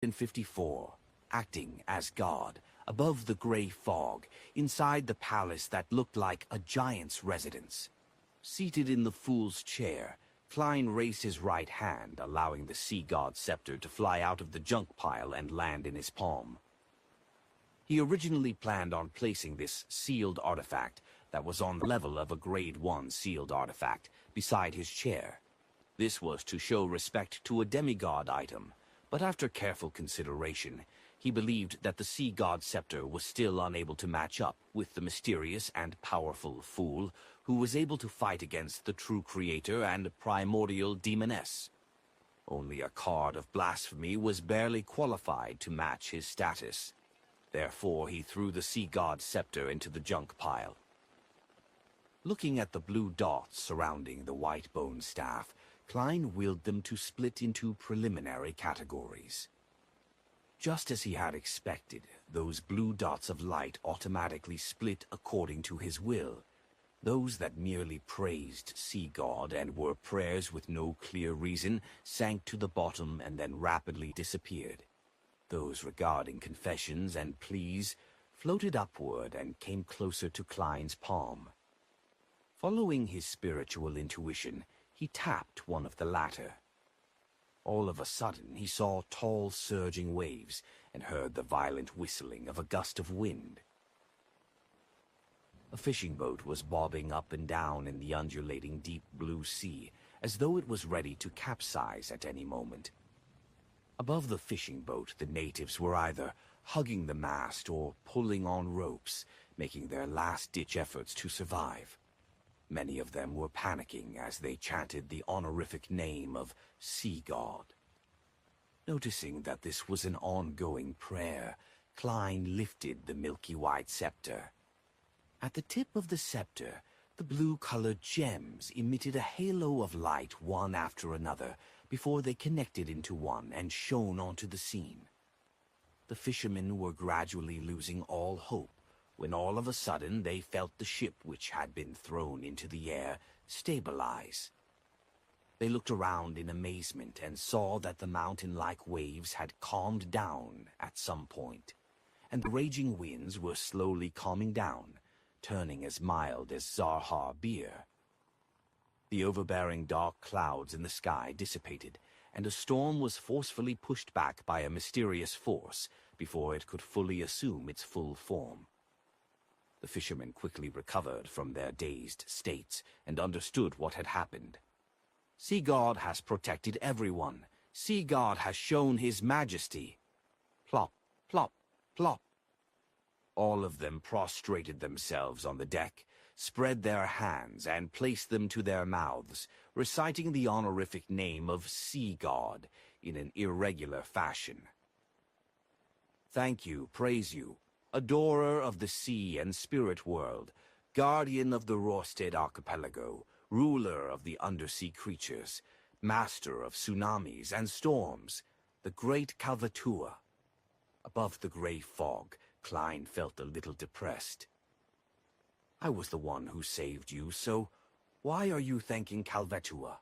54, acting as God, above the gray fog, inside the palace that looked like a giant's residence. Seated in the fool's chair, Klein raised his right hand, allowing the sea god's scepter to fly out of the junk pile and land in his palm. He originally planned on placing this sealed artifact that was on the level of a Grade 1 sealed artifact beside his chair. This was to show respect to a demigod item, but after careful consideration, he believed that the sea god's scepter was still unable to match up with the mysterious and powerful fool who was able to fight against the true creator and primordial demoness. Only a card of blasphemy was barely qualified to match his status. Therefore, he threw the sea god's scepter into the junk pile. Looking at the blue dots surrounding the white bone staff, Klein willed them to split into preliminary categories. Just as he had expected, those blue dots of light automatically split according to his will. Those that merely praised Sea God and were prayers with no clear reason sank to the bottom and then rapidly disappeared. Those regarding confessions and pleas floated upward and came closer to Klein's palm. Following his spiritual intuition, he tapped one of the latter. All of a sudden, he saw tall, surging waves and heard the violent whistling of a gust of wind. A fishing boat was bobbing up and down in the undulating deep blue sea, as though it was ready to capsize at any moment. Above the fishing boat, the natives were either hugging the mast or pulling on ropes, making their last-ditch efforts to survive. Many of them were panicking as they chanted the honorific name of Sea God. Noticing that this was an ongoing prayer, Klein lifted the milky white scepter. At the tip of the scepter, the blue-colored gems emitted a halo of light one after another before they connected into one and shone onto the scene. The fishermen were gradually losing all hope, when all of a sudden they felt the ship which had been thrown into the air stabilize. They looked around in amazement and saw that the mountain-like waves had calmed down at some point, and the raging winds were slowly calming down, turning as mild as Zarhar beer. The overbearing dark clouds in the sky dissipated, and a storm was forcefully pushed back by a mysterious force before it could fully assume its full form. The fishermen quickly recovered from their dazed states and understood what had happened. Sea God has protected everyone. Sea God has shown his majesty. Plop, plop, plop. All of them prostrated themselves on the deck, spread their hands, and placed them to their mouths, reciting the honorific name of Sea God in an irregular fashion. Thank you, praise you, adorer of the sea and spirit world, guardian of the Rosted Archipelago, ruler of the undersea creatures, master of tsunamis and storms, the great Calvatua. Above the gray fog, Klein felt a little depressed. I was the one who saved you, so why are you thanking Calvatua?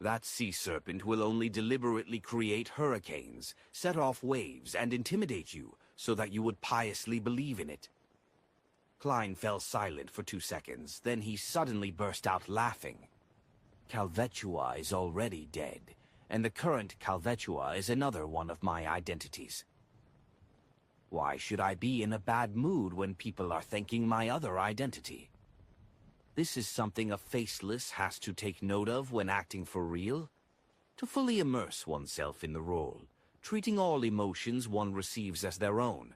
That sea serpent will only deliberately create hurricanes, set off waves, and intimidate you, so that you would piously believe in it. Klein fell silent for 2 seconds, then he suddenly burst out laughing. Calvatua is already dead, and the current Calvatua is another one of my identities. Why should I be in a bad mood when people are thanking my other identity? This is something a faceless has to take note of when acting for real. To fully immerse oneself in the role, treating all emotions one receives as their own,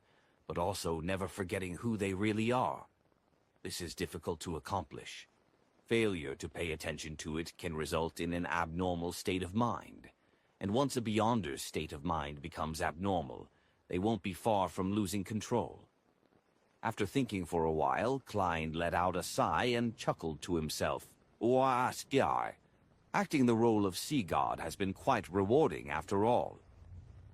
but also never forgetting who they really are. This is difficult to accomplish. Failure to pay attention to it can result in an abnormal state of mind. And once a Beyonder's state of mind becomes abnormal, they won't be far from losing control. After thinking for a while, Klein let out a sigh and chuckled to himself. Why, Sky, acting the role of Sea God has been quite rewarding after all.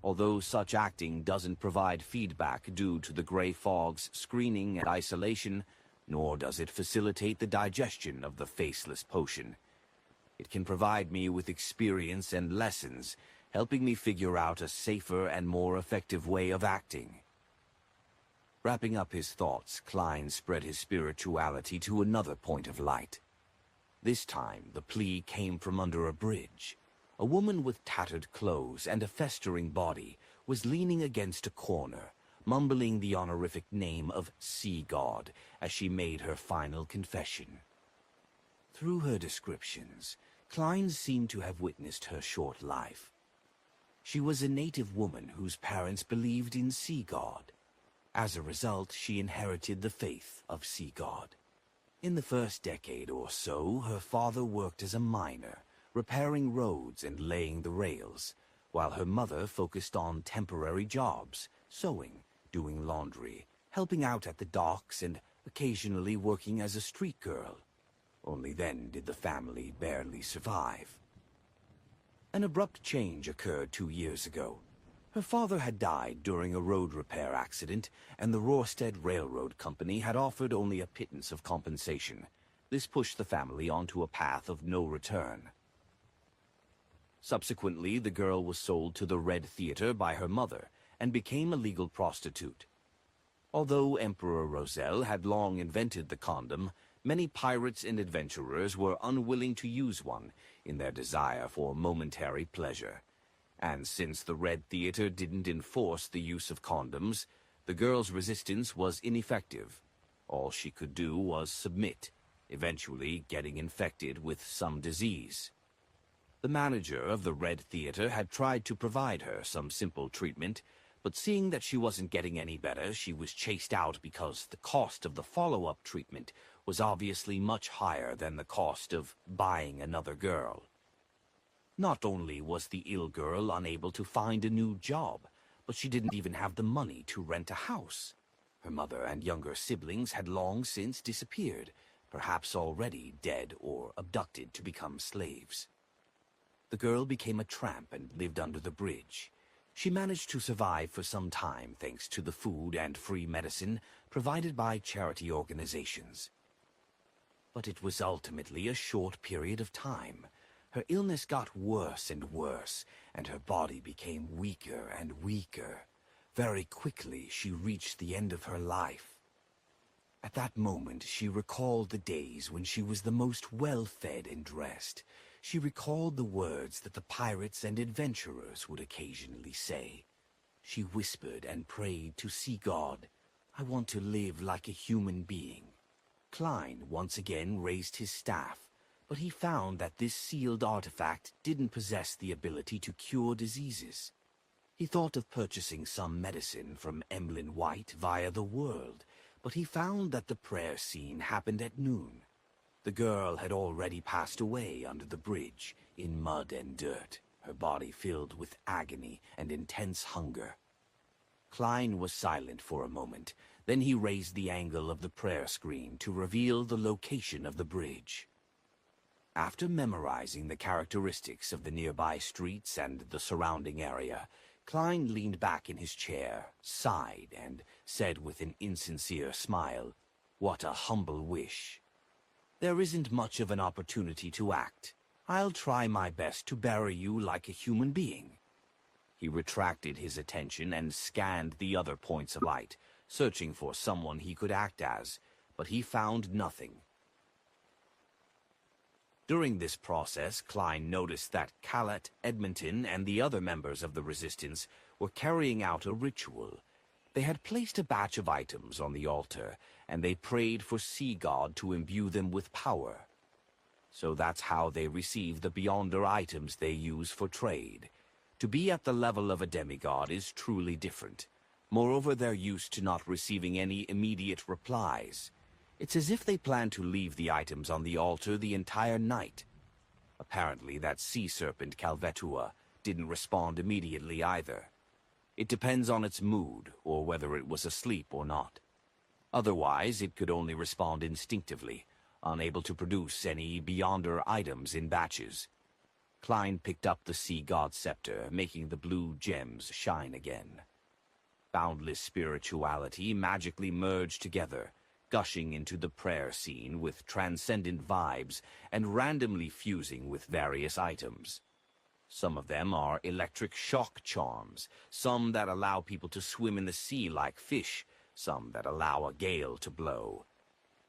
Although such acting doesn't provide feedback due to the gray fog's screening and isolation, nor does it facilitate the digestion of the faceless potion. It can provide me with experience and lessons, helping me figure out a safer and more effective way of acting. Wrapping up his thoughts, Klein spread his spirituality to another point of light. This time, the plea came from under a bridge. A woman with tattered clothes and a festering body was leaning against a corner, mumbling the honorific name of Sea God as she made her final confession. Through her descriptions, Klein seemed to have witnessed her short life. She was a native woman whose parents believed in Sea God. As a result, she inherited the faith of Sea God. In the first decade or so, her father worked as a miner, repairing roads and laying the rails, while her mother focused on temporary jobs, sewing, doing laundry, helping out at the docks, and occasionally working as a street girl. Only then did the family barely survive. An abrupt change occurred 2 years ago. Her father had died during a road repair accident, and the Rorstead Railroad Company had offered only a pittance of compensation. This pushed the family onto a path of no return. Subsequently, the girl was sold to the Red Theater by her mother, and became a legal prostitute. Although Emperor Roselle had long invented the condom, many pirates and adventurers were unwilling to use one in their desire for momentary pleasure. And since the Red Theater didn't enforce the use of condoms, the girl's resistance was ineffective. All she could do was submit, eventually getting infected with some disease. The manager of the Red Theater had tried to provide her some simple treatment, but seeing that she wasn't getting any better, she was chased out because the cost of the follow-up treatment was obviously much higher than the cost of buying another girl. Not only was the ill girl unable to find a new job, but she didn't even have the money to rent a house. Her mother and younger siblings had long since disappeared, perhaps already dead or abducted to become slaves. The girl became a tramp and lived under the bridge. She managed to survive for some time thanks to the food and free medicine provided by charity organizations. But it was ultimately a short period of time. Her illness got worse and worse, and her body became weaker and weaker. Very quickly, she reached the end of her life. At that moment, she recalled the days when she was the most well-fed and dressed. She recalled the words that the pirates and adventurers would occasionally say. She whispered and prayed to Sea God, "I want to live like a human being." Klein once again raised his staff, but he found that this sealed artifact didn't possess the ability to cure diseases. He thought of purchasing some medicine from Emlyn White via the world, but he found that the prayer scene happened at noon. The girl had already passed away under the bridge, in mud and dirt, her body filled with agony and intense hunger. Klein was silent for a moment, then he raised the angle of the prayer screen to reveal the location of the bridge. After memorizing the characteristics of the nearby streets and the surrounding area, Klein leaned back in his chair, sighed, and said with an insincere smile, "What a humble wish. There isn't much of an opportunity to act. I'll try my best to bury you like a human being." He retracted his attention and scanned the other points of light, searching for someone he could act as, but he found nothing. During this process, Klein noticed that Callet, Edmonton, and the other members of the Resistance were carrying out a ritual. They had placed a batch of items on the altar, and they prayed for Sea God to imbue them with power. So that's how they receive the Beyonder items they use for trade. To be at the level of a demigod is truly different. Moreover, they're used to not receiving any immediate replies. It's as if they plan to leave the items on the altar the entire night. Apparently, that sea serpent Calvetua didn't respond immediately either. It depends on its mood, or whether it was asleep or not. Otherwise, it could only respond instinctively, unable to produce any Beyonder items in batches. Klein picked up the Sea God scepter, making the blue gems shine again. Boundless spirituality magically merged together, gushing into the prayer scene with transcendent vibes and randomly fusing with various items. Some of them are electric shock charms, some that allow people to swim in the sea like fish, some that allow a gale to blow.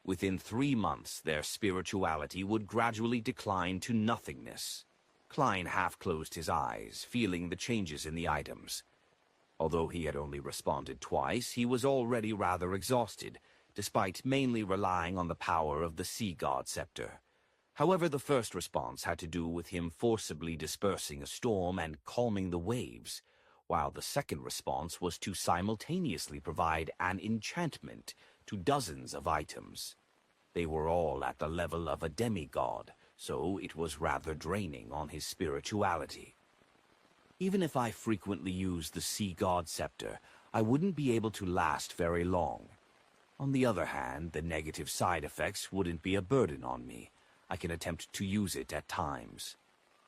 Within 3 months, their spirituality would gradually decline to nothingness. Klein half closed his eyes, feeling the changes in the items. Although he had only responded twice, he was already rather exhausted, despite mainly relying on the power of the Sea God Scepter. However, the first response had to do with him forcibly dispersing a storm and calming the waves, while the second response was to simultaneously provide an enchantment to dozens of items. They were all at the level of a demigod, so it was rather draining on his spirituality. Even if I frequently used the Sea God Scepter, I wouldn't be able to last very long. On the other hand, the negative side effects wouldn't be a burden on me. I can attempt to use it at times.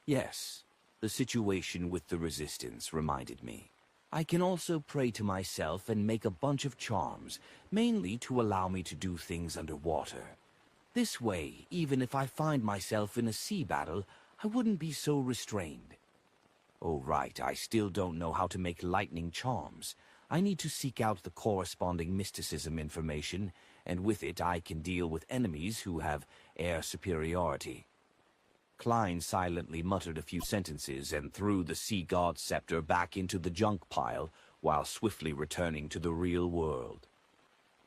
Yes, the situation with the Resistance reminded me. I can also pray to myself and make a bunch of charms, mainly to allow me to do things underwater. This way, even if I find myself in a sea battle, I wouldn't be so restrained. Oh right, I still don't know how to make lightning charms. I need to seek out the corresponding mysticism information, and with it I can deal with enemies who have air superiority. Klein silently muttered a few sentences and threw the Sea God Scepter back into the junk pile while swiftly returning to the real world.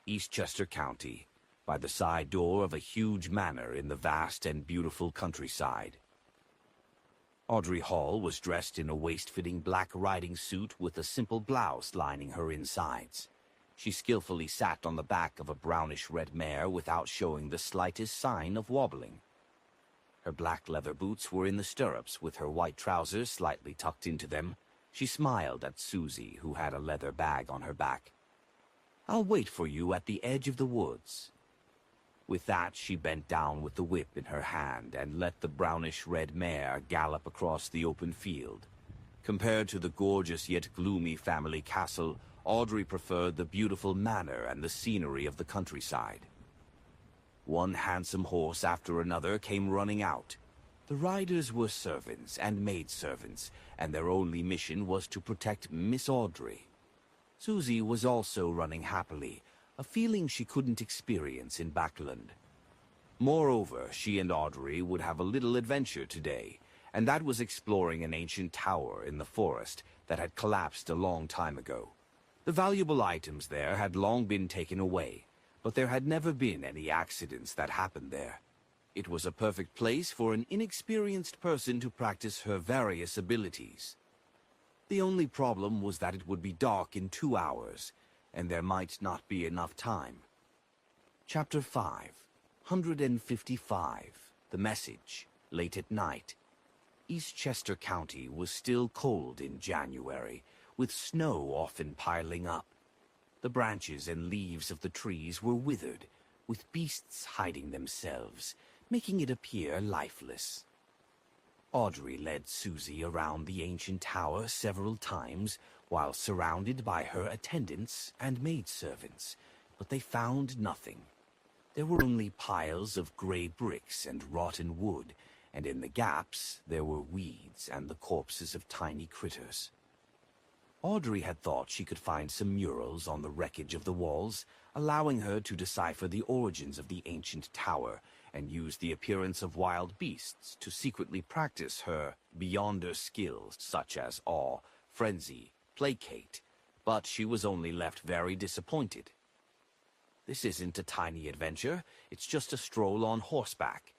Eastchester County, by the side door of a huge manor in the vast and beautiful countryside. Audrey Hall was dressed in a waist-fitting black riding suit with a simple blouse lining her insides. She skillfully sat on the back of a brownish-red mare without showing the slightest sign of wobbling. Her black leather boots were in the stirrups, with her white trousers slightly tucked into them. She smiled at Susie, who had a leather bag on her back. "I'll wait for you at the edge of the woods." With that, she bent down with the whip in her hand and let the brownish-red mare gallop across the open field. Compared to the gorgeous yet gloomy family castle, Audrey preferred the beautiful manor and the scenery of the countryside. One handsome horse after another came running out. The riders were servants and maidservants, and their only mission was to protect Miss Audrey. Susie was also running happily, a feeling she couldn't experience in Backland. Moreover, she and Audrey would have a little adventure today, and that was exploring an ancient tower in the forest that had collapsed a long time ago. The valuable items there had long been taken away, but there had never been any accidents that happened there. It was a perfect place for an inexperienced person to practice her various abilities. The only problem was that it would be dark in 2 hours, and there might not be enough time. Chapter 5, 155, The Message, late at night. Eastchester County was still cold in January, with snow often piling up. The branches and leaves of the trees were withered, with beasts hiding themselves, making it appear lifeless. Audrey led Susie around the ancient tower several times, while surrounded by her attendants and maidservants, but they found nothing. There were only piles of gray bricks and rotten wood, and in the gaps there were weeds and the corpses of tiny critters. Audrey had thought she could find some murals on the wreckage of the walls, allowing her to decipher the origins of the ancient tower and use the appearance of wild beasts to secretly practice her beyonder skills such as awe, frenzy, placate, but she was only left very disappointed. This isn't a tiny adventure, it's just a stroll on horseback.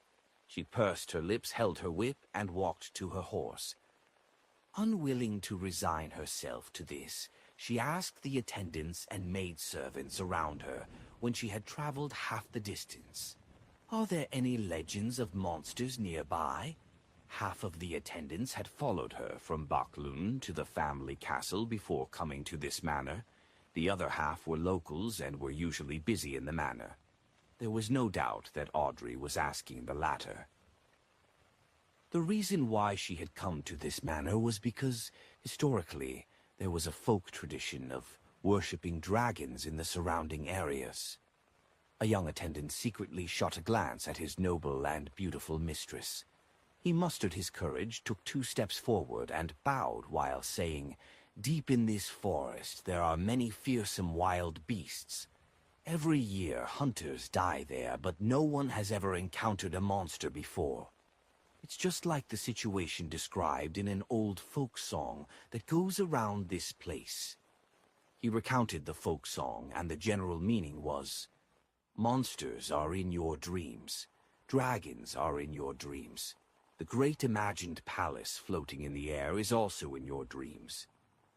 She pursed her lips, held her whip, and walked to her horse. Unwilling to resign herself to this, she asked the attendants and maidservants around her when she had traveled half the distance, "Are there any legends of monsters nearby?" Half of the attendants had followed her from Backlund to the family castle before coming to this manor. The other half were locals and were usually busy in the manor. There was no doubt that Audrey was asking the latter. The reason why she had come to this manor was because, historically, there was a folk tradition of worshipping dragons in the surrounding areas. A young attendant secretly shot a glance at his noble and beautiful mistress. He mustered his courage, took 2 steps forward, and bowed while saying, "Deep in this forest there are many fearsome wild beasts. Every year hunters die there, but no one has ever encountered a monster before. It's just like the situation described in an old folk song that goes around this place." He recounted the folk song, and the general meaning was, "Monsters are in your dreams. Dragons are in your dreams. The great imagined palace floating in the air is also in your dreams.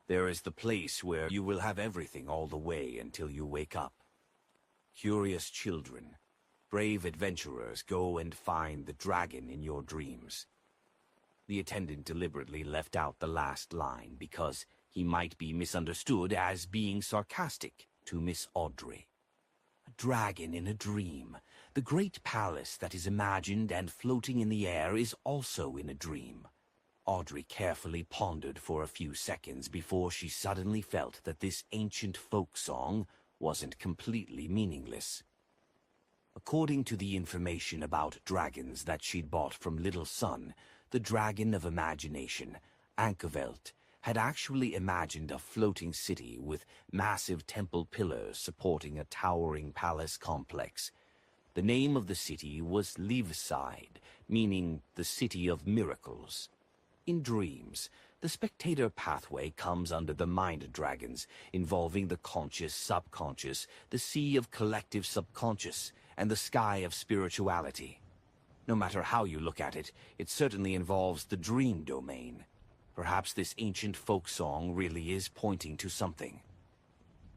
There is the place where you will have everything all the way until you wake up. Curious children, brave adventurers, go and find the dragon in your dreams." The attendant deliberately left out the last line because he might be misunderstood as being sarcastic to Miss Audrey. A dragon in a dream. The great palace that is imagined and floating in the air is also in a dream. Audrey carefully pondered for a few seconds before she suddenly felt that this ancient folk song wasn't completely meaningless. According to the information about dragons that she'd bought from Little Sun, the dragon of imagination, Ankervelt, had actually imagined a floating city with massive temple pillars supporting a towering palace complex. The name of the city was Liveside, meaning the City of Miracles. In dreams, the spectator pathway comes under the mind dragons, involving the conscious, subconscious, the sea of collective subconscious, and the sky of spirituality. No matter how you look at it, it certainly involves the dream domain. Perhaps this ancient folk song really is pointing to something.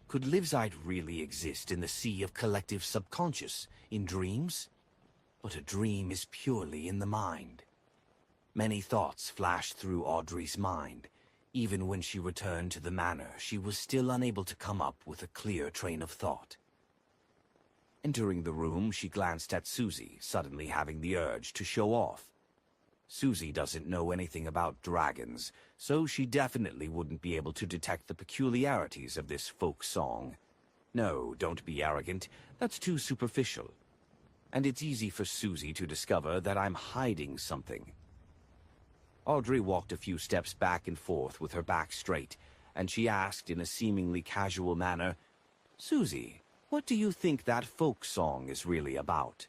Could Liveside really exist in the sea of collective subconscious, in dreams? But a dream is purely in the mind. Many thoughts flashed through Audrey's mind. Even when she returned to the manor, she was still unable to come up with a clear train of thought. Entering the room, she glanced at Susie, suddenly having the urge to show off. Susie doesn't know anything about dragons, so she definitely wouldn't be able to detect the peculiarities of this folk song. No, don't be arrogant. That's too superficial. And it's easy for Susie to discover that I'm hiding something. Audrey walked a few steps back and forth with her back straight, and she asked in a seemingly casual manner, "Susie, what do you think that folk song is really about?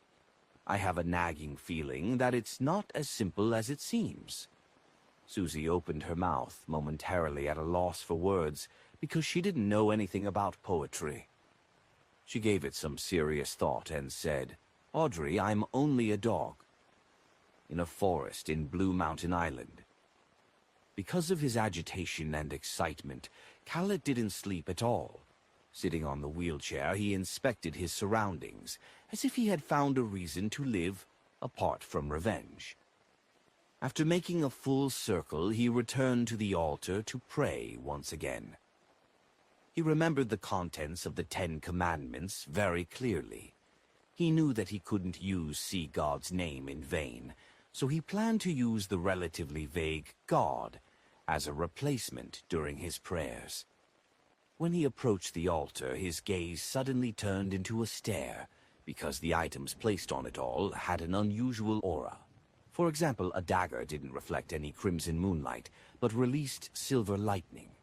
I have a nagging feeling that it's not as simple as it seems." Susie opened her mouth, momentarily at a loss for words, because she didn't know anything about poetry. She gave it some serious thought and said, "Audrey, I'm only a dog. In a forest in Blue Mountain Island." Because of his agitation and excitement, Khaled didn't sleep at all. Sitting on the wheelchair, he inspected his surroundings, as if he had found a reason to live apart from revenge. After making a full circle, he returned to the altar to pray once again. He remembered the contents of the 10 Commandments very clearly. He knew that he couldn't use Sea God's name in vain, so he planned to use the relatively vague God as a replacement during his prayers. When he approached the altar, his gaze suddenly turned into a stare, because the items placed on it all had an unusual aura. For example, a dagger didn't reflect any crimson moonlight, but released silver lightning.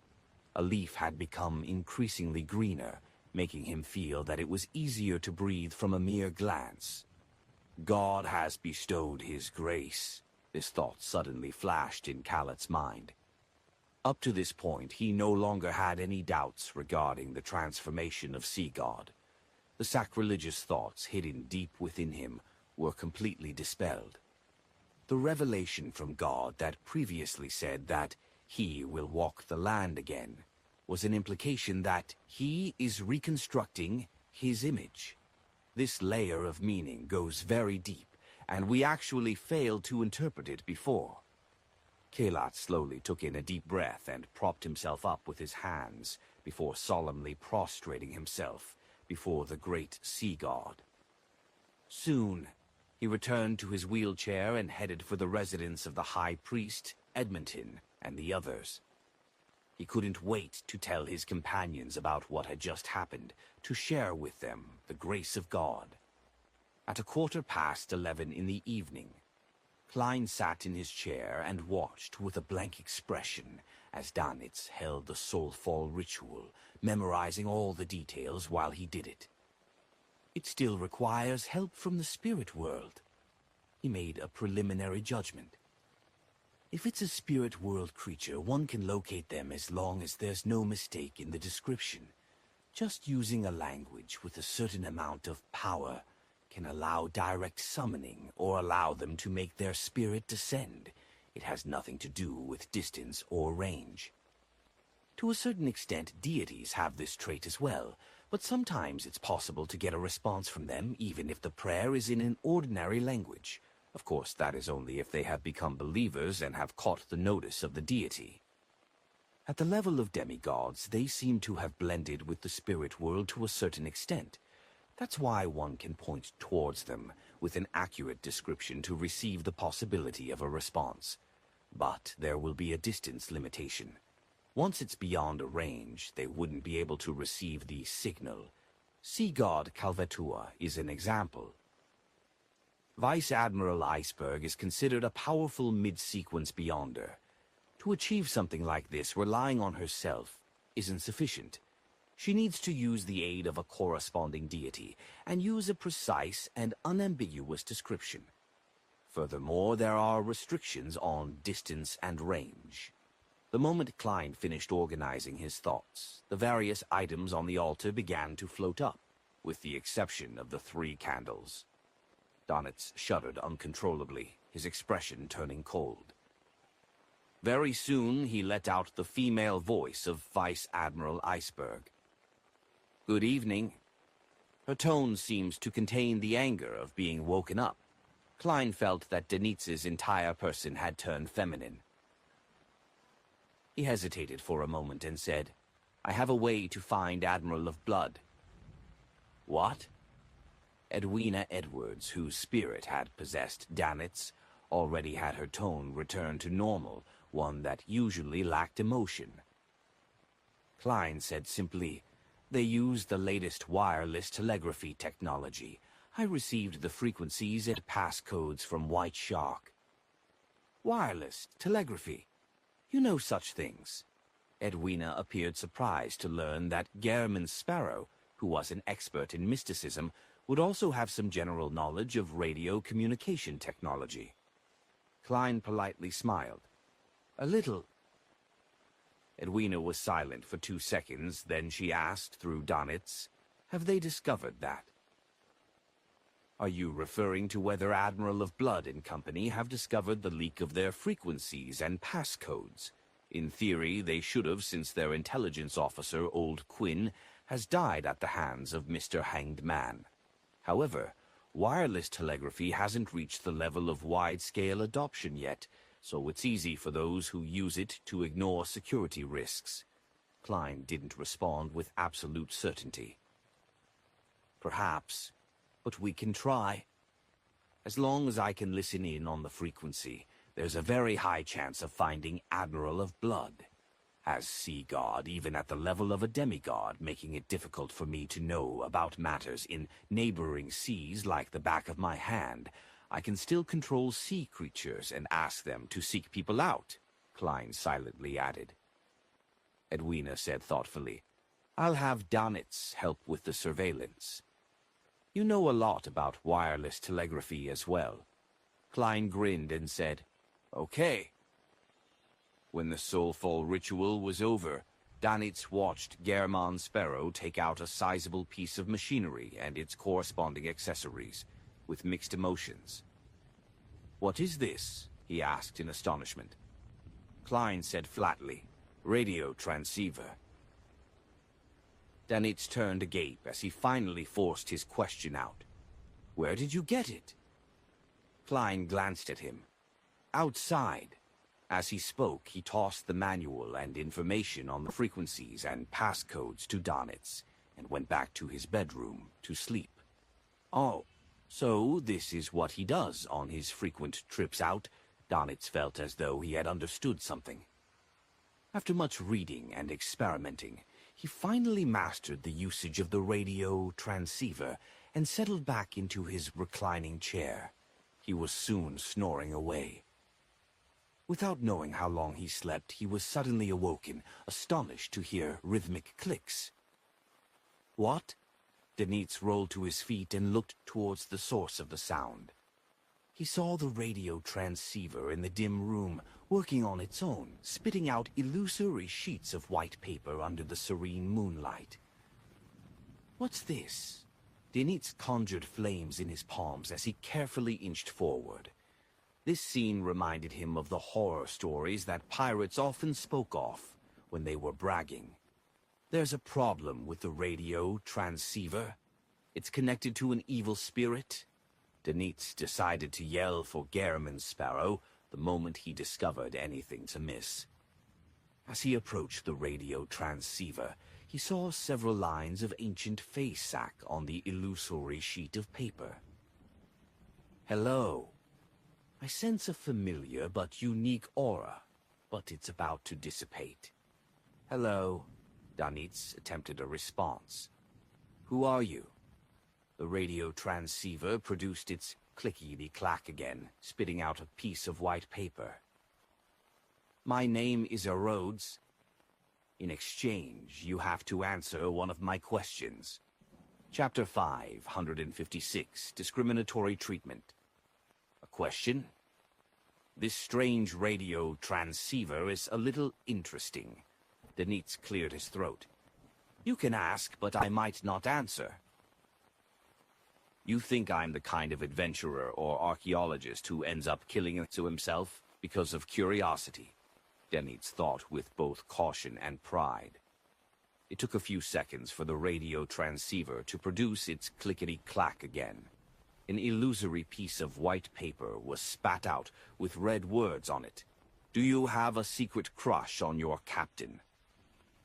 A leaf had become increasingly greener, making him feel that it was easier to breathe from a mere glance. God has bestowed his grace, this thought suddenly flashed in Khaled's mind. Up to this point, he no longer had any doubts regarding the transformation of Sea God. The sacrilegious thoughts hidden deep within him were completely dispelled. The revelation from God that previously said that he will walk the land again was an implication that he is reconstructing his image. This layer of meaning goes very deep, and we actually failed to interpret it before. Khaled slowly took in a deep breath and propped himself up with his hands before solemnly prostrating himself before the great sea god. Soon, he returned to his wheelchair and headed for the residence of the High Priest, Edmonton, and the others. He couldn't wait to tell his companions about what had just happened, to share with them the grace of God. At 11:15 in the evening, Klein sat in his chair and watched with a blank expression as Danitz held the soulfall ritual, memorizing all the details while he did it. It still requires help from the spirit world. He made a preliminary judgment. If it's a spirit world creature, one can locate them as long as there's no mistake in the description. Just using a language with a certain amount of power can allow direct summoning or allow them to make their spirit descend. It has nothing to do with distance or range. To a certain extent, deities have this trait as well, but sometimes it's possible to get a response from them even if the prayer is in an ordinary language. Of course, that is only if they have become believers and have caught the notice of the deity. At the level of demigods, they seem to have blended with the spirit world to a certain extent. That's why one can point towards them with an accurate description to receive the possibility of a response. But there will be a distance limitation. Once it's beyond a range, they wouldn't be able to receive the signal. Sea God Calvetua is an example. Vice Admiral Iceberg is considered a powerful mid-sequence beyonder. To achieve something like this, relying on herself isn't sufficient. She needs to use the aid of a corresponding deity, and use a precise and unambiguous description. Furthermore, there are restrictions on distance and range. The moment Klein finished organizing his thoughts, the various items on the altar began to float up, with the exception of the 3 candles. Danitz shuddered uncontrollably, his expression turning cold. Very soon he let out the female voice of Vice Admiral Iceberg. "Good evening." Her tone seemed to contain the anger of being woken up. Klein felt that Danitz's entire person had turned feminine. He hesitated for a moment and said, "I have a way to find Admiral of Blood." "What?" Edwina Edwards, whose spirit had possessed Danitz, already had her tone return to normal, one that usually lacked emotion. Klein said simply, "They use the latest wireless telegraphy technology. I received the frequencies and passcodes from White Shark." "Wireless telegraphy? You know such things?" Edwina appeared surprised to learn that Gehrman Sparrow, who was an expert in mysticism, would also have some general knowledge of radio communication technology. Klein politely smiled. "A little." Edwina was silent for 2 seconds, then she asked through Danitz, "Have they discovered that?" "Are you referring to whether Admiral of Blood and Company have discovered the leak of their frequencies and passcodes? In theory, they should have, since their intelligence officer, Old Quinn, has died at the hands of Mr. Hanged Man. However, wireless telegraphy hasn't reached the level of wide-scale adoption yet, so it's easy for those who use it to ignore security risks." Klein didn't respond with absolute certainty. "Perhaps, but we can try. As long as I can listen in on the frequency, there's a very high chance of finding Admiral of Blood. As sea god, even at the level of a demigod, making it difficult for me to know about matters in neighboring seas like the back of my hand, I can still control sea creatures and ask them to seek people out," Klein silently added. Edwina said thoughtfully, "I'll have Danitz help with the surveillance. You know a lot about wireless telegraphy as well." Klein grinned and said, "Okay." When the soulful ritual was over, Danitz watched Gehrman Sparrow take out a sizable piece of machinery and its corresponding accessories, with mixed emotions. "What is this?" he asked in astonishment. Klein said flatly, "Radio transceiver." Danitz turned agape as he finally forced his question out. "Where did you get it?" Klein glanced at him. "Outside." As he spoke, he tossed the manual and information on the frequencies and passcodes to Danitz, and went back to his bedroom to sleep. "Oh, so this is what he does on his frequent trips out." Danitz felt as though he had understood something. After much reading and experimenting, he finally mastered the usage of the radio transceiver and settled back into his reclining chair. He was soon snoring away. Without knowing how long he slept, he was suddenly awoken, astonished to hear rhythmic clicks. What? Denitz rolled to his feet and looked towards the source of the sound. He saw the radio transceiver in the dim room, working on its own, spitting out illusory sheets of white paper under the serene moonlight. What's this? Denitz conjured flames in his palms as he carefully inched forward. This scene reminded him of the horror stories that pirates often spoke of when they were bragging. There's a problem with the radio transceiver. It's connected to an evil spirit. Denitz decided to yell for Gehrman's Sparrow the moment he discovered anything's amiss. As he approached the radio transceiver, he saw several lines of ancient face sack on the illusory sheet of paper. Hello. I sense a familiar but unique aura, but it's about to dissipate. Hello. Denitz attempted a response. Who are you? The radio transceiver produced its clickety-clack again, spitting out a piece of white paper. My name is Rhodes. In exchange, you have to answer one of my questions. Chapter 556, Discriminatory Treatment. A question? This strange radio transceiver is a little interesting. Denitz cleared his throat. You can ask, but I might not answer. You think I'm the kind of adventurer or archaeologist who ends up killing himself because of curiosity? Denitz thought with both caution and pride. It took a few seconds for the radio transceiver to produce its clickety-clack again. An illusory piece of white paper was spat out with red words on it. Do you have a secret crush on your captain?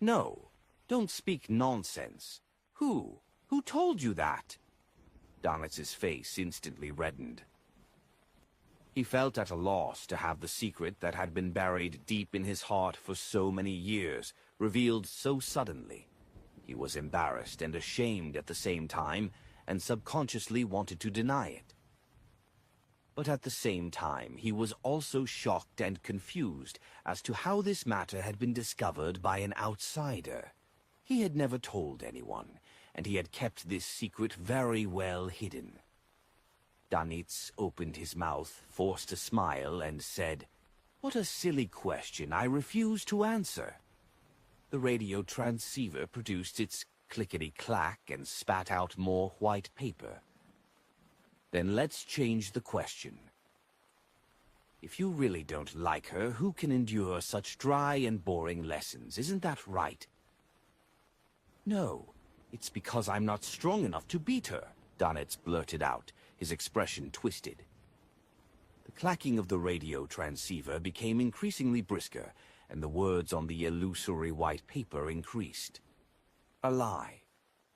No, don't speak nonsense. Who? Who told you that? Donitz's face instantly reddened. He felt at a loss to have the secret that had been buried deep in his heart for so many years revealed so suddenly. He was embarrassed and ashamed at the same time, and subconsciously wanted to deny it. But at the same time, he was also shocked and confused as to how this matter had been discovered by an outsider. He had never told anyone, and he had kept this secret very well hidden. Denitz opened his mouth, forced a smile, and said, What a silly question, I refuse to answer. The radio transceiver produced its clickety-clack and spat out more white paper. Then let's change the question. If you really don't like her, who can endure such dry and boring lessons? Isn't that right? No, it's because I'm not strong enough to beat her, Denitz blurted out, his expression twisted. The clacking of the radio transceiver became increasingly brisker, and the words on the illusory white paper increased. A lie.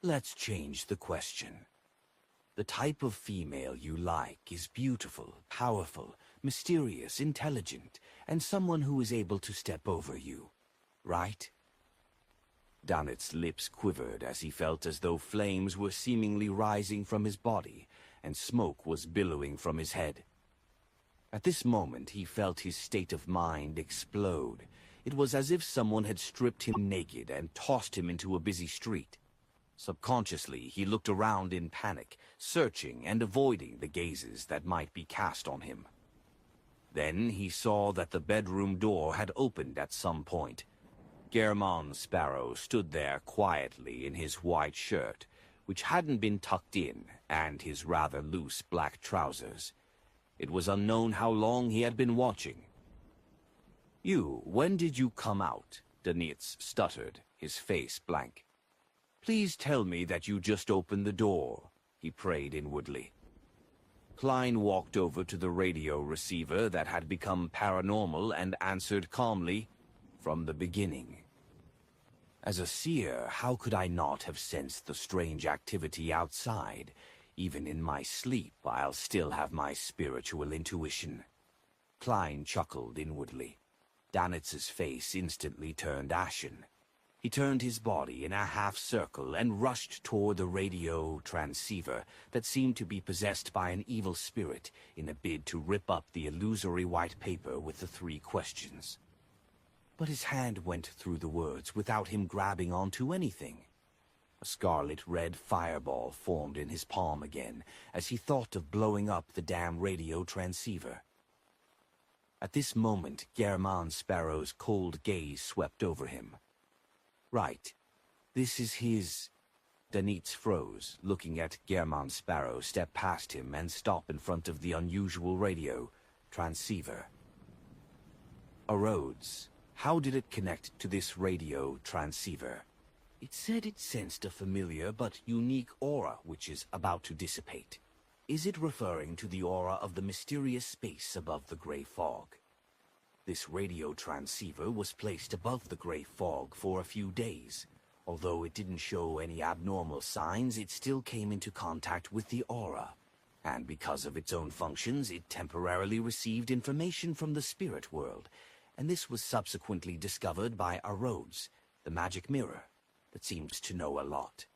Let's change the question. The type of female you like is beautiful, powerful, mysterious, intelligent, and someone who is able to step over you, right? Donitz's lips quivered as he felt as though flames were seemingly rising from his body, and smoke was billowing from his head. At this moment he felt his state of mind explode. It was as if someone had stripped him naked and tossed him into a busy street. Subconsciously, he looked around in panic, searching and avoiding the gazes that might be cast on him. Then he saw that the bedroom door had opened at some point. Gehrman's Sparrow stood there quietly in his white shirt, which hadn't been tucked in, and his rather loose black trousers. It was unknown how long he had been watching. When did you come out? Denitz stuttered, his face blank. Please tell me that you just opened the door, he prayed inwardly. Klein walked over to the radio receiver that had become paranormal and answered calmly, From the beginning. As a seer, how could I not have sensed the strange activity outside? Even in my sleep, I'll still have my spiritual intuition. Klein chuckled inwardly. Donitz's face instantly turned ashen. He turned his body in a half-circle and rushed toward the radio transceiver that seemed to be possessed by an evil spirit in a bid to rip up the illusory white paper with the 3 questions. But his hand went through the words without him grabbing onto anything. A scarlet-red fireball formed in his palm again as he thought of blowing up the damn radio transceiver. At this moment, German Sparrow's cold gaze swept over him. Right. This is his... Danitz froze, looking at German Sparrow step past him and stop in front of the unusual radio transceiver. A Rhodes. How did it connect to this radio transceiver? It said it sensed a familiar but unique aura which is about to dissipate. Is it referring to the aura of the mysterious space above the gray fog? This radio transceiver was placed above the gray fog for a few days. Although it didn't show any abnormal signs, it still came into contact with the aura. And because of its own functions, it temporarily received information from the spirit world. And this was subsequently discovered by a Rhodes, the magic mirror, that seems to know a lot.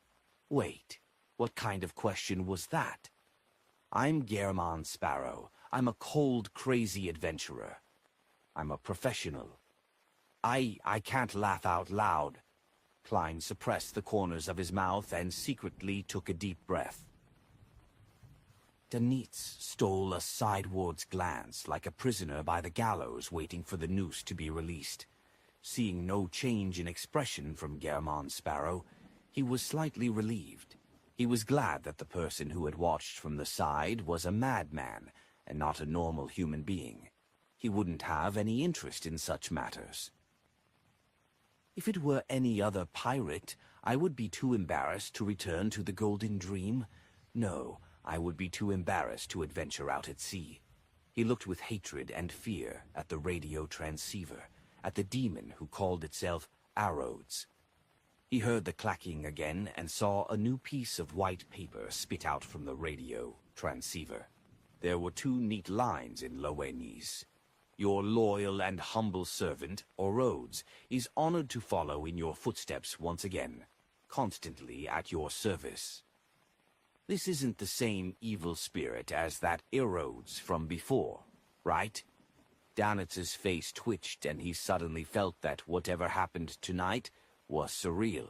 Wait, what kind of question was that? I'm German Sparrow. I'm a cold, crazy adventurer. I'm a professional. I can't laugh out loud. Klein suppressed the corners of his mouth and secretly took a deep breath. Danitz stole a sidewards glance like a prisoner by the gallows waiting for the noose to be released. Seeing no change in expression from German Sparrow, he was slightly relieved. He was glad that the person who had watched from the side was a madman and not a normal human being. He wouldn't have any interest in such matters. If it were any other pirate, I would be too embarrassed to return to the Golden Dream. No, I would be too embarrassed to adventure out at sea. He looked with hatred and fear at the radio transceiver, at the demon who called itself Arrows. He heard the clacking again and saw a new piece of white paper spit out from the radio transceiver. There were 2 neat lines in Lowenese. Your loyal and humble servant, Orodes, is honored to follow in your footsteps once again, constantly at your service. This isn't the same evil spirit as that Orodes from before, right? Danitz's face twitched and he suddenly felt that whatever happened tonight was surreal.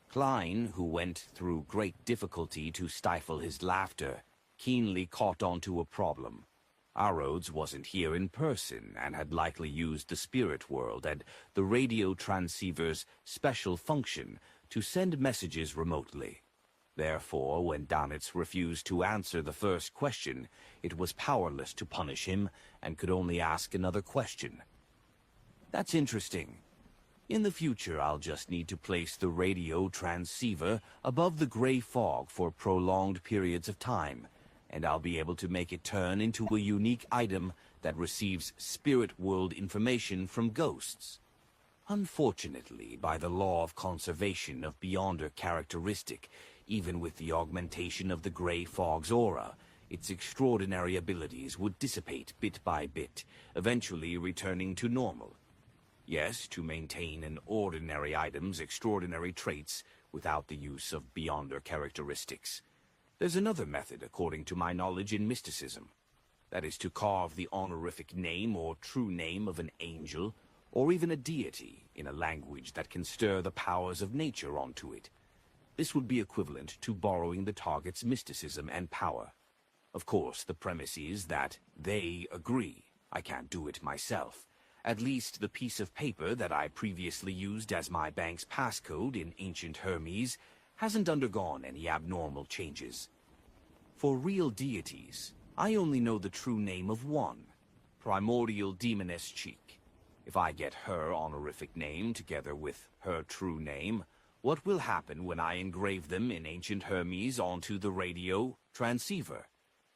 Klein, who went through great difficulty to stifle his laughter, keenly caught on to a problem. Arrodes wasn't here in person and had likely used the spirit world and the radio transceiver's special function to send messages remotely. Therefore, when Danitz refused to answer the first question, it was powerless to punish him and could only ask another question. That's interesting. In the future, I'll just need to place the radio transceiver above the gray fog for prolonged periods of time, and I'll be able to make it turn into a unique item that receives spirit world information from ghosts. Unfortunately, by the law of conservation of Beyonder characteristic, even with the augmentation of the gray fog's aura, its extraordinary abilities would dissipate bit by bit, eventually returning to normal. Yes, to maintain an ordinary item's extraordinary traits without the use of Beyonder characteristics. There's another method, according to my knowledge in mysticism. That is to carve the honorific name or true name of an angel, or even a deity, in a language that can stir the powers of nature onto it. This would be equivalent to borrowing the target's mysticism and power. Of course, the premise is that they agree. I can't do it myself. At least the piece of paper that I previously used as my bank's passcode in ancient Hermes hasn't undergone any abnormal changes. For real deities, I only know the true name of one, Primordial Demoness Cheek. If I get her honorific name together with her true name, what will happen when I engrave them in ancient Hermes onto the radio transceiver?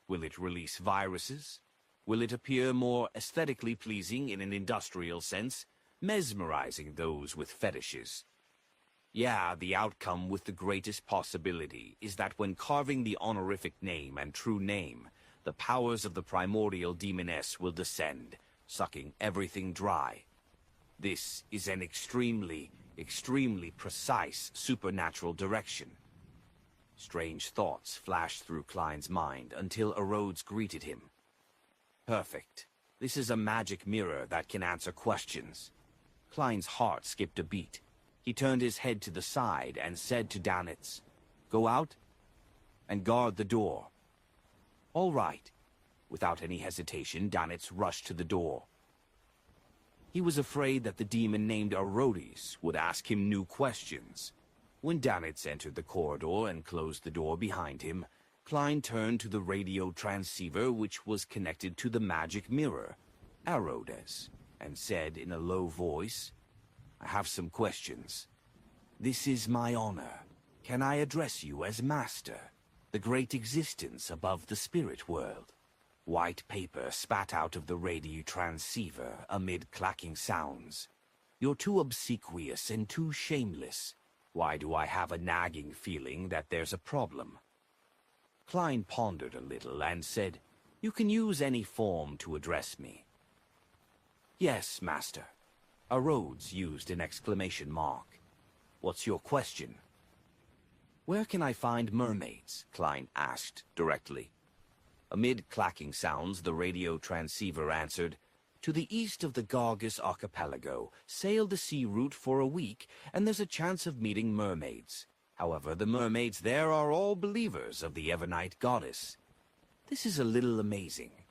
Will it release viruses? Will it appear more aesthetically pleasing in an industrial sense, mesmerizing those with fetishes? Yeah, the outcome with the greatest possibility is that when carving the honorific name and true name, the powers of the primordial demoness will descend, sucking everything dry. This is an extremely precise supernatural direction. Strange thoughts flashed through Klein's mind until Rhodes greeted him. Perfect. This is a magic mirror that can answer questions. Klein's heart skipped a beat. He turned his head to the side and said to Danitz, "Go out and guard the door." "All right." Without any hesitation, Danitz rushed to the door. He was afraid that the demon named Rhodes would ask him new questions. When Danitz entered the corridor and closed the door behind him, Klein turned to the radio transceiver which was connected to the magic mirror, Rhodes, and said in a low voice, "I have some questions. This is my honor. Can I address you as Master, the great existence above the spirit world?" White paper spat out of the radio transceiver amid clacking sounds. "You're too obsequious and too shameless. Why do I have a nagging feeling that there's a problem?" Klein pondered a little and said, "You can use any form to address me." "Yes, Master." Rhodes used an exclamation mark. "What's your question?" "Where can I find mermaids?" Klein asked directly. Amid clacking sounds, the radio transceiver answered, "To the east of the Gargus archipelago, sail the sea route for a week, and there's a chance of meeting mermaids. However, the mermaids there are all believers of the Evernite goddess." This is a little amazing.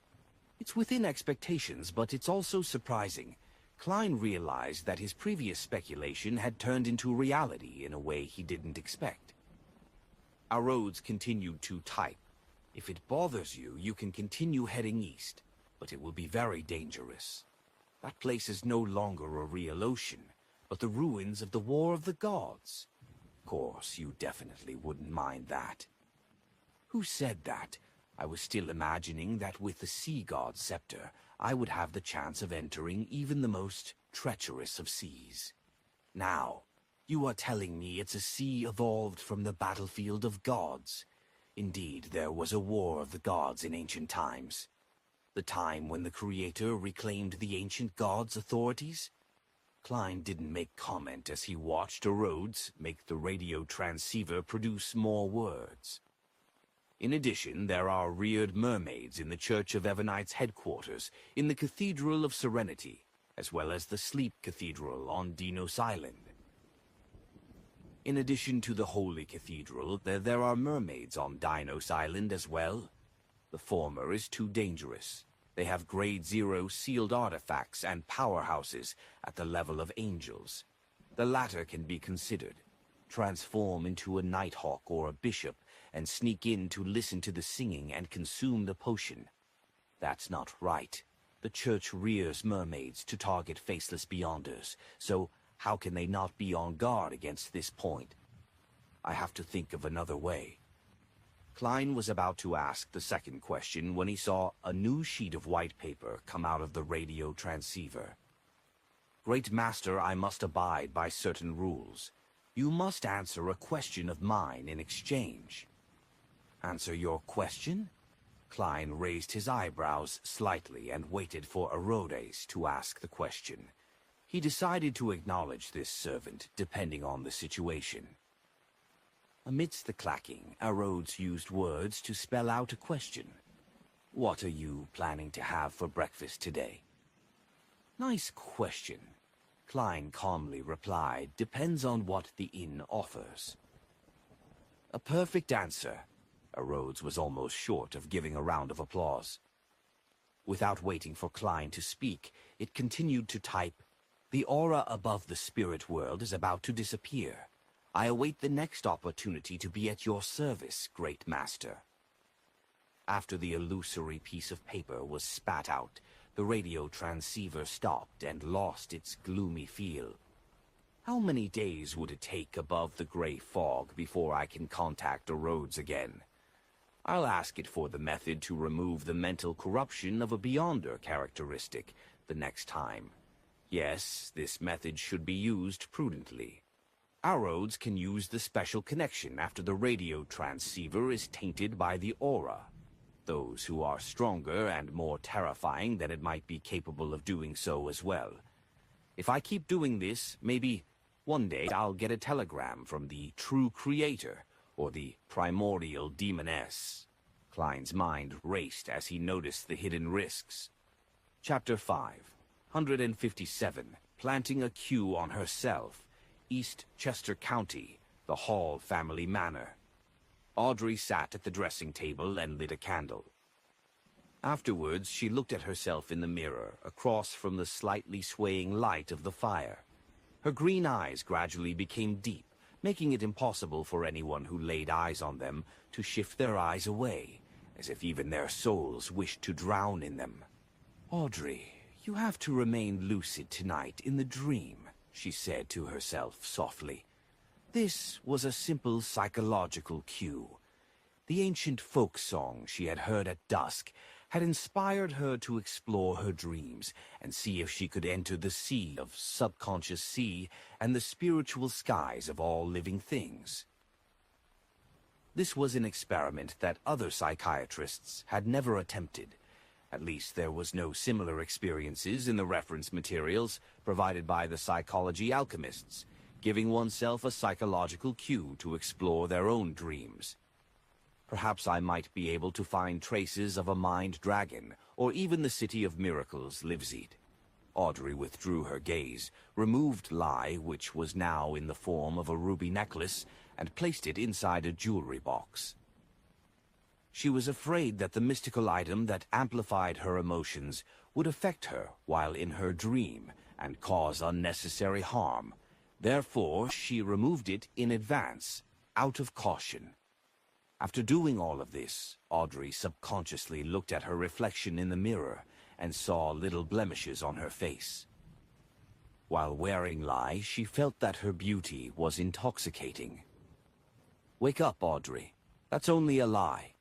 It's within expectations, but it's also surprising. Klein realized that his previous speculation had turned into reality in a way he didn't expect. Rhodes continued to type. "If it bothers you, you can continue heading east, but it will be very dangerous. That place is no longer a real ocean, but the ruins of the War of the Gods. Of course, you definitely wouldn't mind that." "Who said that? I was still imagining that with the Sea God's scepter, I would have the chance of entering even the most treacherous of seas. Now, you are telling me it's a sea evolved from the battlefield of gods. Indeed, there was a war of the gods in ancient times. The time when the Creator reclaimed the ancient gods' authorities?" Klein didn't make comment as he watched Rhodes make the radio transceiver produce more words. "In addition, there are reared mermaids in the Church of Evernite's headquarters in the Cathedral of Serenity, as well as the Sleep Cathedral on Dinos Island. In addition to the Holy Cathedral, there are mermaids on Dinos Island as well. The former is too dangerous. They have Grade 0 sealed artifacts and powerhouses at the level of angels. The latter can be considered. Transform into a nighthawk or a bishop and sneak in to listen to the singing and consume the potion. That's not right. The Church rears mermaids to target faceless beyonders, so how can they not be on guard against this point? I have to think of another way." Klein was about to ask the second question when he saw a new sheet of white paper come out of the radio transceiver. "Great Master, I must abide by certain rules. You must answer a question of mine in exchange." "Answer your question?" Klein raised his eyebrows slightly and waited for Rhodes to ask the question. He decided to acknowledge this servant, depending on the situation. Amidst the clacking, Rhodes used words to spell out a question. "What are you planning to have for breakfast today?" "Nice question," Klein calmly replied. "Depends on what the inn offers." "A perfect answer." Rhodes was almost short of giving a round of applause. Without waiting for Klein to speak, it continued to type, "The aura above the spirit world is about to disappear. I await the next opportunity to be at your service, Great Master." After the illusory piece of paper was spat out, the radio transceiver stopped and lost its gloomy feel. How many days would it take above the gray fog before I can contact Rhodes again? I'll ask it for the method to remove the mental corruption of a Beyonder characteristic the next time. Yes, this method should be used prudently. Rhodes can use the special connection after the radio transceiver is tainted by the aura. Those who are stronger and more terrifying than it might be capable of doing so as well. If I keep doing this, maybe one day I'll get a telegram from the true creator, or the primordial demoness. Klein's mind raced as he noticed the hidden risks. Chapter 5, 157, Planting a Queue on Herself, East Chester County, the Hall family manor. Audrey sat at the dressing table and lit a candle. Afterwards, she looked at herself in the mirror, across from the slightly swaying light of the fire. Her green eyes gradually became deep, making it impossible for anyone who laid eyes on them to shift their eyes away, as if even their souls wished to drown in them. "Audrey, you have to remain lucid tonight in the dream," she said to herself softly. This was a simple psychological cue. The ancient folk song she had heard at dusk had inspired her to explore her dreams and see if she could enter the sea of subconscious sea and the spiritual skies of all living things. This was an experiment that other psychiatrists had never attempted. At least there was no similar experiences in the reference materials provided by the psychology alchemists, giving oneself a psychological cue to explore their own dreams. Perhaps I might be able to find traces of a mind dragon, or even the City of Miracles Livseed. Audrey withdrew her gaze, removed Lie, which was now in the form of a ruby necklace, and placed it inside a jewelry box. She was afraid that the mystical item that amplified her emotions would affect her while in her dream and cause unnecessary harm. Therefore, she removed it in advance, out of caution. After doing all of this, Audrey subconsciously looked at her reflection in the mirror and saw little blemishes on her face. While wearing Lie, she felt that her beauty was intoxicating. "Wake up, Audrey. That's only a lie."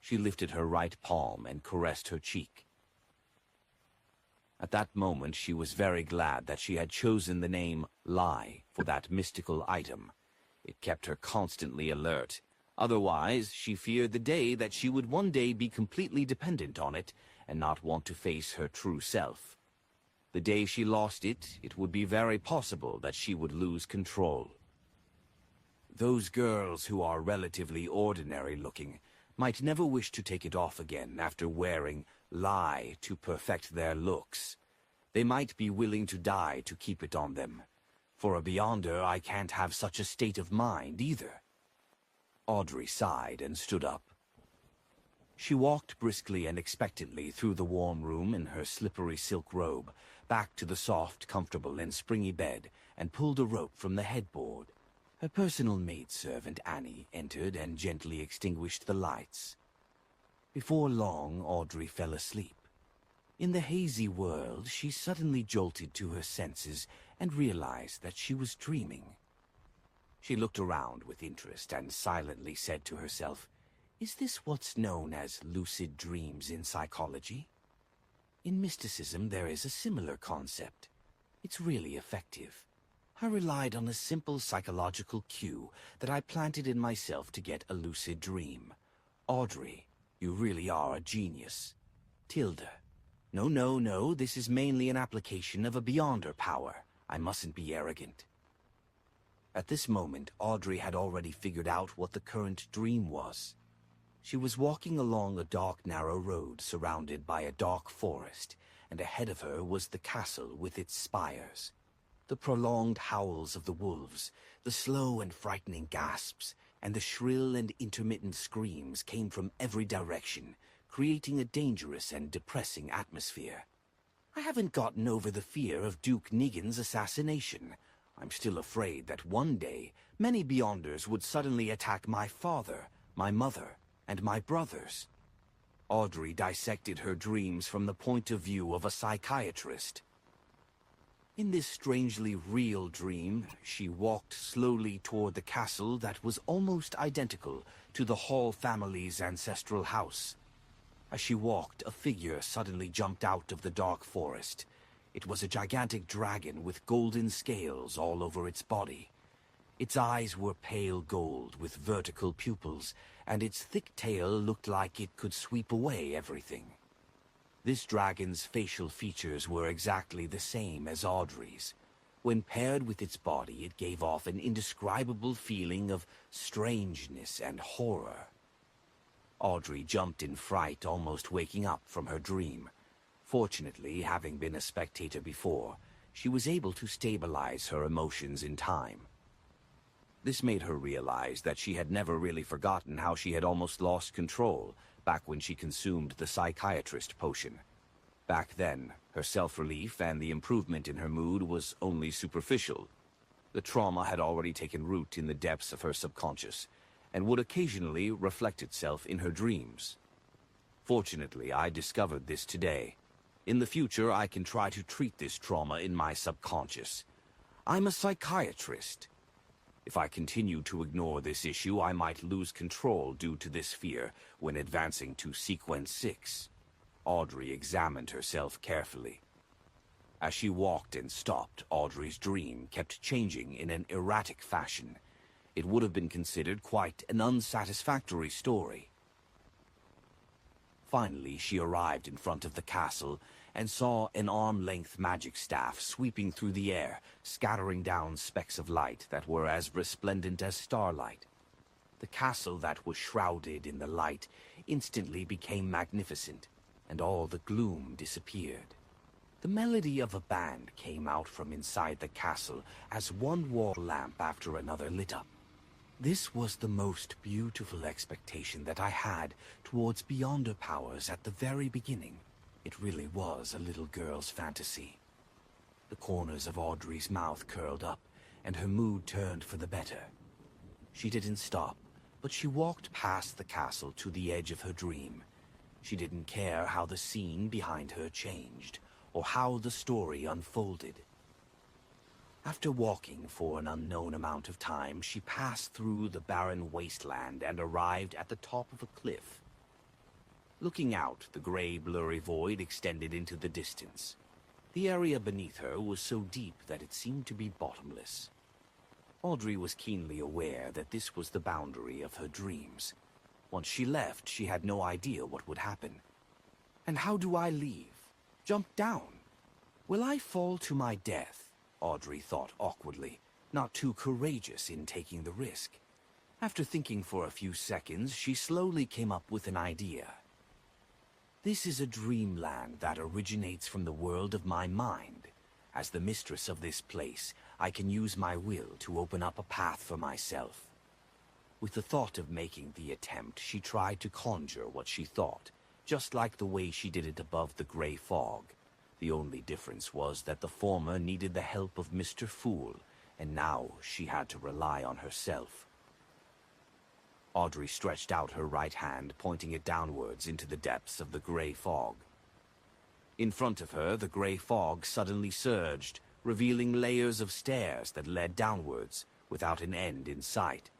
She lifted her right palm and caressed her cheek. At that moment, she was very glad that she had chosen the name Lie for that mystical item. It kept her constantly alert. Otherwise, she feared the day that she would one day be completely dependent on it and not want to face her true self. The day she lost it, it would be very possible that she would lose control. Those girls who are relatively ordinary-looking might never wish to take it off again after wearing Lie to perfect their looks. They might be willing to die to keep it on them. For a Beyonder, I can't have such a state of mind either. Audrey sighed and stood up. She walked briskly and expectantly through the warm room in her slippery silk robe, back to the soft, comfortable, and springy bed, and pulled a rope from the headboard. Her personal maidservant, Annie, entered and gently extinguished the lights. Before long, Audrey fell asleep. In the hazy world, she suddenly jolted to her senses and realized that she was dreaming. She looked around with interest and silently said to herself, "Is this what's known as lucid dreams in psychology? In mysticism, there is a similar concept. It's really effective. I relied on a simple psychological cue that I planted in myself to get a lucid dream. Audrey, you really are a genius. Tilda. No, this is mainly an application of a Beyonder power. I mustn't be arrogant." At this moment, Audrey had already figured out what the current dream was. She was walking along a dark, narrow road surrounded by a dark forest, and ahead of her was the castle with its spires. The prolonged howls of the wolves, the slow and frightening gasps, and the shrill and intermittent screams came from every direction, creating a dangerous and depressing atmosphere. I haven't gotten over the fear of Duke Negan's assassination. I'm still afraid that one day, many Beyonders would suddenly attack my father, my mother, and my brothers. Audrey dissected her dreams from the point of view of a psychiatrist. In this strangely real dream, she walked slowly toward the castle that was almost identical to the Hall family's ancestral house. As she walked, a figure suddenly jumped out of the dark forest. It was a gigantic dragon with golden scales all over its body. Its eyes were pale gold with vertical pupils, and its thick tail looked like it could sweep away everything. This dragon's facial features were exactly the same as Audrey's. When paired with its body, it gave off an indescribable feeling of strangeness and horror. Audrey jumped in fright, almost waking up from her dream. Fortunately, having been a spectator before, she was able to stabilize her emotions in time. This made her realize that she had never really forgotten how she had almost lost control back when she consumed the psychiatrist potion. Back then, her self-relief and the improvement in her mood was only superficial. The trauma had already taken root in the depths of her subconscious, and would occasionally reflect itself in her dreams. Fortunately, I discovered this today. In the future, I can try to treat this trauma in my subconscious. I'm a psychiatrist. If I continue to ignore this issue, I might lose control due to this fear when advancing to Sequence 6. Audrey examined herself carefully. As she walked and stopped, Audrey's dream kept changing in an erratic fashion. It would have been considered quite an unsatisfactory story. Finally, she arrived in front of the castle and saw an arm-length magic staff sweeping through the air, scattering down specks of light that were as resplendent as starlight. The castle that was shrouded in the light instantly became magnificent, and all the gloom disappeared. The melody of a band came out from inside the castle as one wall lamp after another lit up. This was the most beautiful expectation that I had towards Beyonder powers at the very beginning. It really was a little girl's fantasy. The corners of Audrey's mouth curled up, and her mood turned for the better. She didn't stop, but she walked past the castle to the edge of her dream. She didn't care how the scene behind her changed, or how the story unfolded. After walking for an unknown amount of time, she passed through the barren wasteland and arrived at the top of a cliff. Looking out, the gray, blurry void extended into the distance. The area beneath her was so deep that it seemed to be bottomless. Audrey was keenly aware that this was the boundary of her dreams. Once she left, she had no idea what would happen. And how do I leave? Jump down? Will I fall to my death? Audrey thought awkwardly, not too courageous in taking the risk. After thinking for a few seconds, she slowly came up with an idea. This is a dreamland that originates from the world of my mind. As the mistress of this place, I can use my will to open up a path for myself. With the thought of making the attempt, she tried to conjure what she thought, just like the way she did it above the gray fog. The only difference was that the former needed the help of Mr. Fool, and now she had to rely on herself. Audrey stretched out her right hand, pointing it downwards into the depths of the gray fog. In front of her, the gray fog suddenly surged, revealing layers of stairs that led downwards, without an end in sight.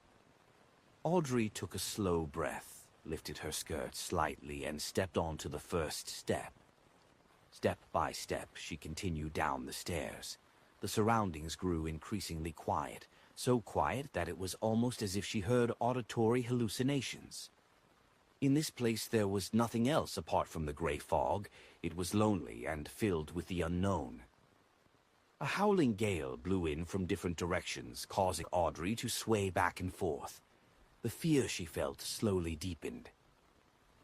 Audrey took a slow breath, lifted her skirt slightly, and stepped onto the first step. Step by step, she continued down the stairs. The surroundings grew increasingly quiet, so quiet that it was almost as if she heard auditory hallucinations. In this place there was nothing else apart from the gray fog. It was lonely and filled with the unknown. A howling gale blew in from different directions, causing Audrey to sway back and forth. The fear she felt slowly deepened.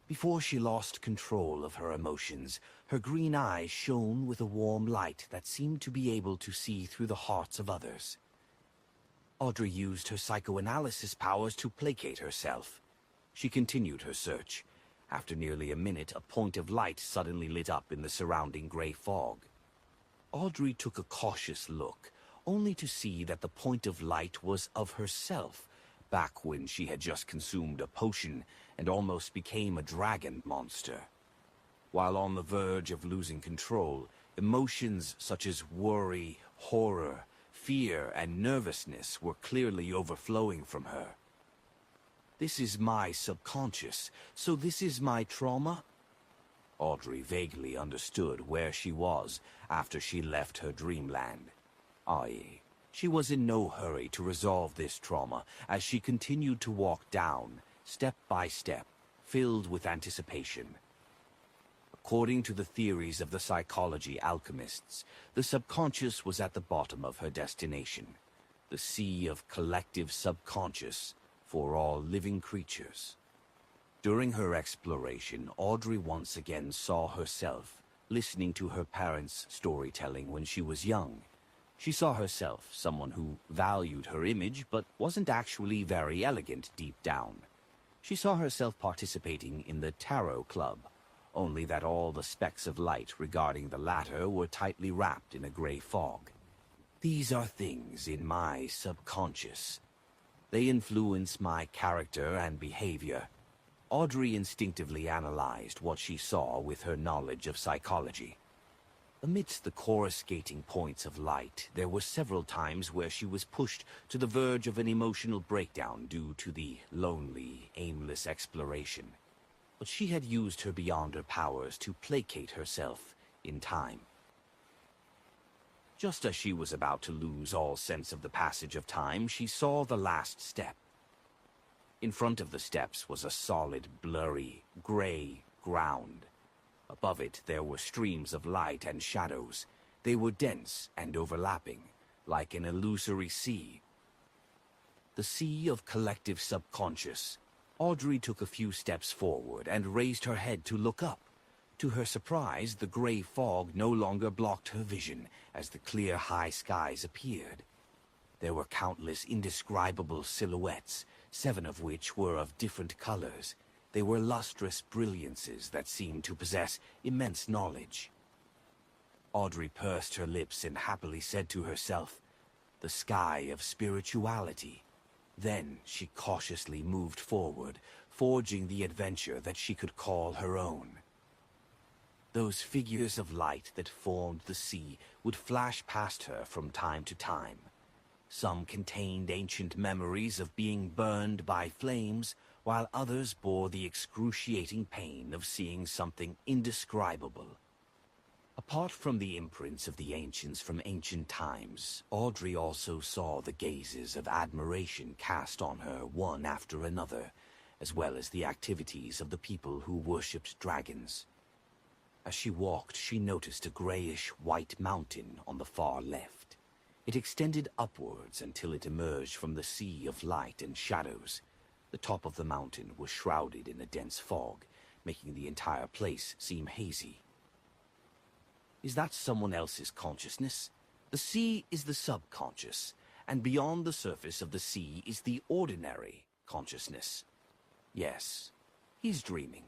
Before she lost control of her emotions, her green eyes shone with a warm light that seemed to be able to see through the hearts of others. Audrey used her psychoanalysis powers to placate herself. She continued her search. After nearly a minute, a point of light suddenly lit up in the surrounding gray fog. Audrey took a cautious look, only to see that the point of light was of herself, back when she had just consumed a potion and almost became a dragon monster. While on the verge of losing control, emotions such as worry, horror, fear, and nervousness were clearly overflowing from her. This is my subconscious, so this is my trauma? Audrey vaguely understood where she was after she left her dreamland. I.e., she was in no hurry to resolve this trauma as she continued to walk down, step by step, filled with anticipation. A According to the theories of the psychology alchemists, the subconscious was at the bottom of her destination, the sea of collective subconscious for all living creatures. During her exploration, Audrey once again saw herself listening to her parents' storytelling when she was young. She saw herself someone who valued her image but wasn't actually very elegant deep down. She saw herself participating in the Tarot Club, only that all the specks of light regarding the latter were tightly wrapped in a gray fog. These are things in my subconscious. They influence my character and behavior. Audrey instinctively analyzed what she saw with her knowledge of psychology. Amidst the coruscating points of light, there were several times where she was pushed to the verge of an emotional breakdown due to the lonely, aimless exploration. But she had used her beyonder powers to placate herself in time. Just as she was about to lose all sense of the passage of time, she saw the last step. In front of the steps was a solid, blurry, gray ground. Above it there were streams of light and shadows. They were dense and overlapping, like an illusory sea. The sea of collective subconscious. Audrey took a few steps forward and raised her head to look up. To her surprise, the gray fog no longer blocked her vision as the clear high skies appeared. There were countless indescribable silhouettes, 7 of which were of different colors. They were lustrous brilliances that seemed to possess immense knowledge. Audrey pursed her lips and happily said to herself, "The sky of spirituality." Then she cautiously moved forward, forging the adventure that she could call her own. Those figures of light that formed the sea would flash past her from time to time. Some contained ancient memories of being burned by flames, while others bore the excruciating pain of seeing something indescribable. Apart from the imprints of the ancients from ancient times, Audrey also saw the gazes of admiration cast on her one after another, as well as the activities of the people who worshipped dragons. As she walked, she noticed a grayish-white mountain on the far left. It extended upwards until it emerged from the sea of light and shadows. The top of the mountain was shrouded in a dense fog, making the entire place seem hazy. Is that someone else's consciousness? The sea is the subconscious, and beyond the surface of the sea is the ordinary consciousness. Yes, he's dreaming.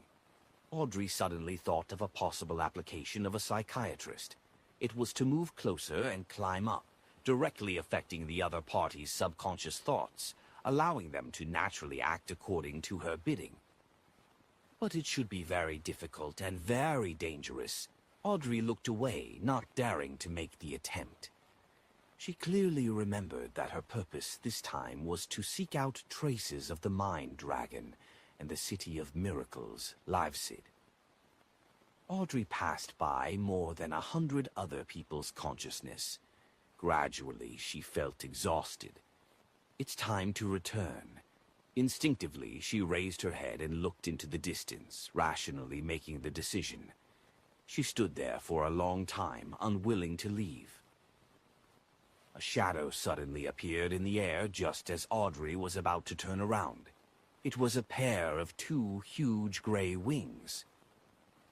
Audrey suddenly thought of a possible application of a psychiatrist. It was to move closer and climb up, directly affecting the other party's subconscious thoughts, allowing them to naturally act according to her bidding. But it should be very difficult and very dangerous. Audrey looked away, not daring to make the attempt. She clearly remembered that her purpose this time was to seek out traces of the Mind Dragon and the City of Miracles, Fleeced. Audrey passed by more than 100 other people's consciousness. Gradually, she felt exhausted. It's time to return. Instinctively, she raised her head and looked into the distance, rationally making the decision. She stood there for a long time, unwilling to leave. A shadow suddenly appeared in the air just as Audrey was about to turn around. It was a pair of 2 huge gray wings.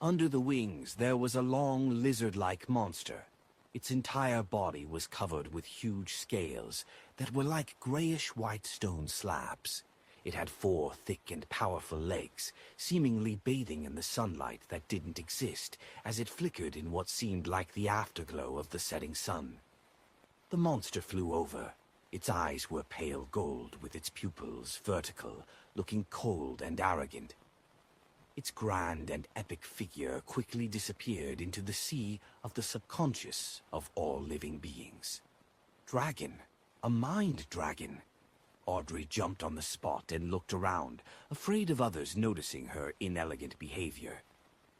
Under the wings there was a long lizard-like monster. Its entire body was covered with huge scales that were like grayish-white stone slabs. It had 4 thick and powerful legs, seemingly bathing in the sunlight that didn't exist, as it flickered in what seemed like the afterglow of the setting sun. The monster flew over. Its eyes were pale gold, with its pupils vertical, looking cold and arrogant. Its grand and epic figure quickly disappeared into the sea of the subconscious of all living beings. Dragon, a mind dragon. Audrey jumped on the spot and looked around, afraid of others noticing her inelegant behavior.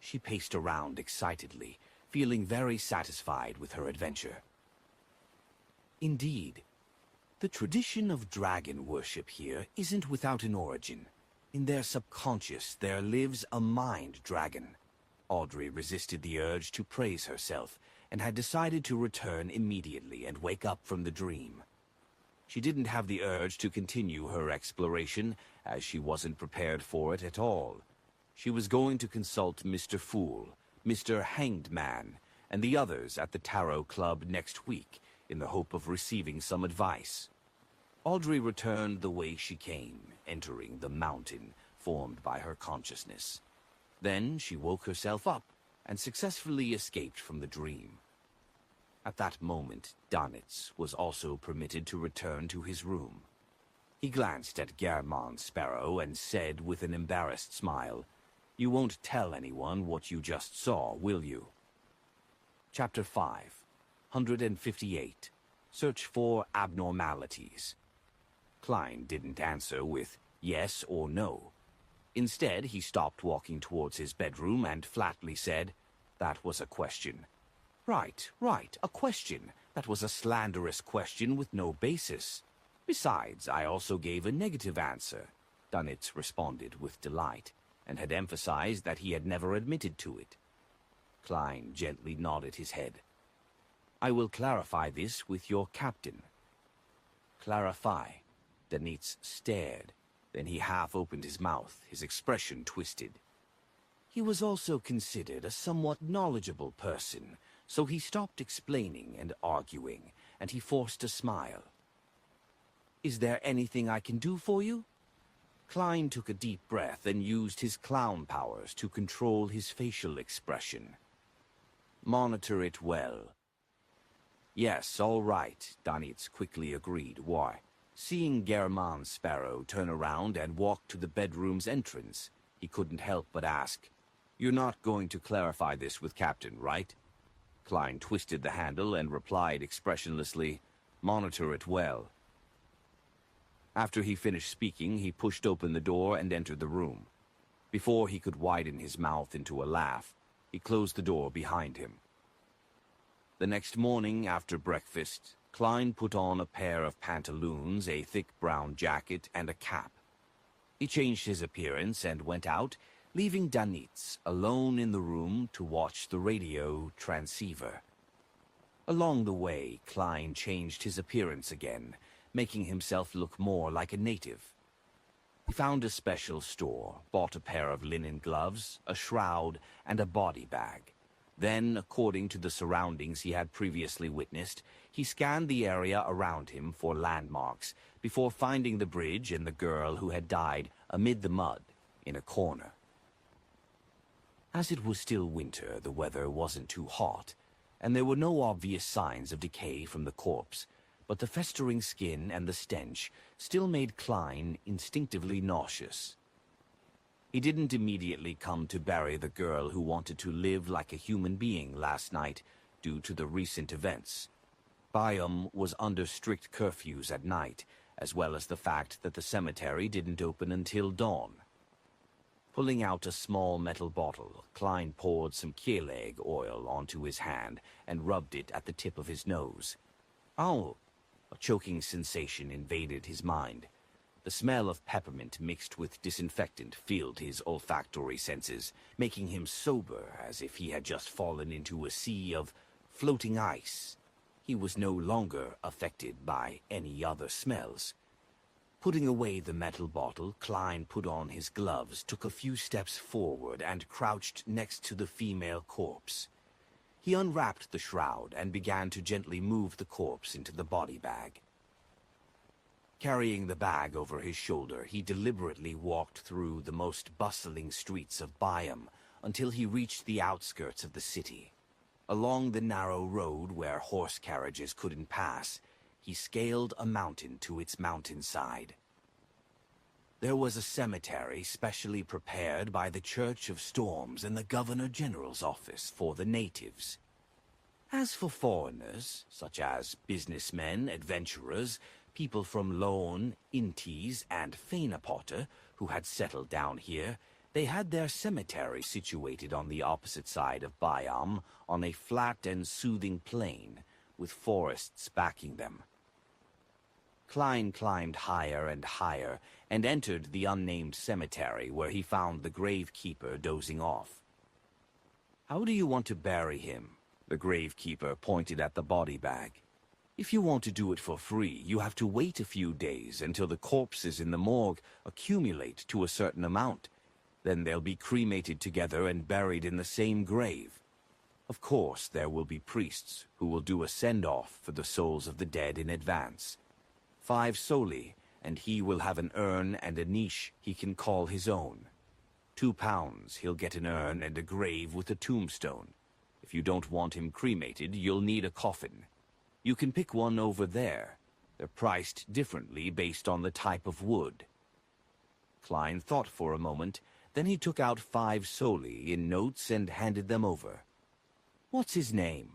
She paced around excitedly, feeling very satisfied with her adventure. Indeed, the tradition of dragon worship here isn't without an origin. In their subconscious there lives a mind dragon. Audrey resisted the urge to praise herself and had decided to return immediately and wake up from the dream. She didn't have the urge to continue her exploration, as she wasn't prepared for it at all. She was going to consult Mr. Fool, Mr. Hanged Man, and the others at the Tarot Club next week, in the hope of receiving some advice. Audrey returned the way she came, entering the mountain formed by her consciousness. Then she woke herself up and successfully escaped from the dream. At that moment, Donitz was also permitted to return to his room. He glanced at Germán Sparrow and said with an embarrassed smile, "You won't tell anyone what you just saw, will you?" Chapter 5, 158. Search for Abnormalities. Klein didn't answer with yes or no. Instead, he stopped walking towards his bedroom and flatly said, "That was a question." Right, a question. That was a slanderous question with no basis. Besides, I also gave a negative answer, Donitz responded with delight, and had emphasized that he had never admitted to it. Klein gently nodded his head. "I will clarify this with your captain." "Clarify?" Donitz stared. Then he half opened his mouth, his expression twisted. He was also considered a somewhat knowledgeable person, so he stopped explaining and arguing, and he forced a smile. "Is there anything I can do for you?" Klein took a deep breath and used his clown powers to control his facial expression. "Monitor it well." "Yes, all right," Donitz quickly agreed. Why? Seeing Germán Sparrow turn around and walk to the bedroom's entrance, he couldn't help but ask, "You're not going to clarify this with Captain, right?" Klein twisted the handle and replied expressionlessly, "Monitor it well." After he finished speaking, he pushed open the door and entered the room. Before he could widen his mouth into a laugh, he closed the door behind him. The next morning, after breakfast, Klein put on a pair of pantaloons, a thick brown jacket, and a cap. He changed his appearance and went out, leaving Donitz alone in the room to watch the radio transceiver. Along the way, Klein changed his appearance again, making himself look more like a native. He found a special store, bought a pair of linen gloves, a shroud, and a body bag. Then, according to the surroundings he had previously witnessed, he scanned the area around him for landmarks before finding the bridge and the girl who had died amid the mud in a corner. As it was still winter, the weather wasn't too hot, and there were no obvious signs of decay from the corpse, but the festering skin and the stench still made Klein instinctively nauseous. He didn't immediately come to bury the girl who wanted to live like a human being last night due to the recent events. Byam was under strict curfews at night, as well as the fact that the cemetery didn't open until dawn. Pulling out a small metal bottle, Klein poured some Kieleg oil onto his hand and rubbed it at the tip of his nose. "Oh!" A choking sensation invaded his mind. The smell of peppermint mixed with disinfectant filled his olfactory senses, making him sober as if he had just fallen into a sea of floating ice. He was no longer affected by any other smells. Putting away the metal bottle, Klein put on his gloves, took a few steps forward, and crouched next to the female corpse. He unwrapped the shroud and began to gently move the corpse into the body bag. Carrying the bag over his shoulder, he deliberately walked through the most bustling streets of Byam until he reached the outskirts of the city. Along the narrow road where horse carriages couldn't pass, he scaled a mountain to its mountainside. There was a cemetery specially prepared by the Church of Storms and the Governor General's office for the natives. As for foreigners, such as businessmen, adventurers, people from Lone, Intis, and Feinapotter, who had settled down here, they had their cemetery situated on the opposite side of Byam, on a flat and soothing plain, with forests backing them. Klein climbed higher and higher, and entered the unnamed cemetery, where he found the gravekeeper dozing off. How do you want to bury him? The gravekeeper pointed at the body bag. If you want to do it for free, you have to wait a few days until the corpses in the morgue accumulate to a certain amount. Then they'll be cremated together and buried in the same grave. Of course, there will be priests who will do a send-off for the souls of the dead in advance. 5 soli, and he will have an urn and a niche he can call his own. 2 pounds, he'll get an urn and a grave with a tombstone. If you don't want him cremated, you'll need a coffin. You can pick one over there. They're priced differently based on the type of wood. Klein thought for a moment, then he took out 5 soli in notes and handed them over. What's his name?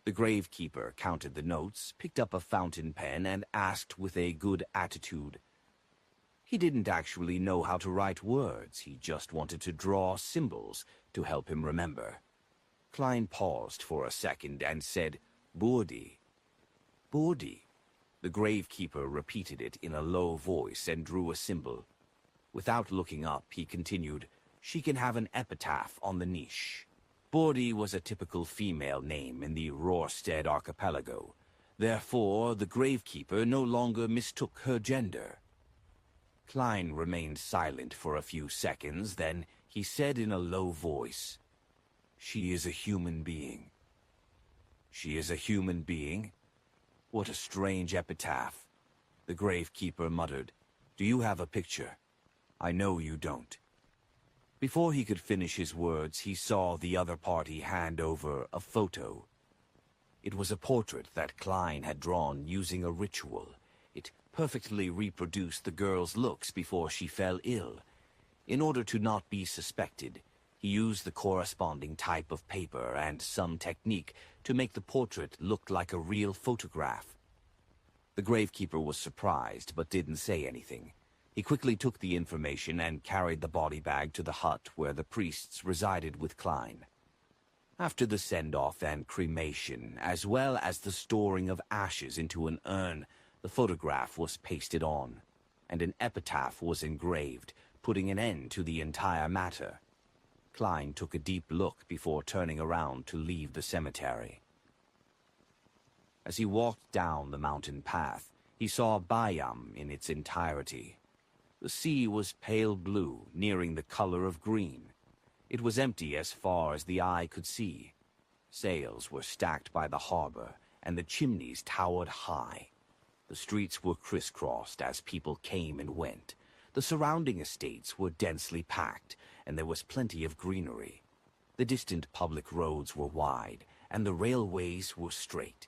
The gravekeeper counted the notes, picked up a fountain pen, and asked with a good attitude. He didn't actually know how to write words, he just wanted to draw symbols to help him remember. Klein paused for a second and said, Boordi. Boordi. The gravekeeper repeated it in a low voice and drew a symbol. Without looking up, he continued, She can have an epitaph on the niche. Boordi was a typical female name in the Rorstead archipelago. Therefore, the gravekeeper no longer mistook her gender. Klein remained silent for a few seconds, then he said in a low voice, She is a human being. She is a human being? What a strange epitaph. The gravekeeper muttered, Do you have a picture? I know you don't. Before he could finish his words, he saw the other party hand over a photo. It was a portrait that Klein had drawn using a ritual. It perfectly reproduced the girl's looks before she fell ill. In order to not be suspected, he used the corresponding type of paper and some technique to make the portrait look like a real photograph. The gravekeeper was surprised, but didn't say anything. He quickly took the information and carried the body bag to the hut where the priests resided with Klein. After the send-off and cremation, as well as the storing of ashes into an urn, the photograph was pasted on, and an epitaph was engraved, putting an end to the entire matter. Klein took a deep look before turning around to leave the cemetery. As he walked down the mountain path, he saw Bayam in its entirety. The sea was pale blue, nearing the color of green. It was empty as far as the eye could see. Sails were stacked by the harbor, and the chimneys towered high. The streets were crisscrossed as people came and went. The surrounding estates were densely packed, and there was plenty of greenery. The distant public roads were wide, and the railways were straight.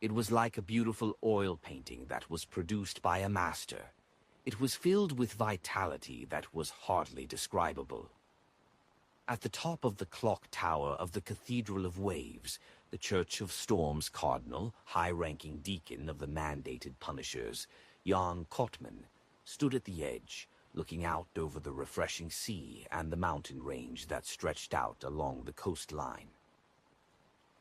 It was like a beautiful oil painting that was produced by a master. It was filled with vitality that was hardly describable. At the top of the clock tower of the Cathedral of Waves, the Church of Storm's cardinal, high-ranking deacon of the mandated punishers, Jan Kotman, stood at the edge, looking out over the refreshing sea and the mountain range that stretched out along the coastline.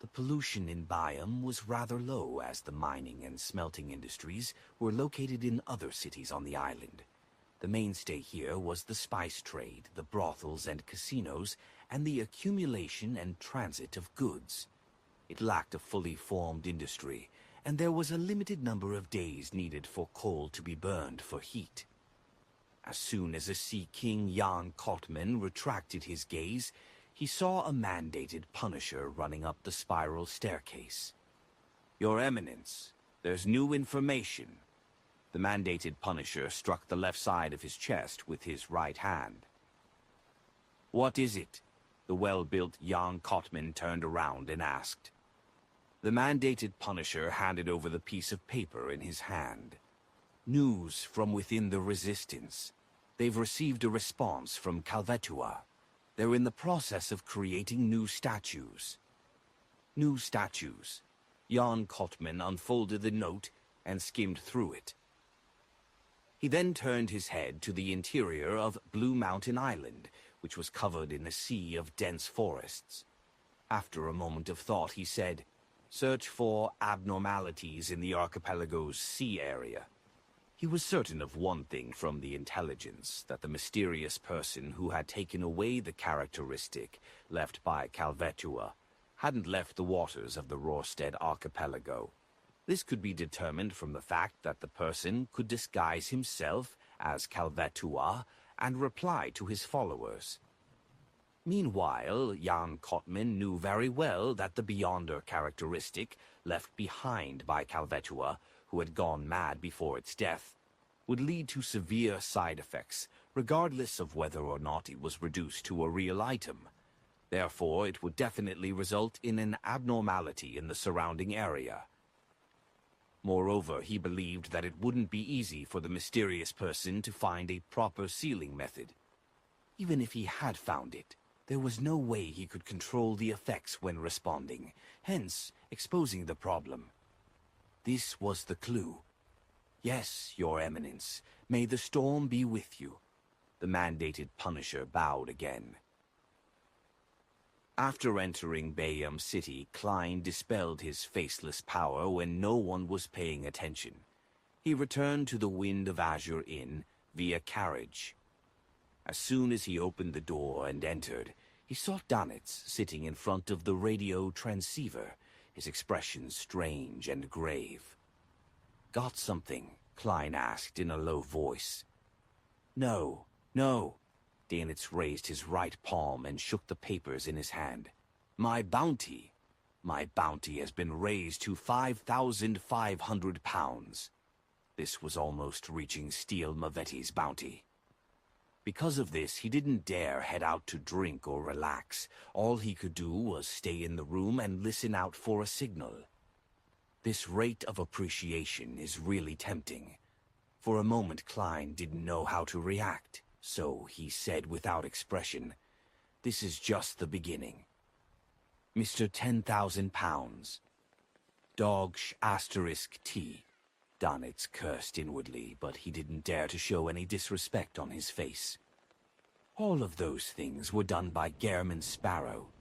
The pollution in Bayam was rather low, as the mining and smelting industries were located in other cities on the island. The mainstay here was the spice trade, the brothels and casinos, and the accumulation and transit of goods. It lacked a fully formed industry, and there was a limited number of days needed for coal to be burned for heat. As soon as the Sea King Jan Kotman retracted his gaze, he saw a mandated punisher running up the spiral staircase. Your Eminence, there's new information. The mandated punisher struck the left side of his chest with his right hand. What is it? The well-built Jan Kotman turned around and asked. The mandated punisher handed over the piece of paper in his hand. News from within the Resistance. They've received a response from Calvetua. They're in the process of creating new statues. New statues. Jan Kotman unfolded the note and skimmed through it. He then turned his head to the interior of Blue Mountain Island, which was covered in a sea of dense forests. After a moment of thought, he said, Search for abnormalities in the archipelago's sea area. He was certain of one thing from the intelligence, that the mysterious person who had taken away the characteristic left by Calvetua hadn't left the waters of the Rorstead archipelago. This could be determined from the fact that the person could disguise himself as Calvetua and reply to his followers. Meanwhile, Jan Kotman knew very well that the Beyonder characteristic left behind by Calvetua, who had gone mad before its death, would lead to severe side effects, regardless of whether or not it was reduced to a real item. Therefore, it would definitely result in an abnormality in the surrounding area. Moreover, he believed that it wouldn't be easy for the mysterious person to find a proper sealing method. Even if he had found it, there was no way he could control the effects when responding, hence exposing the problem. This was the clue. Yes, Your Eminence, may the storm be with you. The mandated Punisher bowed again. After entering Bayam City, Klein dispelled his faceless power when no one was paying attention. He returned to the Wind of Azure Inn via carriage. As soon as he opened the door and entered, he saw Donitz sitting in front of the radio transceiver, his expression strange and grave. "Got something?" Klein asked in a low voice. No. Donitz raised his right palm and shook the papers in his hand. My bounty has been raised to 5,500 pounds. This was almost reaching Steel Mavetti's bounty. Because of this, he didn't dare head out to drink or relax. All he could do was stay in the room and listen out for a signal. This rate of appreciation is really tempting. For a moment, Klein didn't know how to react, so he said without expression, "This is just the beginning. Mr. 10,000 pounds. Dogsh asterisk T." Donitz cursed inwardly, but he didn't dare to show any disrespect on his face. All of those things were done by Gehrman Sparrow.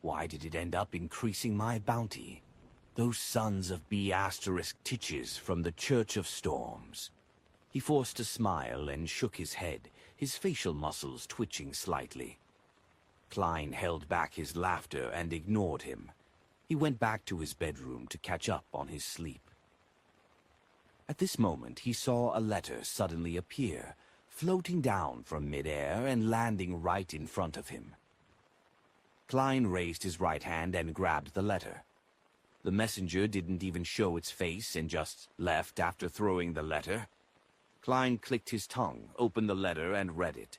Why did it end up increasing my bounty? Those sons of B asterisk Titches from the Church of Storms. He forced a smile and shook his head, his facial muscles twitching slightly. Klein held back his laughter and ignored him. He went back to his bedroom to catch up on his sleep. At this moment, he saw a letter suddenly appear, floating down from midair and landing right in front of him. Klein raised his right hand and grabbed the letter. The messenger didn't even show its face and just left after throwing the letter. Klein clicked his tongue, opened the letter, and read it.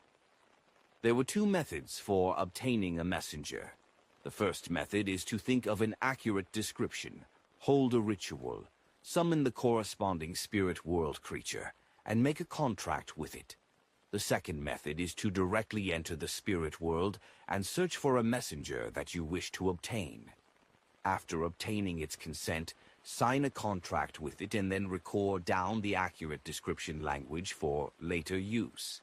There were two methods for obtaining a messenger. The first method is to think of an accurate description, hold a ritual, summon the corresponding spirit world creature, and make a contract with it. The second method is to directly enter the spirit world and search for a messenger that you wish to obtain. After obtaining its consent, sign a contract with it and then record down the accurate description language for later use.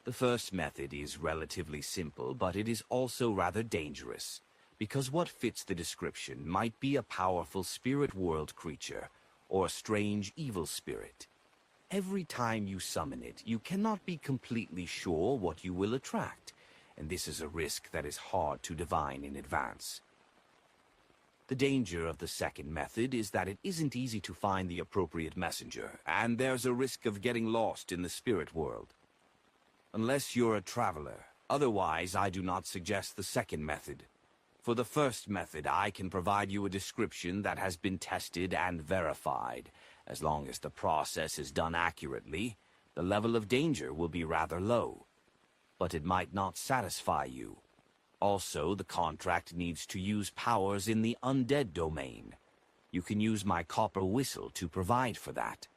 The first method is relatively simple, but it is also rather dangerous, because what fits the description might be a powerful spirit world creature or a strange evil spirit. Every time you summon it, you cannot be completely sure what you will attract, and this is a risk that is hard to divine in advance. The danger of the second method is that it isn't easy to find the appropriate messenger, and there's a risk of getting lost in the spirit world. Unless you're a traveler. Otherwise, I do not suggest the second method. For the first method, I can provide you a description that has been tested and verified. As long as the process is done accurately, the level of danger will be rather low. But it might not satisfy you. Also, the contract needs to use powers in the undead domain. You can use my copper whistle to provide for that.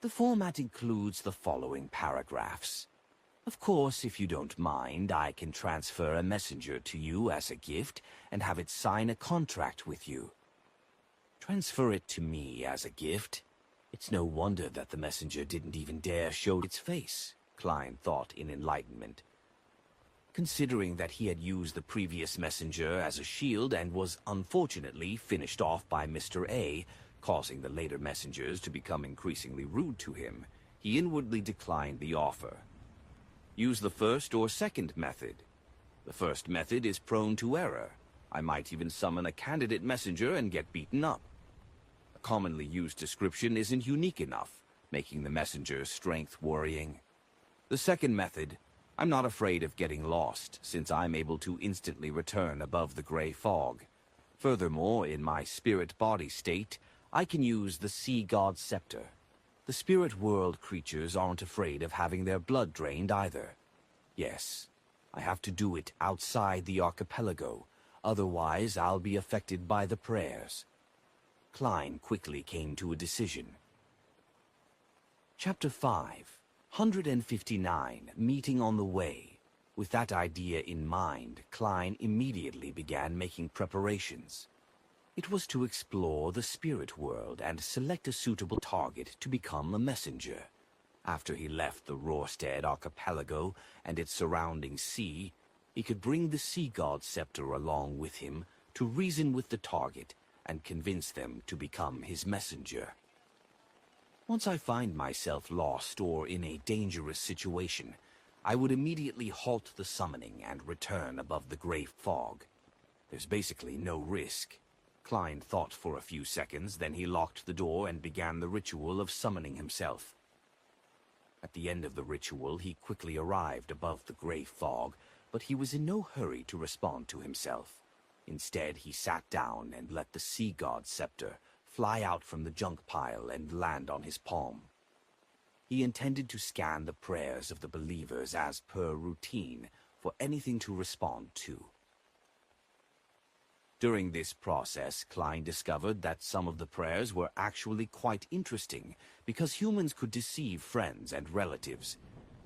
The format includes the following paragraphs. Of course, if you don't mind, I can transfer a messenger to you as a gift and have it sign a contract with you. Transfer it to me as a gift? It's no wonder that the messenger didn't even dare show its face, Klein thought in enlightenment. Considering that he had used the previous messenger as a shield and was unfortunately finished off by Mr. A, causing the later messengers to become increasingly rude to him, He inwardly declined the offer. Use the first or second method. The first method is prone to error. I might even summon a candidate messenger and get beaten up. A commonly used description isn't unique enough, making the messenger's strength worrying. The second method, I'm not afraid of getting lost, since I'm able to instantly return above the gray fog. Furthermore, in my spirit-body state, I can use the Sea God's Scepter. The spirit world creatures aren't afraid of having their blood drained either. Yes, I have to do it outside the archipelago, otherwise I'll be affected by the prayers. Klein quickly came to a decision. Chapter 5, 159, Meeting on the Way. With that idea in mind, Klein immediately began making preparations. It was to explore the spirit world and select a suitable target to become a messenger. After he left the Rorstead archipelago and its surrounding sea, he could bring the Sea God's Scepter along with him to reason with the target and convince them to become his messenger. Once I find myself lost or in a dangerous situation, I would immediately halt the summoning and return above the gray fog. There's basically no risk. Klein thought for a few seconds, then he locked the door and began the ritual of summoning himself. At the end of the ritual, he quickly arrived above the gray fog, but he was in no hurry to respond to himself. Instead, he sat down and let the Sea God's Scepter fly out from the junk pile and land on his palm. He intended to scan the prayers of the believers as per routine for anything to respond to. During this process, Klein discovered that some of the prayers were actually quite interesting because humans could deceive friends and relatives,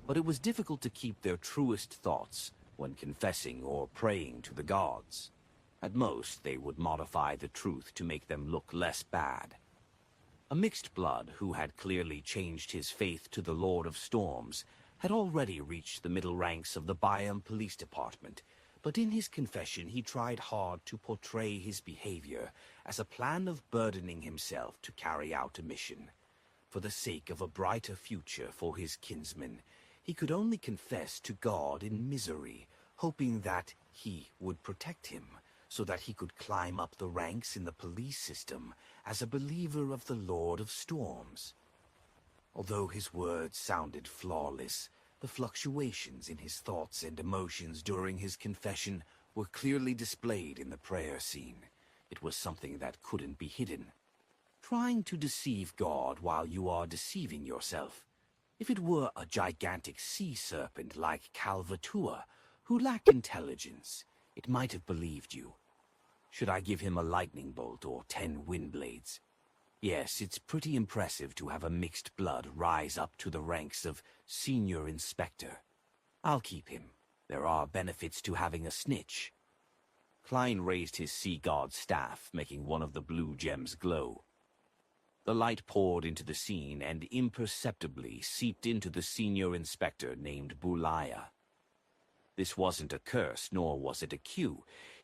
but it was difficult to keep their truest thoughts when confessing or praying to the gods. At most, they would modify the truth to make them look less bad. A mixed blood who had clearly changed his faith to the Lord of Storms had already reached the middle ranks of the Biome Police Department, but in his confession he tried hard to portray his behavior as a plan of burdening himself to carry out a mission. For the sake of a brighter future for his kinsmen, he could only confess to God in misery, hoping that he would protect him, so that he could climb up the ranks in the police system as a believer of the Lord of Storms. Although his words sounded flawless, the fluctuations in his thoughts and emotions during his confession were clearly displayed in the prayer scene. It was something that couldn't be hidden. Trying to deceive God while you are deceiving yourself. If it were a gigantic sea serpent like Calvatua, who lacked intelligence, it might have believed you. Should I give him a lightning bolt or 10 wind blades? Yes, it's pretty impressive to have a mixed blood rise up to the ranks of senior inspector. I'll keep him. There are benefits to having a snitch. Klein raised his sea god's staff, making one of the blue gems glow. The light poured into the scene and imperceptibly seeped into the senior inspector named Bulaya. This wasn't a curse, nor was it a cue.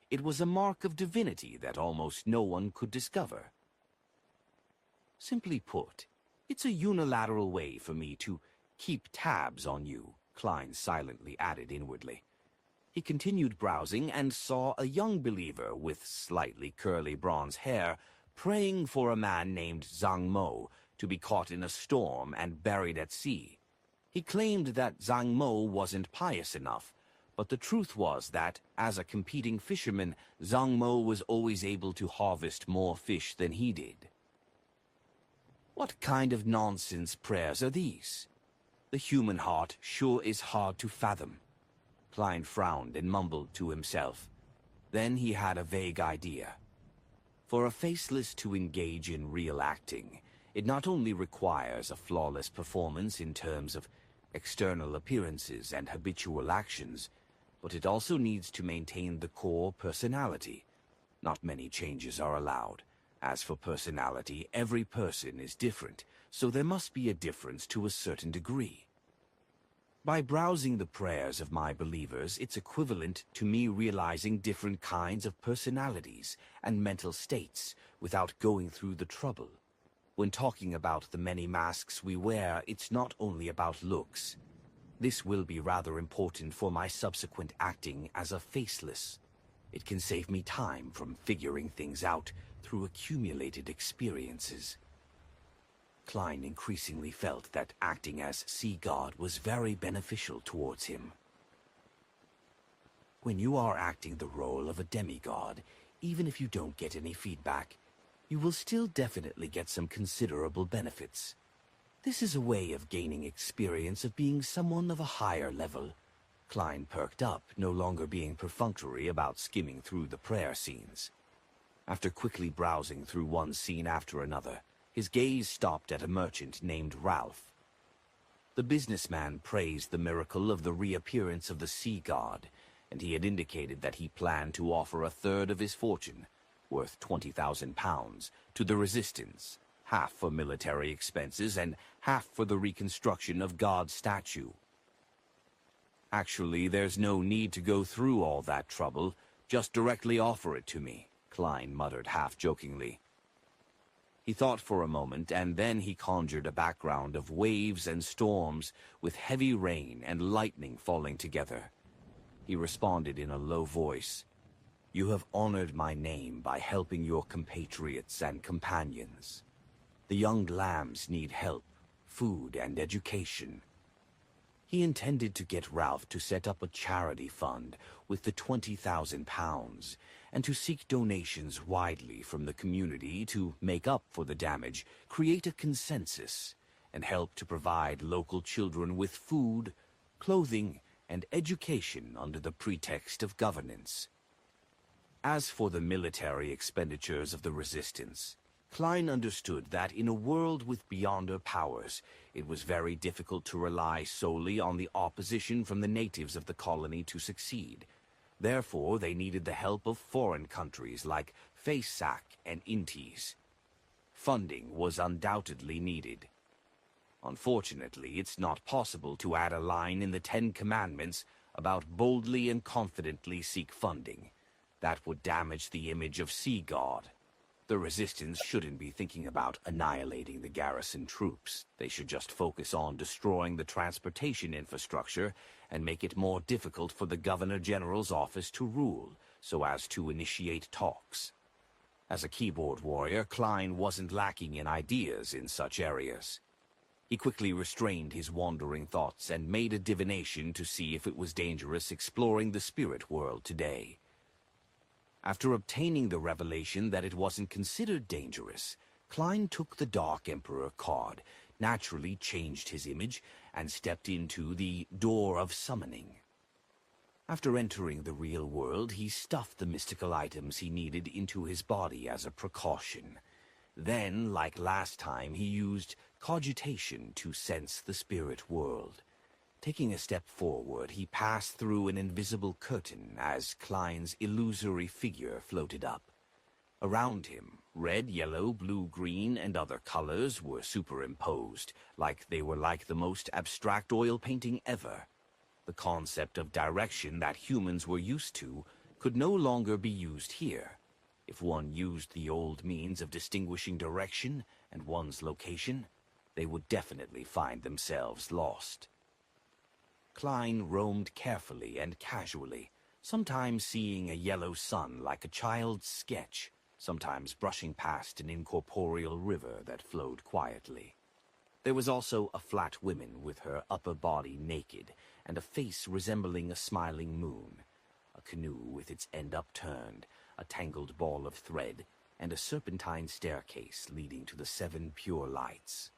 It was a mark of divinity that almost no one could discover. Simply put, it's a unilateral way for me to keep tabs on you, Klein silently added inwardly. He continued browsing and saw a young believer with slightly curly bronze hair praying for a man named Zhang Mo to be caught in a storm and buried at sea. He claimed that Zhang Mo wasn't pious enough, but the truth was that, as a competing fisherman, Zhang Mo was always able to harvest more fish than he did. What kind of nonsense prayers are these? The human heart sure is hard to fathom. Klein frowned and mumbled to himself. Then he had a vague idea. For a faceless to engage in real acting, it not only requires a flawless performance in terms of external appearances and habitual actions, but it also needs to maintain the core personality. Not many changes are allowed. As for personality, every person is different, so there must be a difference to a certain degree. By browsing the prayers of my believers, it's equivalent to me realizing different kinds of personalities and mental states without going through the trouble. When talking about the many masks we wear, it's not only about looks. This will be rather important for my subsequent acting as a faceless. It can save me time from figuring things out through accumulated experiences. Klein increasingly felt that acting as Sea God was very beneficial towards him. When you are acting the role of a demigod, even if you don't get any feedback, you will still definitely get some considerable benefits. This is a way of gaining experience of being someone of a higher level. Klein perked up, no longer being perfunctory about skimming through the prayer scenes. After quickly browsing through one scene after another, his gaze stopped at a merchant named Ralph. The businessman praised the miracle of the reappearance of the sea god, and he had indicated that he planned to offer a third of his fortune, worth 20,000 pounds, to the resistance, half for military expenses and half for the reconstruction of God's statue. Actually, there's no need to go through all that trouble. Just directly offer it to me, Klein muttered half-jokingly. He thought for a moment, and then he conjured a background of waves and storms with heavy rain and lightning falling together. He responded in a low voice, "You have honored my name by helping your compatriots and companions. The young lambs need help, food, and education." He intended to get Ralph to set up a charity fund with the 20,000 pounds, and to seek donations widely from the community to make up for the damage, create a consensus, and help to provide local children with food, clothing, and education under the pretext of governance. As for the military expenditures of the resistance, Klein understood that in a world with beyonder powers, it was very difficult to rely solely on the opposition from the natives of the colony to succeed. Therefore, they needed the help of foreign countries like Fleeced and Intis. Funding was undoubtedly needed. Unfortunately, it's not possible to add a line in the 10 Commandments about boldly and confidently seek funding. That would damage the image of Sea God. The resistance shouldn't be thinking about annihilating the garrison troops. They should just focus on destroying the transportation infrastructure and make it more difficult for the Governor General's office to rule, so as to initiate talks. As a keyboard warrior, Klein wasn't lacking in ideas in such areas. He quickly restrained his wandering thoughts and made a divination to see if it was dangerous exploring the spirit world today. After obtaining the revelation that it wasn't considered dangerous, Klein took the Dark Emperor card, naturally changed his image, and stepped into the Door of Summoning. After entering the real world, he stuffed the mystical items he needed into his body as a precaution. Then, like last time, he used cogitation to sense the spirit world. Taking a step forward, he passed through an invisible curtain as Klein's illusory figure floated up. Around him, red, yellow, blue, green, and other colors were superimposed, like they were like the most abstract oil painting ever. The concept of direction that humans were used to could no longer be used here. If one used the old means of distinguishing direction and one's location, they would definitely find themselves lost. Klein roamed carefully and casually, sometimes seeing a yellow sun like a child's sketch, sometimes brushing past an incorporeal river that flowed quietly. There was also a flat woman with her upper body naked, and a face resembling a smiling moon, a canoe with its end upturned, a tangled ball of thread, and a serpentine staircase leading to the 7 pure lights.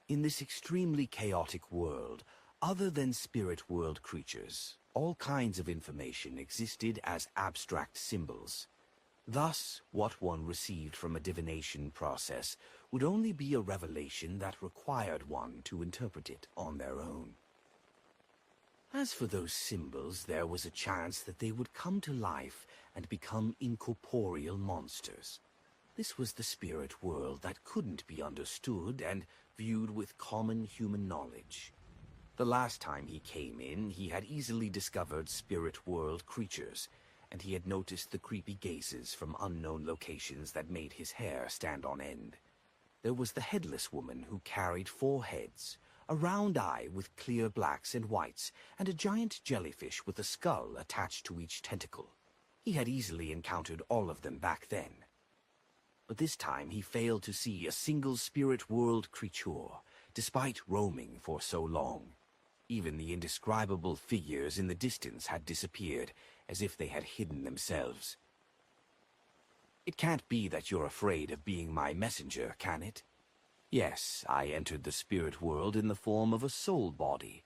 In this extremely chaotic world, other than spirit world creatures, all kinds of information existed as abstract symbols. Thus, what one received from a divination process would only be a revelation that required one to interpret it on their own. As for those symbols, there was a chance that they would come to life and become incorporeal monsters. This was the spirit world that couldn't be understood and viewed with common human knowledge. The last time he came in, he had easily discovered spirit world creatures, and he had noticed the creepy gazes from unknown locations that made his hair stand on end. there was the headless woman who carried 4 heads, a round eye with clear blacks and whites, and a giant jellyfish with a skull attached to each tentacle. He had easily encountered all of them back then. But this time he failed to see a single spirit world creature, despite roaming for so long. Even the indescribable figures in the distance had disappeared, as if they had hidden themselves. "It can't be that you're afraid of being my messenger, can it? Yes, I entered the spirit world in the form of a soul body.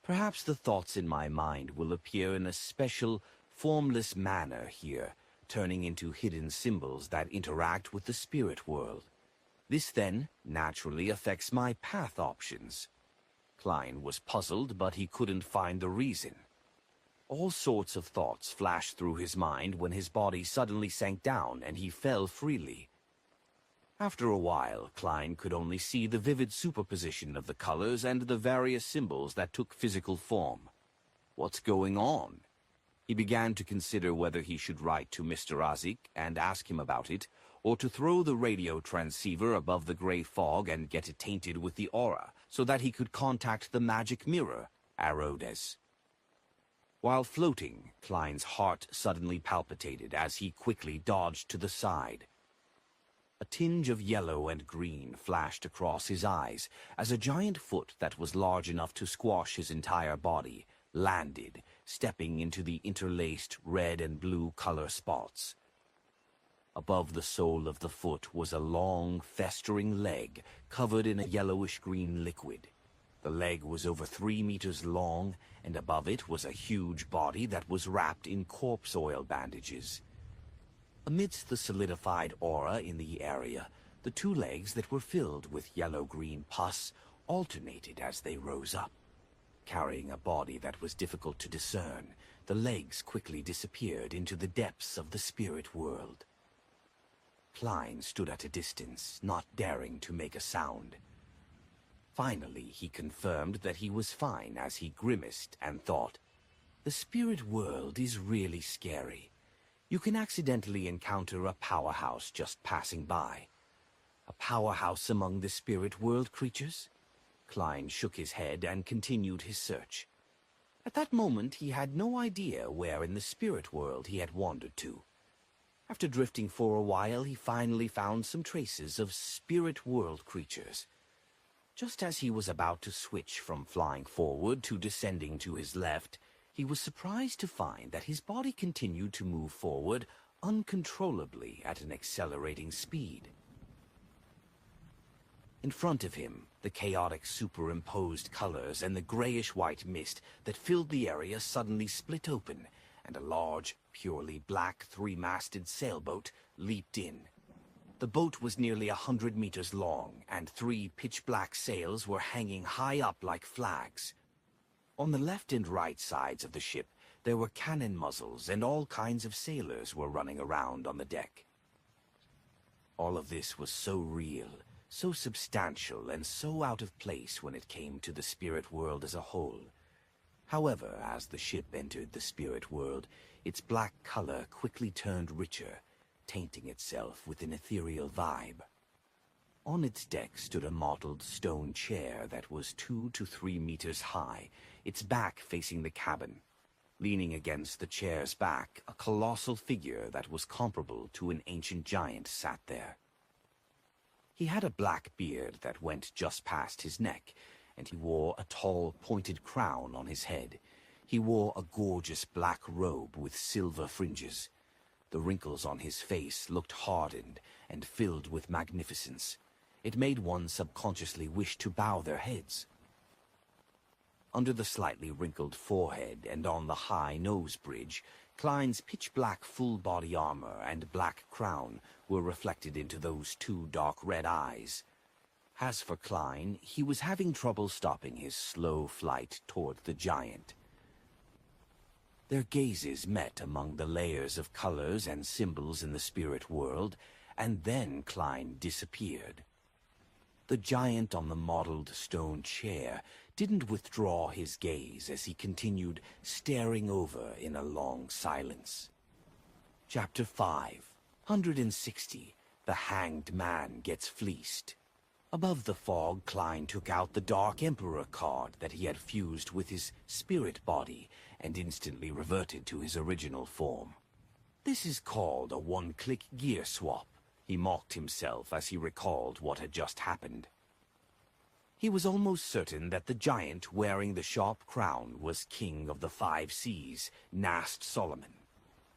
Perhaps the thoughts in my mind will appear in a special, formless manner here, turning into hidden symbols that interact with the spirit world. This, then, naturally affects my path options." Klein was puzzled, but he couldn't find the reason. All sorts of thoughts flashed through his mind when his body suddenly sank down and he fell freely. After a while, Klein could only see the vivid superposition of the colors and the various symbols that took physical form. What's going on? He began to consider whether he should write to Mr. Azik and ask him about it, or to throw the radio transceiver above the gray fog and get it tainted with the aura, so that he could contact the magic mirror, Arodes. While floating, Klein's heart suddenly palpitated as he quickly dodged to the side. A tinge of yellow and green flashed across his eyes as a giant foot that was large enough to squash his entire body landed, stepping into the interlaced red and blue color spots. Above the sole of the foot was a long, festering leg covered in a yellowish-green liquid. The leg was over 3 meters long, and above it was a huge body that was wrapped in corpse oil bandages. Amidst the solidified aura in the area, the 2 legs that were filled with yellow-green pus alternated as they rose up. Carrying a body that was difficult to discern, the legs quickly disappeared into the depths of the spirit world. Klein stood at a distance, not daring to make a sound. Finally, he confirmed that he was fine as he grimaced and thought, "The spirit world is really scary. You can accidentally encounter a powerhouse just passing by. A powerhouse among the spirit world creatures?" Klein shook his head and continued his search. At that moment, he had no idea where in the spirit world he had wandered to. After drifting for a while, he finally found some traces of spirit world creatures. Just as he was about to switch from flying forward to descending to his left, he was surprised to find that his body continued to move forward uncontrollably at an accelerating speed. In front of him, the chaotic superimposed colors and the grayish-white mist that filled the area suddenly split open, and a large, purely black 3-masted sailboat leaped in. The boat was nearly 100 meters long, and 3 pitch-black sails were hanging high up like flags. On the left and right sides of the ship, there were cannon muzzles, and all kinds of sailors were running around on the deck. All of this was so real, so substantial, and so out of place when it came to the spirit world as a whole. However, as the ship entered the spirit world, its black color quickly turned richer, tainting itself with an ethereal vibe. On its deck stood a mottled stone chair that was 2 to 3 meters high, its back facing the cabin. Leaning against the chair's back, a colossal figure that was comparable to an ancient giant sat there. He had a black beard that went just past his neck, and he wore a tall, pointed crown on his head. He wore a gorgeous black robe with silver fringes. The wrinkles on his face looked hardened and filled with magnificence. It made one subconsciously wish to bow their heads. Under the slightly wrinkled forehead and on the high nose bridge, Klein's pitch-black full-body armor and black crown were reflected into those 2 dark red eyes. As for Klein, he was having trouble stopping his slow flight toward the giant. Their gazes met among the layers of colors and symbols in the spirit world, and then Klein disappeared. The giant on the mottled stone chair didn't withdraw his gaze as he continued staring over in a long silence. Chapter 5, 160, The Hanged Man Gets Fleeced. Above the fog, Klein took out the Dark Emperor card that he had fused with his spirit body and instantly reverted to his original form. This is called a one-click gear swap, he mocked himself as he recalled what had just happened. He was almost certain that the giant wearing the sharp crown was King of the Five Seas, Nast Solomon.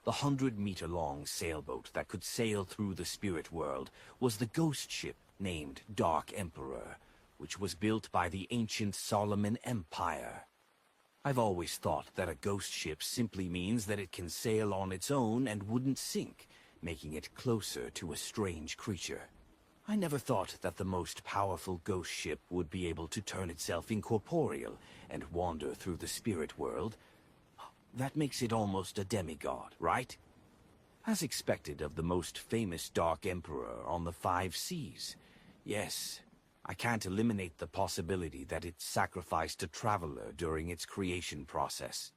The 100-meter-long sailboat that could sail through the spirit world was the ghost ship named Dark Emperor, which was built by the ancient Solomon Empire. I've always thought that a ghost ship simply means that it can sail on its own and wouldn't sink, making it closer to a strange creature. I never thought that the most powerful ghost ship would be able to turn itself incorporeal and wander through the spirit world. That makes it almost a demigod, right? As expected of the most famous Dark Emperor on the Five Seas. Yes, I can't eliminate the possibility that it sacrificed a traveler during its creation process.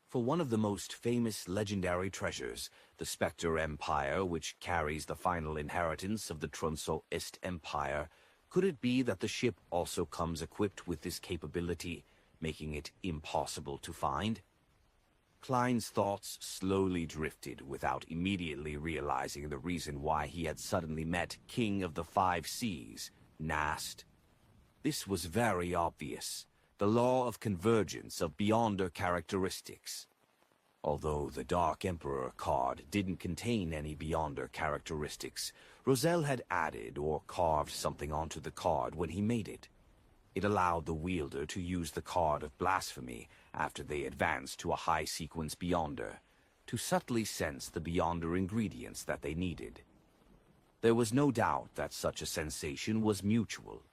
For one of the most famous legendary treasures, the Spectre Empire, which carries the final inheritance of the Trunso Est Empire, could it be that the ship also comes equipped with this capability, making it impossible to find? Klein's thoughts slowly drifted without immediately realizing the reason why he had suddenly met King of the Five Seas, Nast. This was very obvious. The law of convergence of Beyonder characteristics. Although the Dark Emperor card didn't contain any Beyonder characteristics, Roselle had added or carved something onto the card when he made it. It allowed the wielder to use the card of blasphemy after they advanced to a high-sequence Beyonder, to subtly sense the Beyonder ingredients that they needed. There was no doubt that such a sensation was mutual.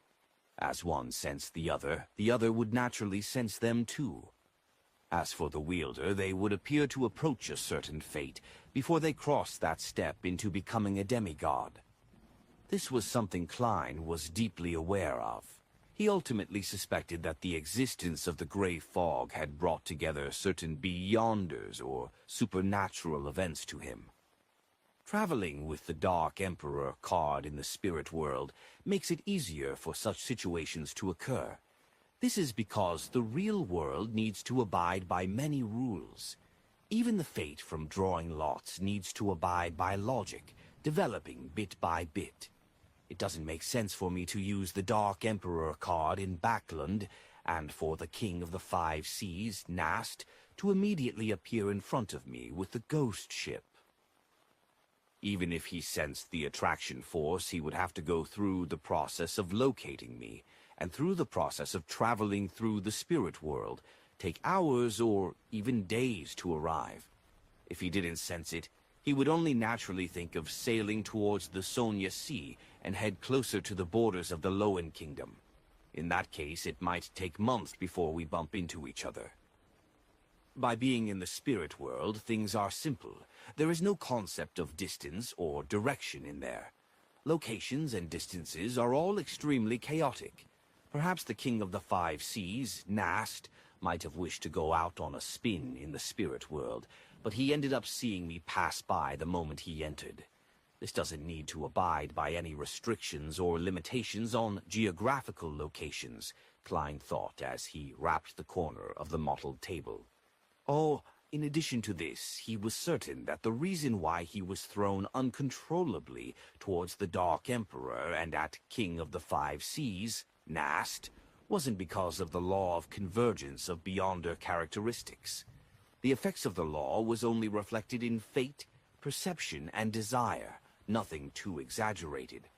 As one sensed the other would naturally sense them too. As for the wielder, they would appear to approach a certain fate before they crossed that step into becoming a demigod. This was something Klein was deeply aware of. He ultimately suspected that the existence of the gray fog had brought together certain beyonders or supernatural events to him. Traveling with the Dark Emperor card in the spirit world makes it easier for such situations to occur. This is because the real world needs to abide by many rules. Even the fate from drawing lots needs to abide by logic, developing bit by bit. It doesn't make sense for me to use the Dark Emperor card in Backlund, and for the King of the Five Seas, Nast, to immediately appear in front of me with the ghost ship. Even if he sensed the attraction force, he would have to go through the process of locating me, and through the process of traveling through the spirit world, take hours or even days to arrive. If he didn't sense it, he would only naturally think of sailing towards the Sonia Sea and head closer to the borders of the Loen Kingdom. In that case, it might take months before we bump into each other. By being in the spirit world, things are simple. There is no concept of distance or direction in there. Locations and distances are all extremely chaotic. Perhaps the King of the Five Seas, Nast, might have wished to go out on a spin in the spirit world, but he ended up seeing me pass by the moment he entered. This doesn't need to abide by any restrictions or limitations on geographical locations, Klein thought as he wrapped the corner of the mottled table. Oh, in addition to this, he was certain that the reason why he was thrown uncontrollably towards the Dark Emperor and at King of the Five Seas, Nast, wasn't because of the law of convergence of Beyonder characteristics. The effects of the law was only reflected in fate, perception, and desire, nothing too exaggerated.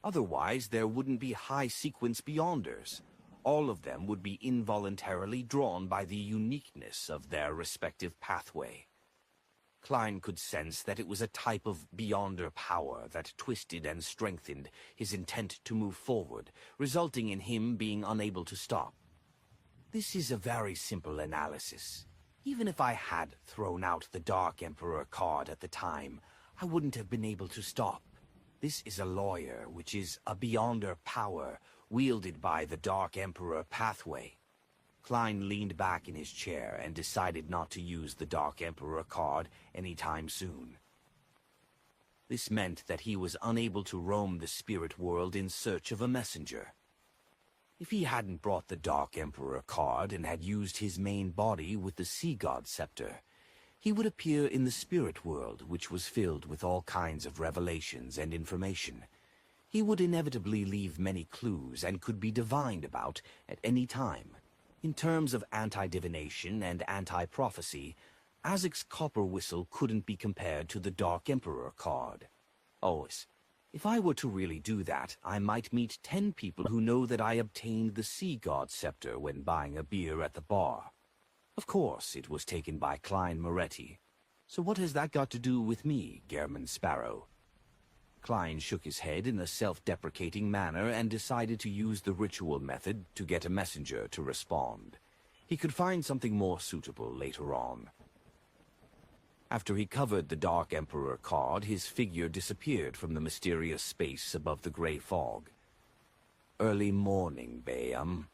Otherwise, there wouldn't be high-sequence Beyonders. All of them would be involuntarily drawn by the uniqueness of their respective pathway. Klein could sense that it was a type of Beyonder power that twisted and strengthened his intent to move forward, resulting in him being unable to stop. This is a very simple analysis. Even if I had thrown out the Dark Emperor card at the time, I wouldn't have been able to stop. This is a lawyer, which is a Beyonder power, wielded by the Dark Emperor pathway. Klein leaned back in his chair and decided not to use the Dark Emperor card anytime soon. This meant that he was unable to roam the spirit world in search of a messenger. If he hadn't brought the Dark Emperor card and had used his main body with the Sea God scepter, he would appear in the spirit world, which was filled with all kinds of revelations and information. He would inevitably leave many clues and could be divined about at any time. In terms of anti-divination and anti-prophecy, Azek's copper whistle couldn't be compared to the Dark Emperor card. If I were to really do that, I might meet 10 people who know that I obtained the Sea God scepter when buying a beer at the bar. Of course, it was taken by Klein Moretti. So what has that got to do with me, Gehrman Sparrow? Klein shook his head in a self-deprecating manner and decided to use the ritual method to get a messenger to respond. He could find something more suitable later on. After he covered the Dark Emperor card, his figure disappeared from the mysterious space above the gray fog. Early morning, Bayam.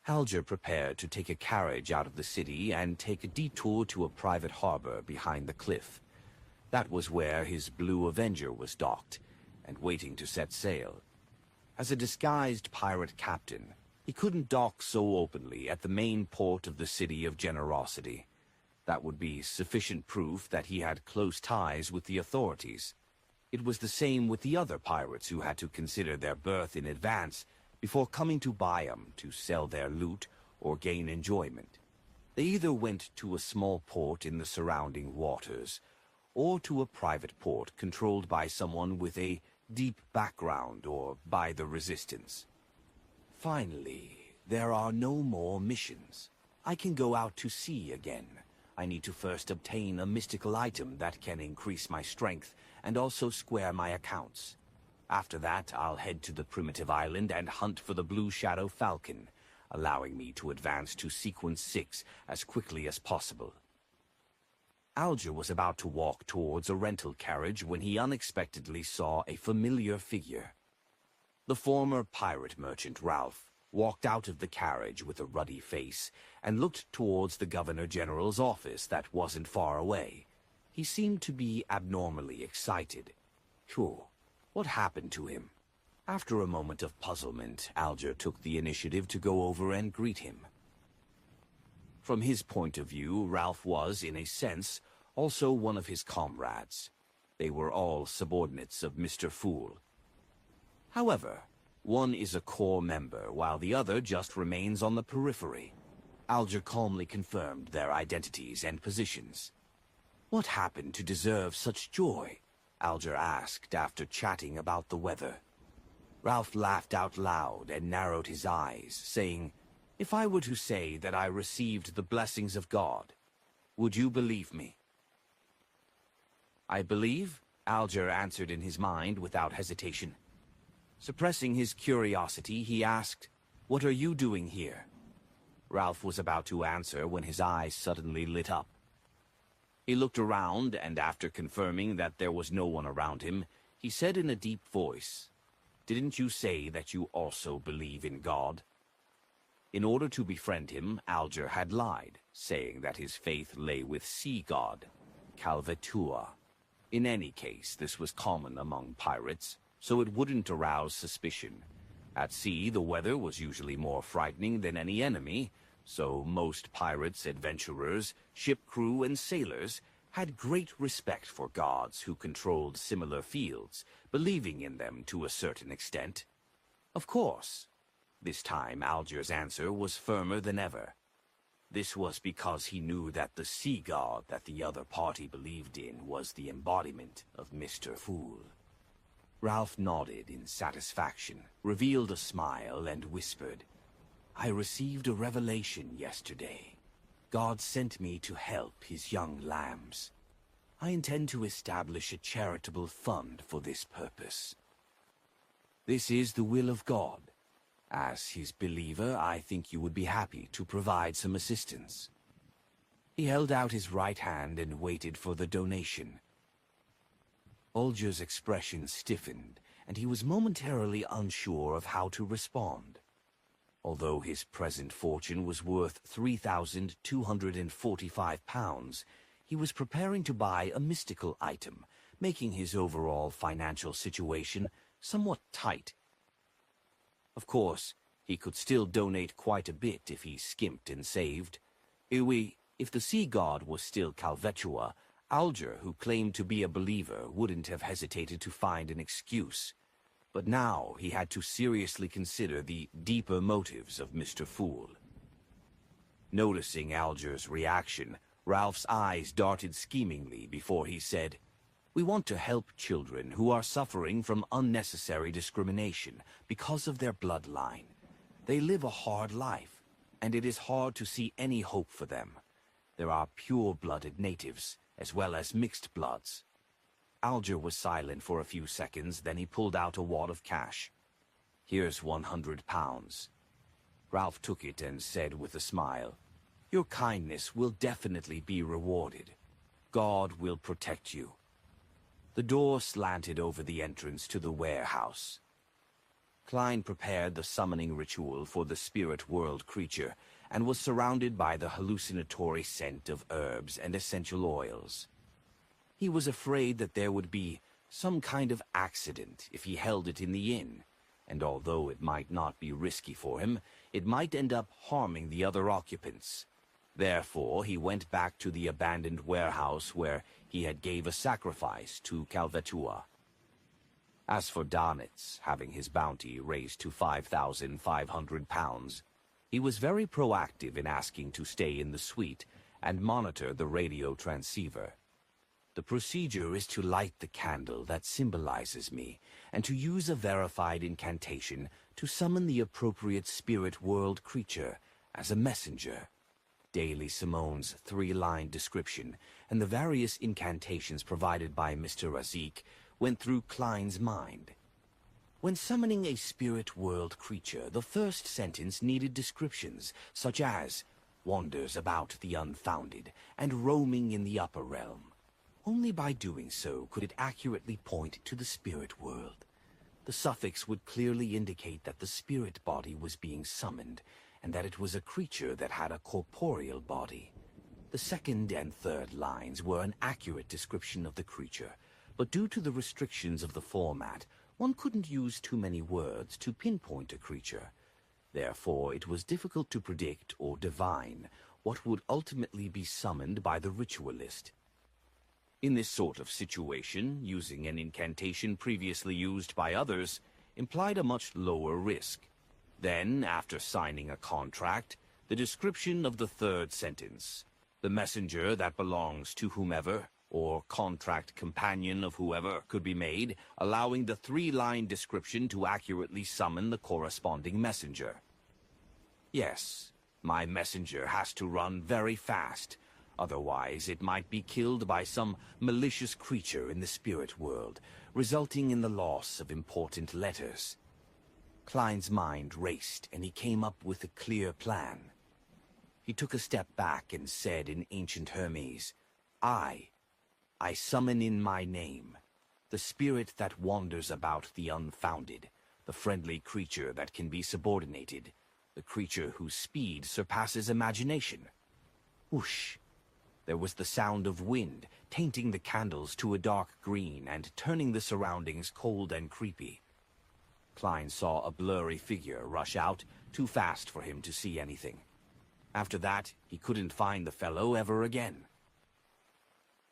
Alger prepared to take a carriage out of the city and take a detour to a private harbor behind the cliff. That was where his Blue Avenger was docked and waiting to set sail. As a disguised pirate captain, he couldn't dock so openly at the main port of the City of Generosity. That would be sufficient proof that he had close ties with the authorities. It was the same with the other pirates who had to consider their berth in advance before coming to Bayam to sell their loot or gain enjoyment. They either went to a small port in the surrounding waters, or to a private port controlled by someone with a deep background or by the Resistance. Finally, there are no more missions. I can go out to sea again. I need to first obtain a mystical item that can increase my strength and also square my accounts. After that, I'll head to the primitive island and hunt for the Blue Shadow Falcon, allowing me to advance to Sequence 6 as quickly as possible. Alger was about to walk towards a rental carriage when he unexpectedly saw a familiar figure. The former pirate merchant Ralph walked out of the carriage with a ruddy face and looked towards the Governor-General's office that wasn't far away. He seemed to be abnormally excited. Phew, what happened to him? After a moment of puzzlement, Alger took the initiative to go over and greet him. From his point of view, Ralph was, in a sense, also one of his comrades. They were all subordinates of Mr. Fool. However, one is a core member, while the other just remains on the periphery. Alger calmly confirmed their identities and positions. What happened to deserve such joy? Alger asked after chatting about the weather. Ralph laughed out loud and narrowed his eyes, saying, "If I were to say that I received the blessings of God, would you believe me?" "I believe," Alger answered in his mind without hesitation. Suppressing his curiosity, he asked, "What are you doing here?" Ralph was about to answer when his eyes suddenly lit up. He looked around, and after confirming that there was no one around him, he said in a deep voice, "Didn't you say that you also believe in God?" In order to befriend him, Alger had lied, saying that his faith lay with Sea God, Calvetua. In any case, this was common among pirates, so it wouldn't arouse suspicion. At sea, the weather was usually more frightening than any enemy, so most pirates, adventurers, ship crew, and sailors had great respect for gods who controlled similar fields, believing in them to a certain extent. Of course. This time, Alger's answer was firmer than ever. This was because he knew that the sea god that the other party believed in was the embodiment of Mr. Fool. Ralph nodded in satisfaction, revealed a smile, and whispered, "I received a revelation yesterday. God sent me to help his young lambs. I intend to establish a charitable fund for this purpose. This is the will of God. As his believer, I think you would be happy to provide some assistance." He held out his right hand and waited for the donation. Alger's expression stiffened, and he was momentarily unsure of how to respond. Although his present fortune was worth 3,245 pounds, he was preparing to buy a mystical item, making his overall financial situation somewhat tight. Of course, he could still donate quite a bit if he skimped and saved. If the sea god was still Calvetua, Alger, who claimed to be a believer, wouldn't have hesitated to find an excuse. But now he had to seriously consider the deeper motives of Mr. Fool. Noticing Alger's reaction, Ralph's eyes darted schemingly before he said, "We want to help children who are suffering from unnecessary discrimination because of their bloodline. They live a hard life, and it is hard to see any hope for them. There are pure-blooded natives, as well as mixed bloods." Alger was silent for a few seconds, then he pulled out a wad of cash. "Here's 100 pounds. Ralph took it and said with a smile, "Your kindness will definitely be rewarded. God will protect you." The door slanted over the entrance to the warehouse. Klein prepared the summoning ritual for the spirit world creature and was surrounded by the hallucinatory scent of herbs and essential oils. He was afraid that there would be some kind of accident if he held it in the inn, and although it might not be risky for him, it might end up harming the other occupants. Therefore, he went back to the abandoned warehouse where he had gave a sacrifice to Calvetua. As for Darnitz, having his bounty raised to 5,500 pounds, he was very proactive in asking to stay in the suite and monitor the radio transceiver. "The procedure is to light the candle that symbolizes me, and to use a verified incantation to summon the appropriate spirit world creature as a messenger." Daily Simone's 3-line description and the various incantations provided by Mr. Razik went through Klein's mind. When summoning a spirit world creature, the first sentence needed descriptions, such as "wanders about the unfounded" and "roaming in the upper realm." Only by doing so could it accurately point to the spirit world. The suffix would clearly indicate that the spirit body was being summoned, and that it was a creature that had a corporeal body. The second and third lines were an accurate description of the creature, but due to the restrictions of the format, one couldn't use too many words to pinpoint a creature. Therefore, it was difficult to predict or divine what would ultimately be summoned by the ritualist. In this sort of situation, using an incantation previously used by others implied a much lower risk. Then, after signing a contract, the description of the third sentence, "The messenger that belongs to whomever," or contract companion of whoever, could be made, allowing the 3-line description to accurately summon the corresponding messenger. "Yes, my messenger has to run very fast, otherwise it might be killed by some malicious creature in the spirit world, resulting in the loss of important letters." Klein's mind raced, and he came up with a clear plan. He took a step back and said in ancient Hermes, I summon in my name the spirit that wanders about the unfounded, the friendly creature that can be subordinated, the creature whose speed surpasses imagination." Whoosh! There was the sound of wind, tainting the candles to a dark green and turning the surroundings cold and creepy. Klein saw a blurry figure rush out, too fast for him to see anything. After that, he couldn't find the fellow ever again.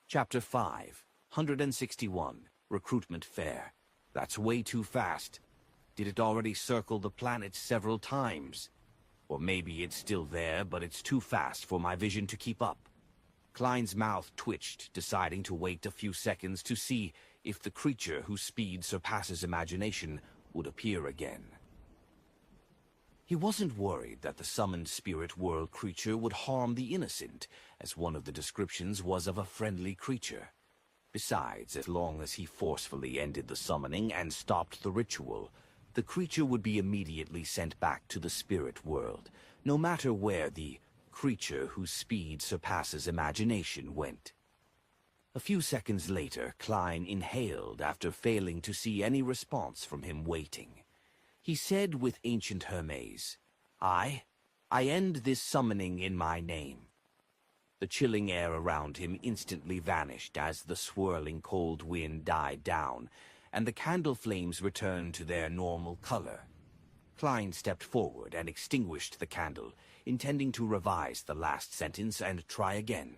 Chapter 5, 161, Recruitment Fair. That's way too fast. Did it already circle the planet several times? Or maybe it's still there, but it's too fast for my vision to keep up. Klein's mouth twitched, deciding to wait a few seconds to see if the creature whose speed surpasses imagination would appear again. He wasn't worried that the summoned spirit world creature would harm the innocent, as one of the descriptions was of a friendly creature. Besides, as long as he forcefully ended the summoning and stopped the ritual, the creature would be immediately sent back to the spirit world, no matter where the creature whose speed surpasses imagination went. A few seconds later, Klein inhaled after failing to see any response from him waiting. He said with ancient Hermes, I end this summoning in my name." The chilling air around him instantly vanished as the swirling cold wind died down, and the candle flames returned to their normal color. Klein stepped forward and extinguished the candle, intending to revise the last sentence and try again.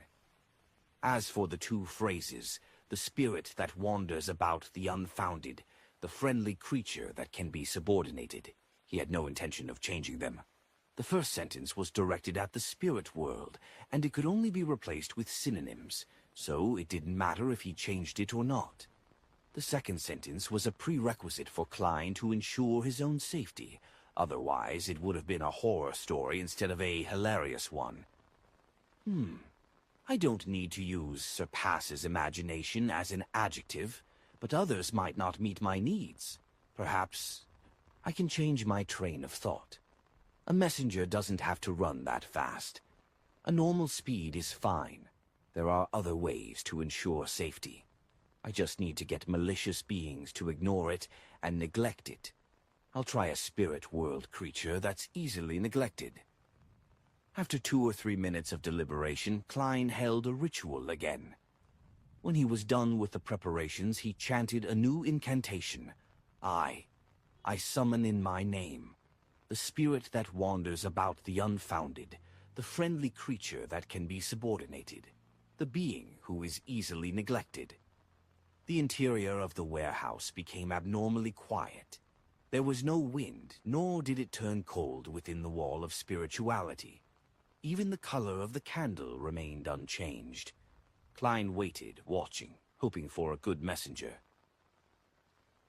As for the two phrases, the spirit that wanders about the unfounded, the friendly creature that can be subordinated, he had no intention of changing them. The first sentence was directed at the spirit world, and it could only be replaced with synonyms, so it didn't matter if he changed it or not. The second sentence was a prerequisite for Klein to ensure his own safety. Otherwise, it would have been a horror story instead of a hilarious one. I don't need to use surpasses imagination as an adjective, but others might not meet my needs. Perhaps I can change my train of thought. A messenger doesn't have to run that fast. A normal speed is fine. There are other ways to ensure safety. I just need to get malicious beings to ignore it and neglect it. I'll try a spirit world creature that's easily neglected. After 2 or 3 minutes of deliberation, Klein held a ritual again. When he was done with the preparations, he chanted a new incantation. I summon in my name the spirit that wanders about the unfounded, the friendly creature that can be subordinated, the being who is easily neglected. The interior of the warehouse became abnormally quiet. There was no wind, nor did it turn cold within the wall of spirituality. Even the color of the candle remained unchanged. Klein waited, watching, hoping for a good messenger.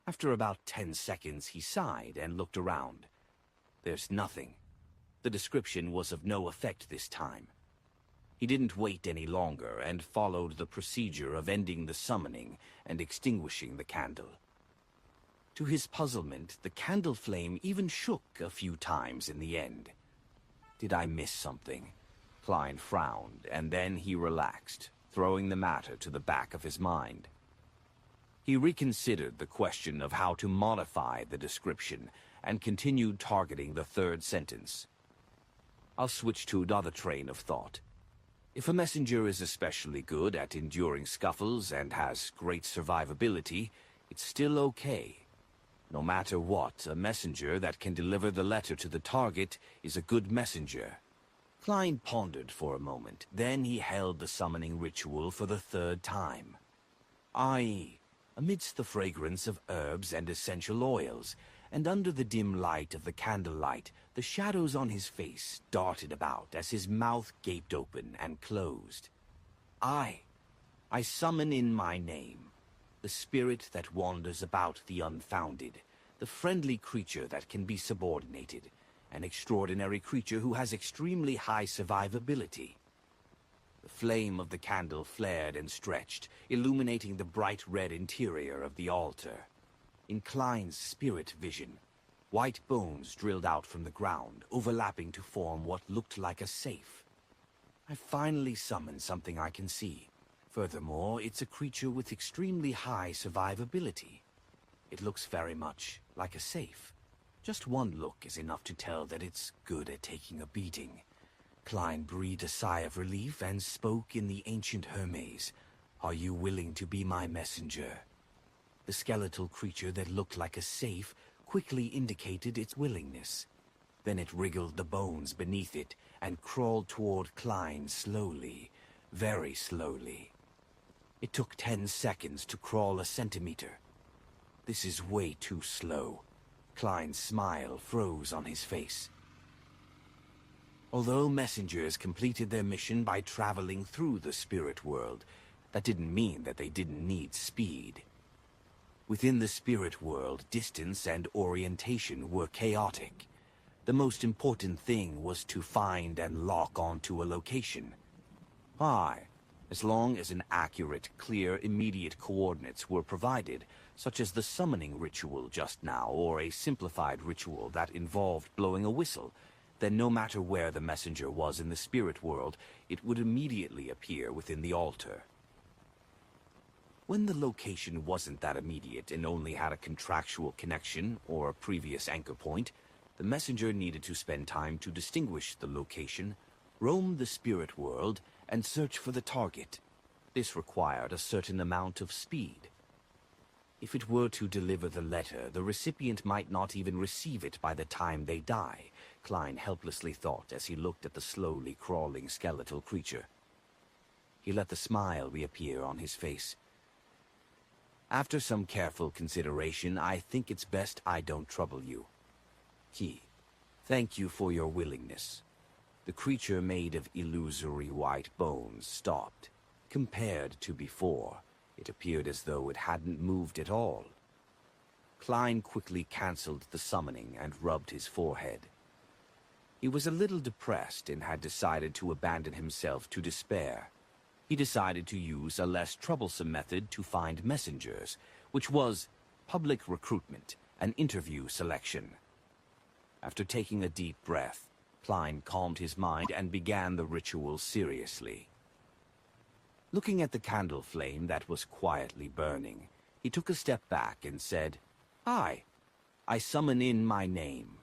After about 10 seconds, he sighed and looked around. There's nothing. The description was of no effect this time. He didn't wait any longer and followed the procedure of ending the summoning and extinguishing the candle. To his puzzlement, the candle flame even shook a few times in the end. Did I miss something? Klein frowned, and then he relaxed, throwing the matter to the back of his mind. He reconsidered the question of how to modify the description and continued targeting the third sentence. I'll switch to another train of thought. If a messenger is especially good at enduring scuffles and has great survivability, it's still okay. No matter what, a messenger that can deliver the letter to the target is a good messenger. Klein pondered for a moment, then he held the summoning ritual for the third time. Amidst the fragrance of herbs and essential oils, and under the dim light of the candlelight, the shadows on his face darted about as his mouth gaped open and closed. I summon in my name the spirit that wanders about the unfounded, the friendly creature that can be subordinated, an extraordinary creature who has extremely high survivability. The flame of the candle flared and stretched, illuminating the bright red interior of the altar. In Klein's spirit vision, white bones drilled out from the ground, overlapping to form what looked like a safe. I finally summoned something I can see. Furthermore, it's a creature with extremely high survivability. It looks very much like a safe. Just one look is enough to tell that it's good at taking a beating. Klein breathed a sigh of relief and spoke in the ancient Hermes. Are you willing to be my messenger? The skeletal creature that looked like a safe quickly indicated its willingness. Then it wriggled the bones beneath it and crawled toward Klein slowly, very slowly. It took 10 seconds to crawl a centimeter. This is way too slow. Klein's smile froze on his face. Although messengers completed their mission by traveling through the spirit world, that didn't mean that they didn't need speed. Within the spirit world, distance and orientation were chaotic. The most important thing was to find and lock onto a location. As long as an accurate, clear, immediate coordinates were provided, such as the summoning ritual just now, or a simplified ritual that involved blowing a whistle, then no matter where the messenger was in the spirit world, it would immediately appear within the altar. When the location wasn't that immediate and only had a contractual connection or a previous anchor point, the messenger needed to spend time to distinguish the location, roam the spirit world, and search for the target. This required a certain amount of speed. If it were to deliver the letter, the recipient might not even receive it by the time they die, Klein helplessly thought as he looked at the slowly crawling skeletal creature. He let the smile reappear on his face. After some careful consideration, I think it's best I don't trouble you. Key, thank you for your willingness. The creature made of illusory white bones stopped. Compared to before, it appeared as though it hadn't moved at all. Klein quickly cancelled the summoning and rubbed his forehead. He was a little depressed and had decided to abandon himself to despair. He decided to use a less troublesome method to find messengers, which was public recruitment, an interview selection. After taking a deep breath, Klein calmed his mind and began the ritual seriously. Looking at the candle flame that was quietly burning, he took a step back and said, "Hi, I summon in my name,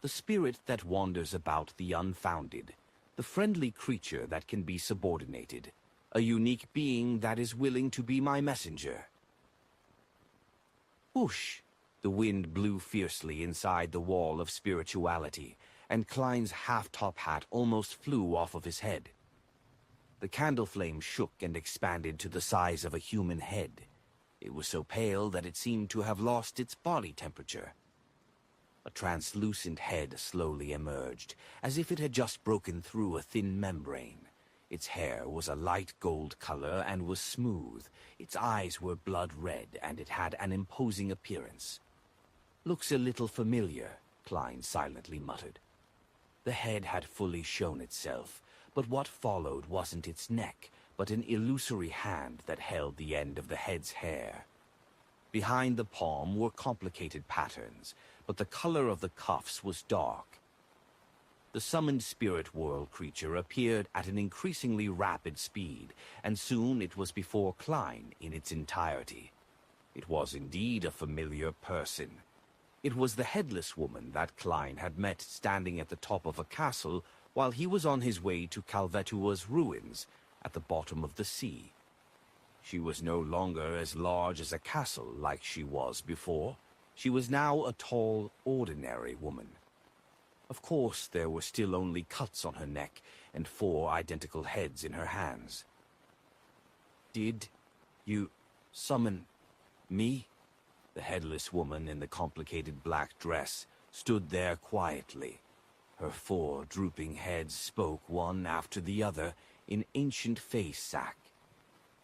the spirit that wanders about the unfounded, the friendly creature that can be subordinated, a unique being that is willing to be my messenger." Whoosh! The wind blew fiercely inside the wall of spirituality, and Klein's half-top hat almost flew off of his head. The candle flame shook and expanded to the size of a human head. It was so pale that it seemed to have lost its body temperature. A translucent head slowly emerged, as if it had just broken through a thin membrane. Its hair was a light gold color and was smooth. Its eyes were blood red, and it had an imposing appearance. "Looks a little familiar," Klein silently muttered. The head had fully shown itself, but what followed wasn't its neck, but an illusory hand that held the end of the head's hair. Behind the palm were complicated patterns, but the color of the cuffs was dark. The summoned spirit world creature appeared at an increasingly rapid speed, and soon it was before Klein in its entirety. It was indeed a familiar person. It was the headless woman that Klein had met standing at the top of a castle while he was on his way to Calvetua's ruins at the bottom of the sea. She was no longer as large as a castle like she was before. She was now a tall, ordinary woman. Of course, there were still only cuts on her neck and 4 identical heads in her hands. "Did you summon me?" The headless woman in the complicated black dress stood there quietly. Her 4 drooping heads spoke one after the other in ancient face sack.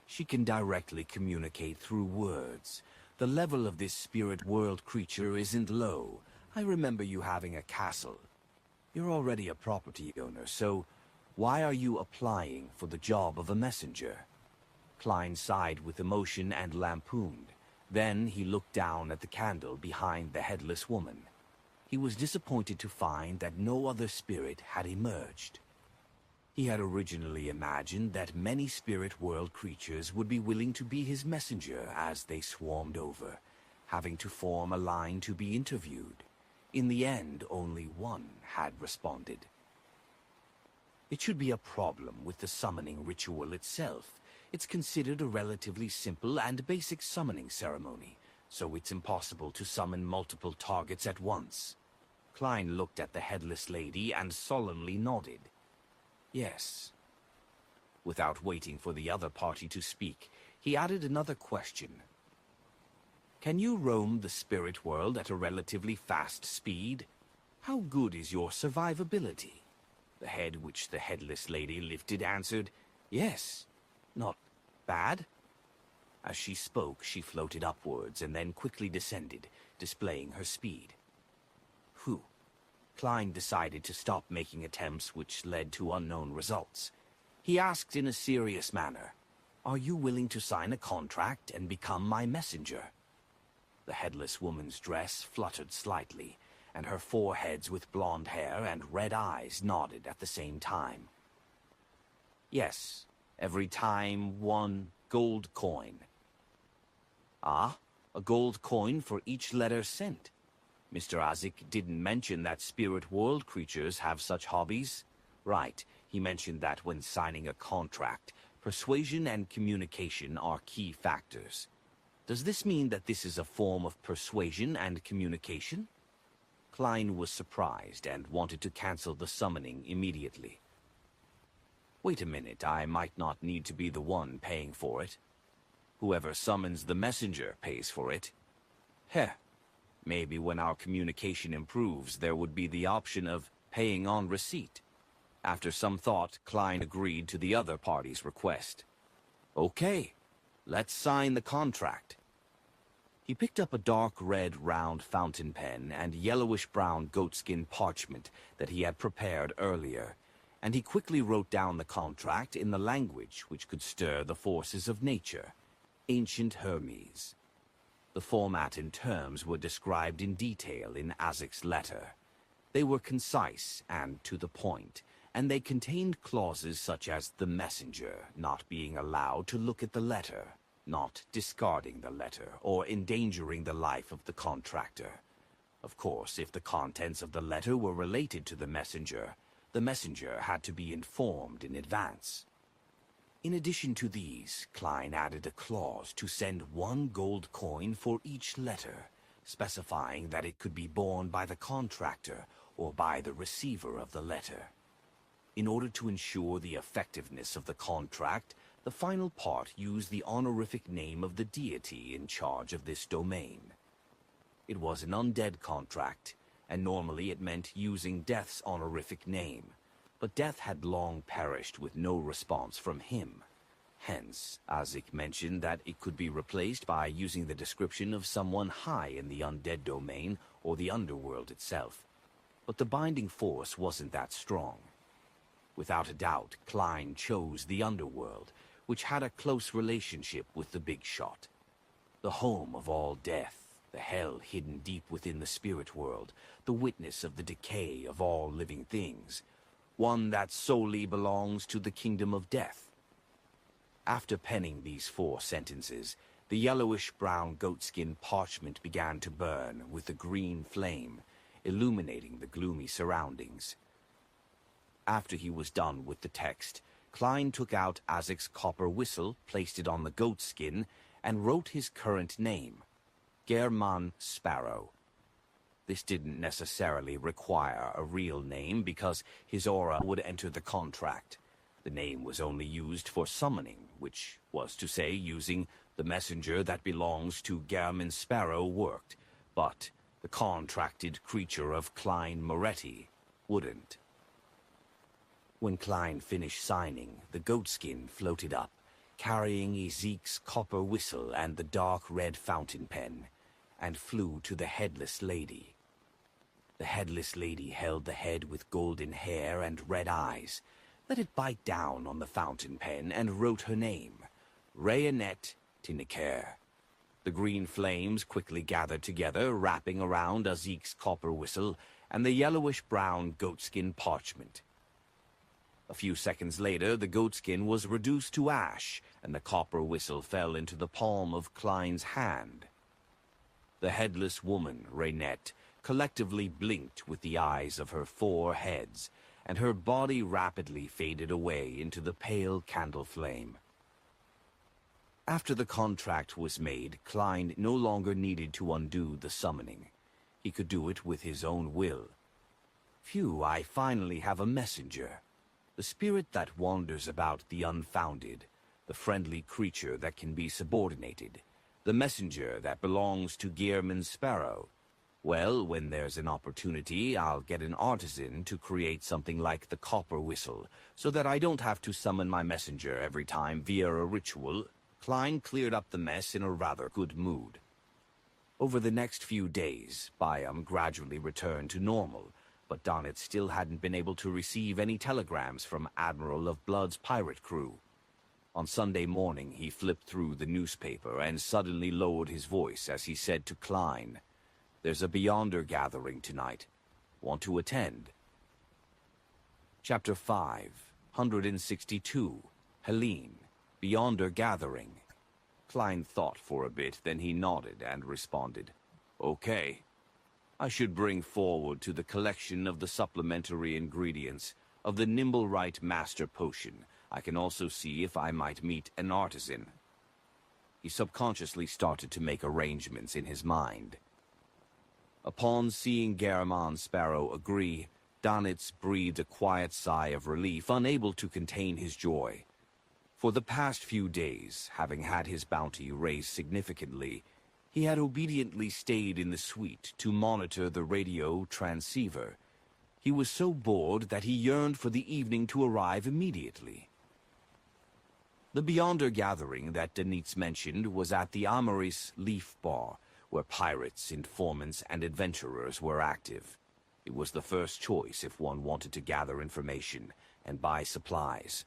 She can directly communicate through words. The level of this spirit world creature isn't low. I remember you having a castle. You're already a property owner, so why are you applying for the job of a messenger? Klein sighed with emotion and lampooned. Then he looked down at the candle behind the headless woman. He was disappointed to find that no other spirit had emerged. He had originally imagined that many spirit world creatures would be willing to be his messenger as they swarmed over, having to form a line to be interviewed. In the end, only one had responded. It should be a problem with the summoning ritual itself. It's considered a relatively simple and basic summoning ceremony, so it's impossible to summon multiple targets at once. Klein looked at the headless lady and solemnly nodded. Yes. Without waiting for the other party to speak, he added another question. Can you roam the spirit world at a relatively fast speed? How good is your survivability? The head which the headless lady lifted answered, yes, not bad. As she spoke, she floated upwards and then quickly descended, displaying her speed. Whew. Klein decided to stop making attempts which led to unknown results. He asked in a serious manner, "Are you willing to sign a contract and become my messenger?" The headless woman's dress fluttered slightly, and her 4 heads with blonde hair and red eyes nodded at the same time. Yes, every time 1 gold coin. Ah, a gold coin for each letter sent. Mr. Azik didn't mention that spirit world creatures have such hobbies. Right, He mentioned that when signing a contract, persuasion and communication are key factors. Does this mean that this is a form of persuasion and communication? Klein was surprised and wanted to cancel the summoning immediately. Wait a minute, I might not need to be the one paying for it. Whoever summons the messenger pays for it. Heh, maybe when our communication improves, there would be the option of paying on receipt. After some thought, Klein agreed to the other party's request. Okay, let's sign the contract. He picked up a dark red round fountain pen and yellowish-brown goatskin parchment that he had prepared earlier, and he quickly wrote down the contract in the language which could stir the forces of nature, ancient Hermes. The format and terms were described in detail in Azic's letter. They were concise and to the point, and they contained clauses such as the messenger not being allowed to look at the letter, not discarding the letter, or endangering the life of the contractor. Of course, if the contents of the letter were related to the messenger had to be informed in advance. In addition to these, Klein added a clause to send 1 gold coin for each letter, specifying that it could be borne by the contractor or by the receiver of the letter. In order to ensure the effectiveness of the contract, the final part used the honorific name of the deity in charge of this domain. It was an undead contract, and normally it meant using Death's honorific name, but Death had long perished with no response from him. Hence, Azic mentioned that it could be replaced by using the description of someone high in the undead domain or the underworld itself. But the binding force wasn't that strong. Without a doubt, Klein chose the underworld, which had a close relationship with the Big Shot. The home of all death, the hell hidden deep within the spirit world, the witness of the decay of all living things, one that solely belongs to the kingdom of death. After penning these 4 sentences, the yellowish-brown goatskin parchment began to burn with a green flame, illuminating the gloomy surroundings. After he was done with the text, Klein took out Azic's copper whistle, placed it on the goatskin, and wrote his current name, German Sparrow. This didn't necessarily require a real name because his aura would enter the contract. The name was only used for summoning, which was to say using the messenger that belongs to German Sparrow worked, but the contracted creature of Klein Moretti wouldn't. When Klein finished signing, the goatskin floated up, carrying Ezek's copper whistle and the dark red fountain pen, and flew to the headless lady. The headless lady held the head with golden hair and red eyes, let it bite down on the fountain pen, and wrote her name, Rayonette Tinniker. The green flames quickly gathered together, wrapping around Ezek's copper whistle and the yellowish-brown goatskin parchment. A few seconds later, the goatskin was reduced to ash, and the copper whistle fell into the palm of Klein's hand. The headless woman, Rayonette, collectively blinked with the eyes of her 4 heads, and her body rapidly faded away into the pale candle flame. After the contract was made, Klein no longer needed to undo the summoning. He could do it with his own will. Phew, I finally have a messenger. The spirit that wanders about the unfounded, the friendly creature that can be subordinated, the messenger that belongs to Gearman Sparrow. Well, when there's an opportunity, I'll get an artisan to create something like the copper whistle, so that I don't have to summon my messenger every time via a ritual. Klein cleared up the mess in a rather good mood. Over the next few days, Byam gradually returned to normal, but Donnet still hadn't been able to receive any telegrams from Admiral of Blood's pirate crew. On Sunday morning, he flipped through the newspaper and suddenly lowered his voice as he said to Klein, "There's a Beyonder gathering tonight. Want to attend?" Chapter 562, Helene, Beyonder Gathering. Klein thought for a bit, then he nodded and responded, "Okay. I should bring forward to the collection of the supplementary ingredients Of the Nimblewright Master Potion, I can also see if I might meet an artisan. He subconsciously started to make arrangements in his mind. Upon seeing Garamond Sparrow agree, Donitz breathed a quiet sigh of relief, unable to contain his joy. For the past few days, having had his bounty raised significantly, he had obediently stayed in the suite to monitor the radio transceiver. He was so bored that he yearned for the evening to arrive immediately. The Beyonder gathering that Donitz mentioned was at the Amaris Leaf Bar, where pirates, informants, and adventurers were active. It was the first choice if one wanted to gather information and buy supplies.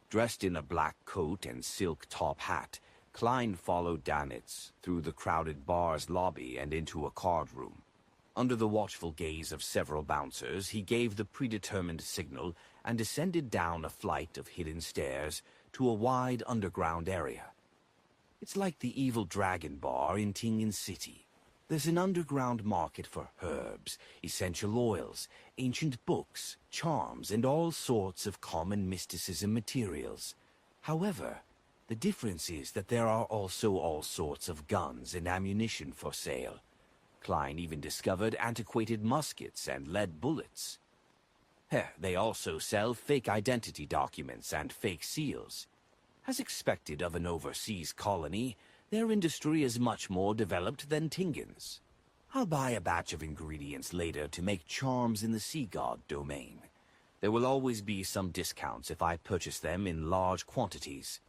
Dressed in a black coat and silk top hat, Klein followed Donitz through the crowded bar's lobby and into a card room. Under the watchful gaze of several bouncers, he gave the predetermined signal and descended down a flight of hidden stairs to a wide underground area. It's like the Evil Dragon Bar in Tingen City. There's an underground market for herbs, essential oils, ancient books, charms, and all sorts of common mysticism materials. However, the difference is that there are also all sorts of guns and ammunition for sale. Klein even discovered antiquated muskets and lead bullets. They also sell fake identity documents and fake seals. As expected of an overseas colony, their industry is much more developed than Tingen's. I'll buy a batch of ingredients later to make charms in the Sea God domain. There will always be some discounts if I purchase them in large quantities.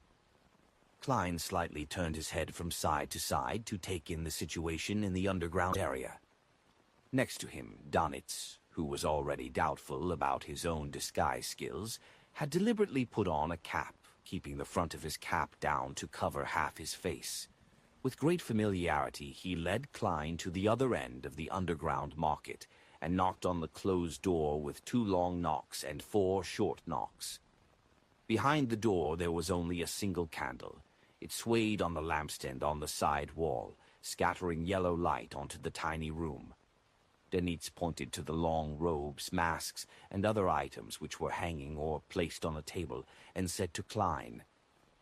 Klein slightly turned his head from side to side to take in the situation in the underground area. Next to him, Donitz, who was already doubtful about his own disguise skills, had deliberately put on a cap, keeping the front of his cap down to cover half his face. With great familiarity, he led Klein to the other end of the underground market and knocked on the closed door with 2 long knocks and 4 short knocks. Behind the door there was only a single candle. It swayed on the lampstand on the side wall, scattering yellow light onto the tiny room. Donitz pointed to the long robes, masks, and other items which were hanging or placed on a table, and said to Klein,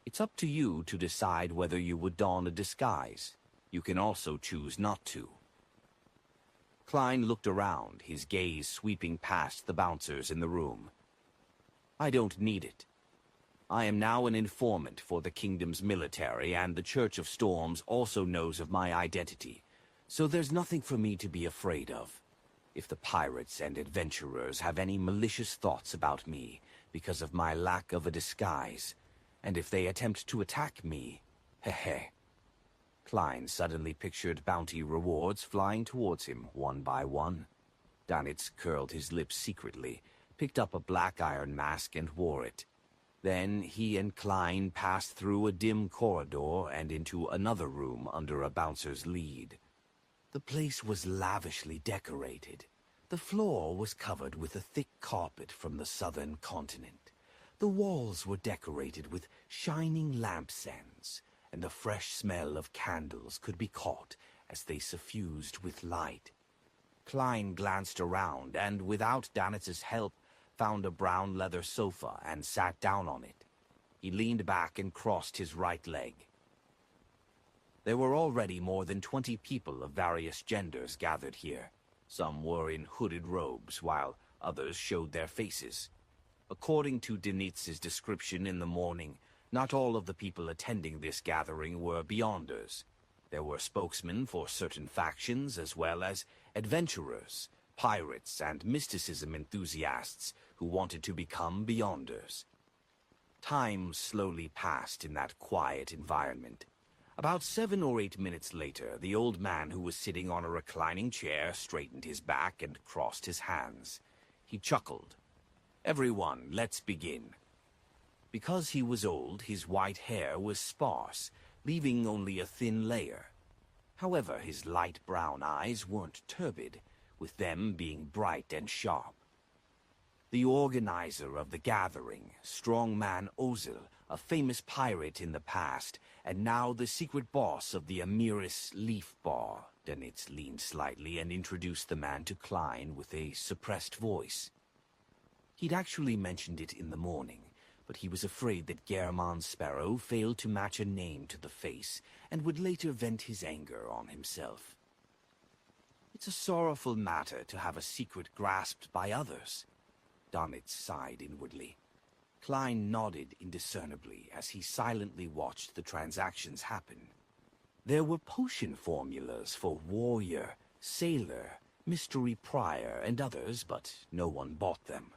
"It's up to you to decide whether you would don a disguise. You can also choose not to." Klein looked around, his gaze sweeping past the bouncers in the room. "I don't need it. I am now an informant for the kingdom's military, and the Church of Storms also knows of my identity, so there's nothing for me to be afraid of. If the pirates and adventurers have any malicious thoughts about me because of my lack of a disguise, and if they attempt to attack me, heh." Klein suddenly pictured bounty rewards flying towards him one by one. Donitz curled his lips secretly, picked up a black iron mask and wore it. Then he and Klein passed through a dim corridor and into another room under a bouncer's lead. The place was lavishly decorated. The floor was covered with a thick carpet from the southern continent. The walls were decorated with shining lampstands, and the fresh smell of candles could be caught as they suffused with light. Klein glanced around and, without Donitz's help, found a brown leather sofa and sat down on it. He leaned back and crossed his right leg. There were already more than 20 people of various genders gathered here. Some were in hooded robes, while others showed their faces. According to Donitz's description in the morning, not all of the people attending this gathering were Beyonders. There were spokesmen for certain factions, as well as adventurers, pirates, and mysticism enthusiasts who wanted to become Beyonders. Time slowly passed in that quiet environment. About 7 or 8 minutes later, the old man who was sitting on a reclining chair straightened his back and crossed his hands. He chuckled. "Everyone, let's begin." Because he was old, his white hair was sparse, leaving only a thin layer. However, his light brown eyes weren't turbid, with them being bright and sharp. The organizer of the gathering, strongman Ozil, a famous pirate in the past, and now the secret boss of the Amaris Leaf Bar. Donitz leaned slightly and introduced the man to Klein with a suppressed voice. He'd actually mentioned it in the morning, but he was afraid that German Sparrow failed to match a name to the face and would later vent his anger on himself. It's a sorrowful matter to have a secret grasped by others. Donitz sighed inwardly. Klein nodded indiscernibly as he silently watched the transactions happen. There were potion formulas for warrior, sailor, mystery prior, and others, but no one bought them.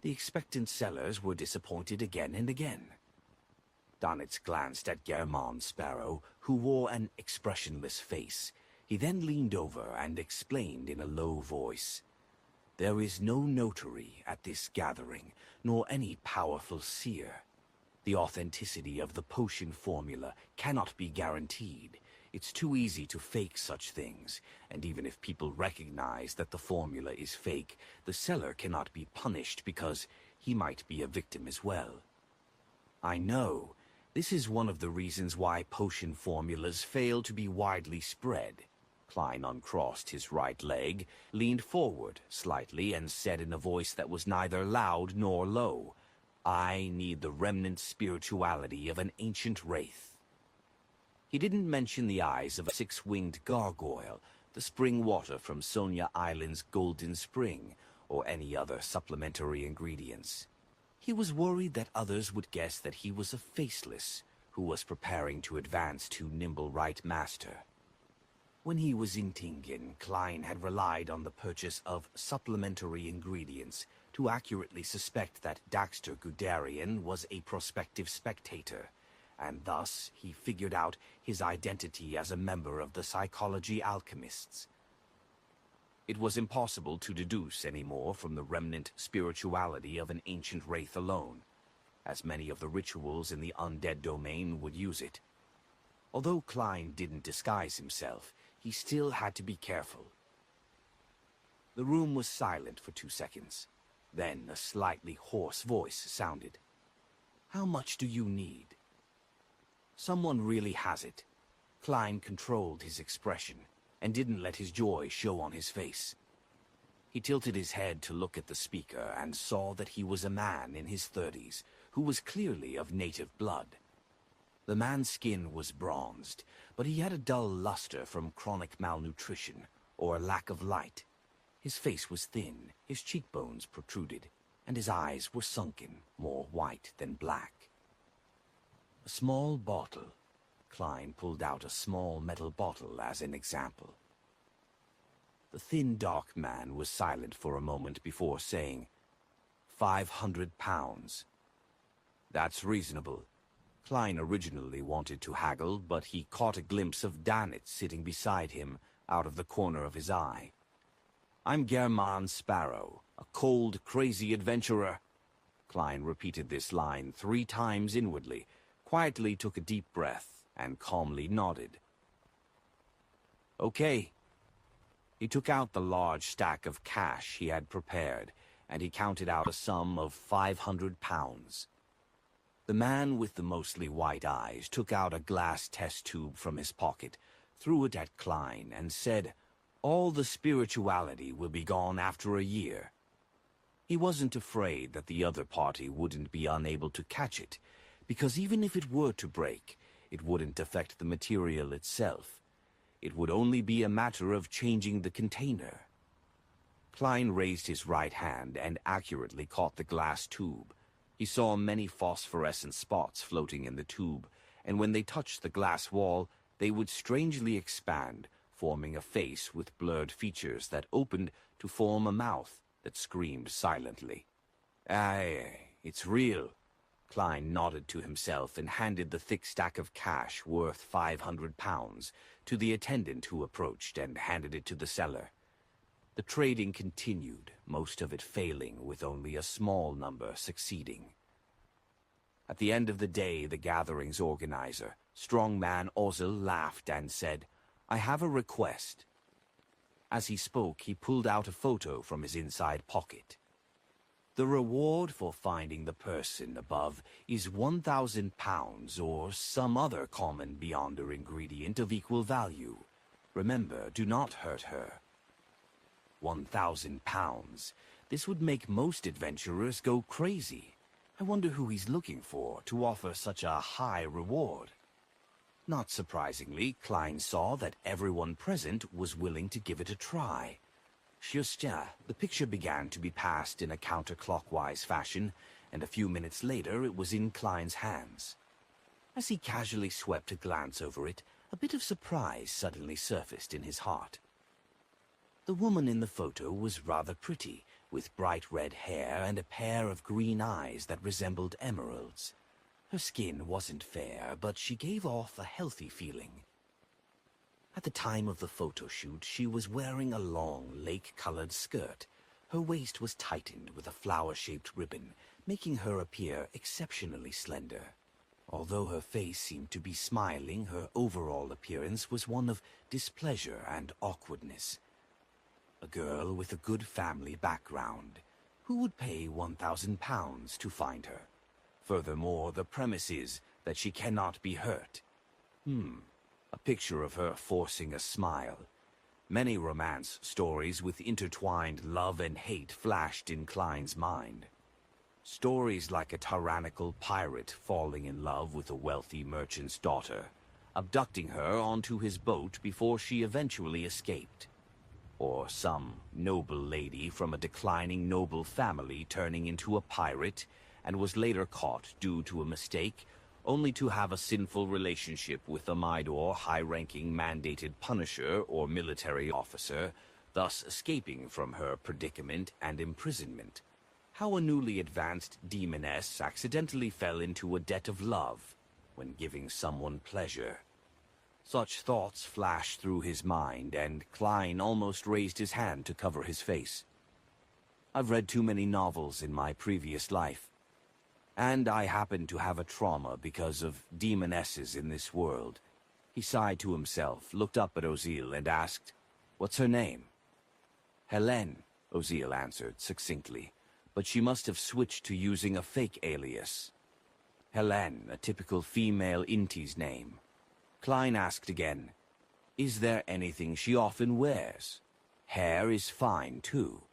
The expectant sellers were disappointed again and again. Donitz glanced at German Sparrow, who wore an expressionless face. He then leaned over and explained in a low voice, "There is no notary at this gathering, nor any powerful seer. The authenticity of the potion formula cannot be guaranteed. It's too easy to fake such things, and even if people recognize that the formula is fake, the seller cannot be punished because he might be a victim as well. I know. This is one of the reasons why potion formulas fail to be widely spread." Klein uncrossed his right leg, leaned forward slightly, and said in a voice that was neither loud nor low, "I need the remnant spirituality of an ancient wraith." He didn't mention the eyes of a six-winged gargoyle, the spring water from Sonia Island's Golden Spring, or any other supplementary ingredients. He was worried that others would guess that he was a faceless, who was preparing to advance to Nimble Right Master. When he was in Tingen, Klein had relied on the purchase of supplementary ingredients to accurately suspect that Daxter Guderian was a prospective spectator, and thus he figured out his identity as a member of the Psychology Alchemists. It was impossible to deduce any more from the remnant spirituality of an ancient wraith alone, as many of the rituals in the undead domain would use it. Although Klein didn't disguise himself, he still had to be careful. The room was silent for 2 seconds. Then a slightly hoarse voice sounded. "How much do you need?" "Someone really has it." Klein controlled his expression and didn't let his joy show on his face. He tilted his head to look at the speaker and saw that he was a man in his 30s who was clearly of native blood. The man's skin was bronzed, but he had a dull luster from chronic malnutrition or a lack of light. His face was thin, his cheekbones protruded, and his eyes were sunken, more white than black. A small bottle. Klein pulled out a small metal bottle as an example. The thin, dark man was silent for a moment before saying, £500. That's reasonable. Klein originally wanted to haggle, but he caught a glimpse of Danitz sitting beside him out of the corner of his eye. "I'm German Sparrow, a cold, crazy adventurer." Klein repeated this line 3 times inwardly, quietly took a deep breath, and calmly nodded. "Okay." He took out the large stack of cash he had prepared, and he counted out a sum of £500. The man with the mostly white eyes took out a glass test tube from his pocket, threw it at Klein, and said, "All the spirituality will be gone after a year." He wasn't afraid that the other party wouldn't be unable to catch it, because even if it were to break, it wouldn't affect the material itself. It would only be a matter of changing the container. Klein raised his right hand and accurately caught the glass tube. He saw many phosphorescent spots floating in the tube, and when they touched the glass wall, they would strangely expand, forming a face with blurred features that opened to form a mouth that screamed silently. "Aye, it's real." Klein nodded to himself and handed the thick stack of cash worth £500 to the attendant who approached and handed it to the seller. The trading continued, most of it failing, with only a small number succeeding. At the end of the day, the gathering's organizer, strongman Ozil, laughed and said, "I have a request." As he spoke, he pulled out a photo from his inside pocket. "The reward for finding the person above is £1,000 or some other common beyonder ingredient of equal value. Remember, do not hurt her." £1,000. This would make most adventurers go crazy. I wonder who he's looking for to offer such a high reward. Not surprisingly, Klein saw that everyone present was willing to give it a try. Just the picture began to be passed in a counterclockwise fashion, and a few minutes later it was in Klein's hands. As he casually swept a glance over it, a bit of surprise suddenly surfaced in his heart. The woman in the photo was rather pretty, with bright red hair and a pair of green eyes that resembled emeralds. Her skin wasn't fair, but she gave off a healthy feeling. At the time of the photo shoot, she was wearing a long, lake-colored skirt. Her waist was tightened with a flower-shaped ribbon, making her appear exceptionally slender. Although her face seemed to be smiling, her overall appearance was one of displeasure and awkwardness. A girl with a good family background. Who would pay £1,000 to find her? Furthermore, the premise is that she cannot be hurt. A picture of her forcing a smile. Many romance stories with intertwined love and hate flashed in Klein's mind. Stories like a tyrannical pirate falling in love with a wealthy merchant's daughter, abducting her onto his boat before she eventually escaped. Or some noble lady from a declining noble family turning into a pirate and was later caught due to a mistake, only to have a sinful relationship with a Midor high-ranking mandated punisher or military officer, thus escaping from her predicament and imprisonment. How a newly advanced demoness accidentally fell into a debt of love when giving someone pleasure. Such thoughts flashed through his mind, and Klein almost raised his hand to cover his face. I've read too many novels in my previous life, and I happen to have a trauma because of demonesses in this world. He sighed to himself, looked up at Ozil, and asked, "What's her name?" "Helene," Ozil answered succinctly, but she must have switched to using a fake alias. Helene, a typical female Inti's name. Klein asked again, "Is there anything she often wears? Hair is fine, too."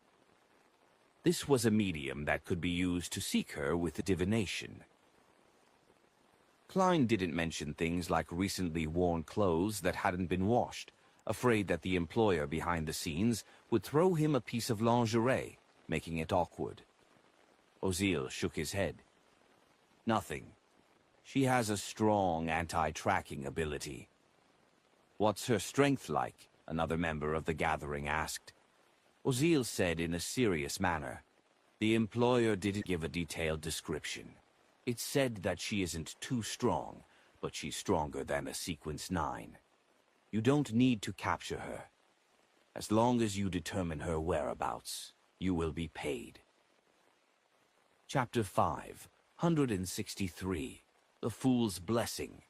This was a medium that could be used to seek her with divination. Klein didn't mention things like recently worn clothes that hadn't been washed, afraid that the employer behind the scenes would throw him a piece of lingerie, making it awkward. Ozil shook his head. "Nothing. She has a strong anti-tracking ability." "What's her strength like?" another member of the gathering asked. Ozil said in a serious manner, "The employer didn't give a detailed description. It said that she isn't too strong, but she's stronger than a Sequence 9. You don't need to capture her. As long as you determine her whereabouts, you will be paid." Chapter 5, 163. The Fool's Blessing.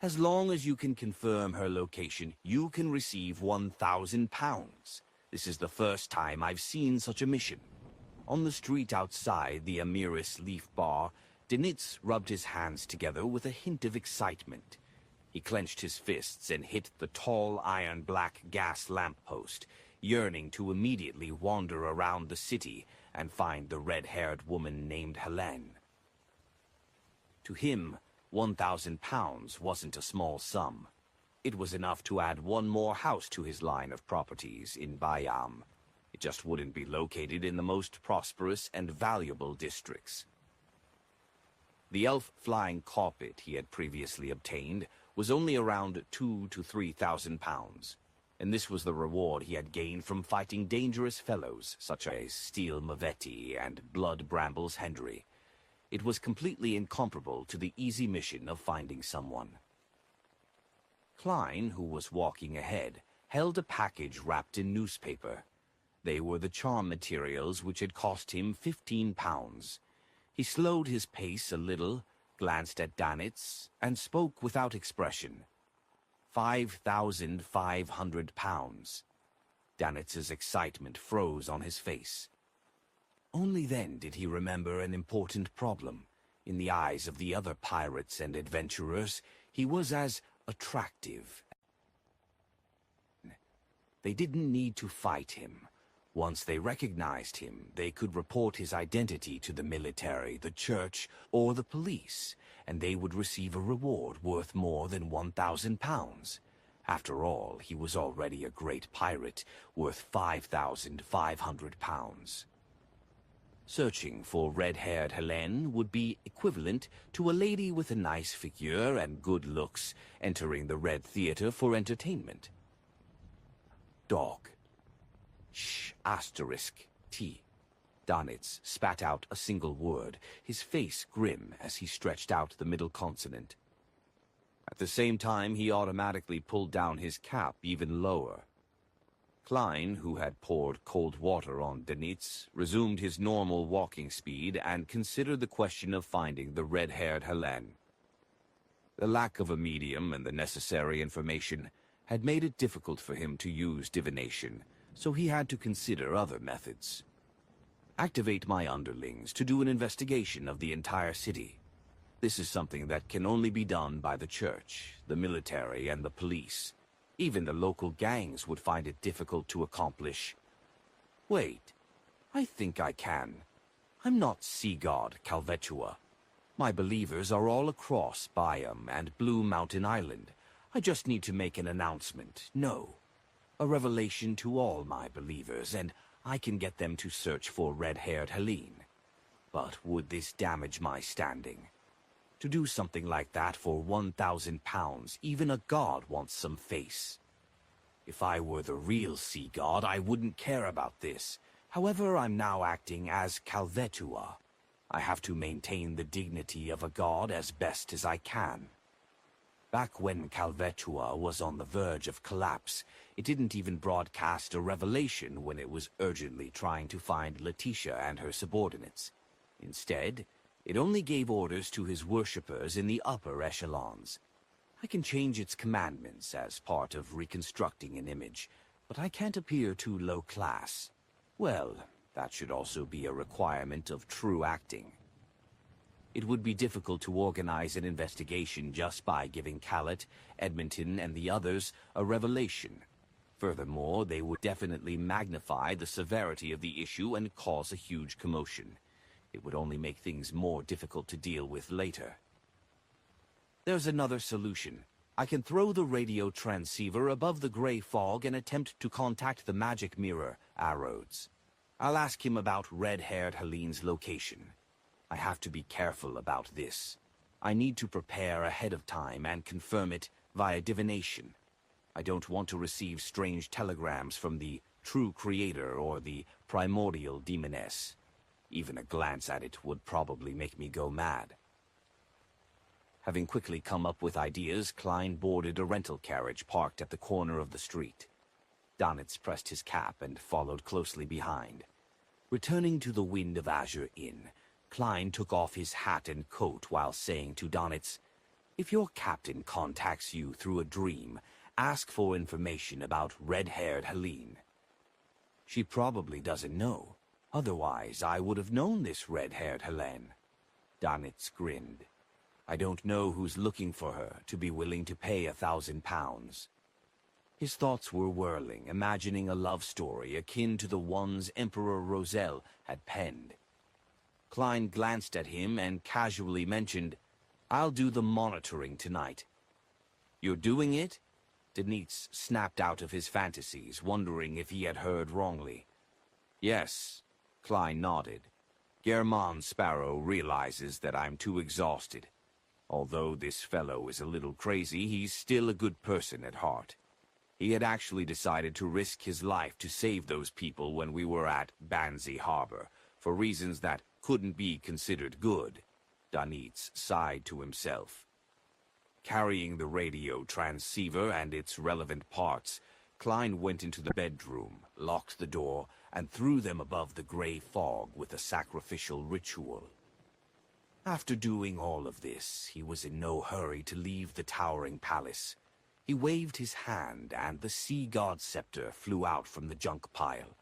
As long as you can confirm her location, you can receive £1,000. This is the first time I've seen such a mission. On the street outside the Amiris Leaf Bar, Denitz rubbed his hands together with a hint of excitement. He clenched his fists and hit the tall iron-black gas lamppost, yearning to immediately wander around the city and find the red-haired woman named Helene. To him, £1,000 wasn't a small sum. It was enough to add one more house to his line of properties in Bayam. It just wouldn't be located in the most prosperous and valuable districts. The elf flying carpet he had previously obtained was only around £2,000 to £3,000, and this was the reward he had gained from fighting dangerous fellows such as Steel Mavetti and Blood Brambles Hendry. It was completely incomparable to the easy mission of finding someone. Klein, who was walking ahead, held a package wrapped in newspaper. They were the charm materials which had cost him £15. He slowed his pace a little, glanced at Danitz, and spoke without expression. £5,500. Danitz's excitement froze on his face. Only then did he remember an important problem. In the eyes of the other pirates and adventurers, he was as attractive. They didn't need to fight him. Once they recognized him, they could report his identity to the military, the church, or the police, and they would receive a reward worth more than 1,000 pounds. After all, he was already a great pirate, worth 5,500 pounds. Searching for red-haired Helene would be equivalent to a lady with a nice figure and good looks entering the Red Theater for entertainment. Dog. T. Donitz spat out a single word, his face grim as he stretched out the middle consonant. At the same time, he automatically pulled down his cap even lower. Klein, who had poured cold water on Donitz, resumed his normal walking speed and considered the question of finding the red-haired Helene. The lack of a medium and the necessary information had made it difficult for him to use divination, so he had to consider other methods. Activate my underlings to do an investigation of the entire city. This is something that can only be done by the church, the military, and the police. Even the local gangs would find it difficult to accomplish. Wait, I think I can. I'm not sea god Calvetua. My believers are all across Byam and Blue Mountain Island. I just need to make an announcement. No. A revelation to all my believers, and I can get them to search for red-haired Helene. But would this damage my standing? To do something like that for 1,000 pounds, even a god wants some face. If I were the real sea god, I wouldn't care about this. However, I'm now acting as Calvetua. I have to maintain the dignity of a god as best as I can. Back when Calvetua was on the verge of collapse, it didn't even broadcast a revelation when it was urgently trying to find Letitia and her subordinates. Instead, it only gave orders to his worshippers in the upper echelons. I can change its commandments as part of reconstructing an image, but I can't appear too low class. Well, that should also be a requirement of true acting. It would be difficult to organize an investigation just by giving Callet, Edmonton, and the others a revelation. Furthermore, they would definitely magnify the severity of the issue and cause a huge commotion. It would only make things more difficult to deal with later. There's another solution. I can throw the radio transceiver above the gray fog and attempt to contact the magic mirror, Arrows. I'll ask him about red-haired Helene's location. I have to be careful about this. I need to prepare ahead of time and confirm it via divination. I don't want to receive strange telegrams from the true creator or the primordial demoness. Even a glance at it would probably make me go mad. Having quickly come up with ideas, Klein boarded a rental carriage parked at the corner of the street. Donitz pressed his cap and followed closely behind. Returning to the Wind of Azure Inn, Klein took off his hat and coat while saying to Donitz, "If your captain contacts you through a dream, ask for information about red-haired Helene. She probably doesn't know. Otherwise, I would have known this red-haired Helene." Donitz grinned. "I don't know who's looking for her to be willing to pay 1,000 pounds. His thoughts were whirling, imagining a love story akin to the ones Emperor Roselle had penned. Klein glanced at him and casually mentioned, "I'll do the monitoring tonight." "You're doing it?" Donitz snapped out of his fantasies, wondering if he had heard wrongly. "Yes," Klein nodded. "German Sparrow realizes that I'm too exhausted. Although this fellow is a little crazy, he's still a good person at heart. He had actually decided to risk his life to save those people when we were at Banzi Harbor, for reasons that couldn't be considered good." Donitz sighed to himself. Carrying the radio transceiver and its relevant parts, Klein went into the bedroom, locked the door, and threw them above the gray fog with a sacrificial ritual. After doing all of this, he was in no hurry to leave the towering palace. He waved his hand, and the sea god scepter flew out from the junk pile.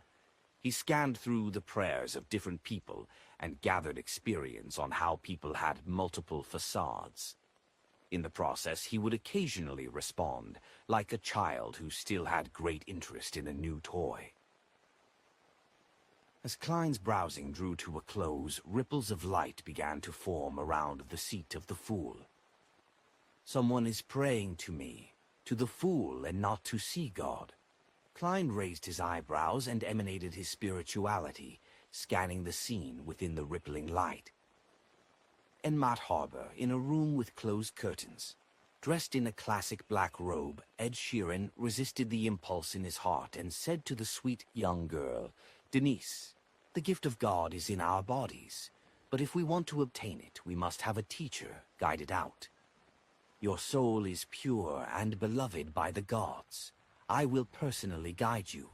He scanned through the prayers of different people and gathered experience on how people had multiple facades. In the process, he would occasionally respond, like a child who still had great interest in a new toy. As Klein's browsing drew to a close, ripples of light began to form around the seat of the Fool. Someone is praying to me, to the Fool, and not to see God. Klein raised his eyebrows and emanated his spirituality, scanning the scene within the rippling light. Enmat Harbor, in a room with closed curtains. Dressed in a classic black robe, Ed Sheeran resisted the impulse in his heart and said to the sweet young girl, "Denise, the gift of God is in our bodies, but if we want to obtain it, we must have a teacher guide it out. Your soul is pure and beloved by the gods. I will personally guide you.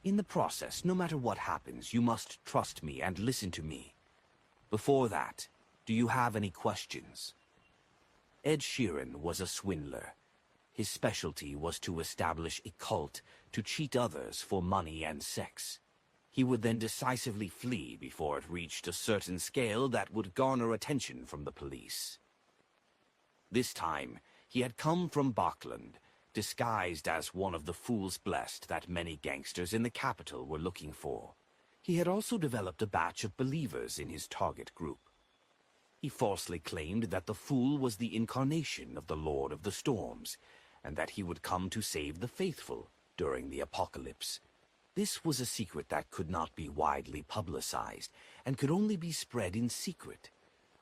In the process, no matter what happens, you must trust me and listen to me. Before that, do you have any questions?" Ed Sheeran was a swindler. His specialty was to establish a cult to cheat others for money and sex. He would then decisively flee before it reached a certain scale that would garner attention from the police. This time, he had come from Bachland, disguised as one of the fools blessed that many gangsters in the capital were looking for. He had also developed a batch of believers in his target group. He falsely claimed that the Fool was the incarnation of the Lord of the Storms, and that he would come to save the faithful during the apocalypse. This was a secret that could not be widely publicized, and could only be spread in secret.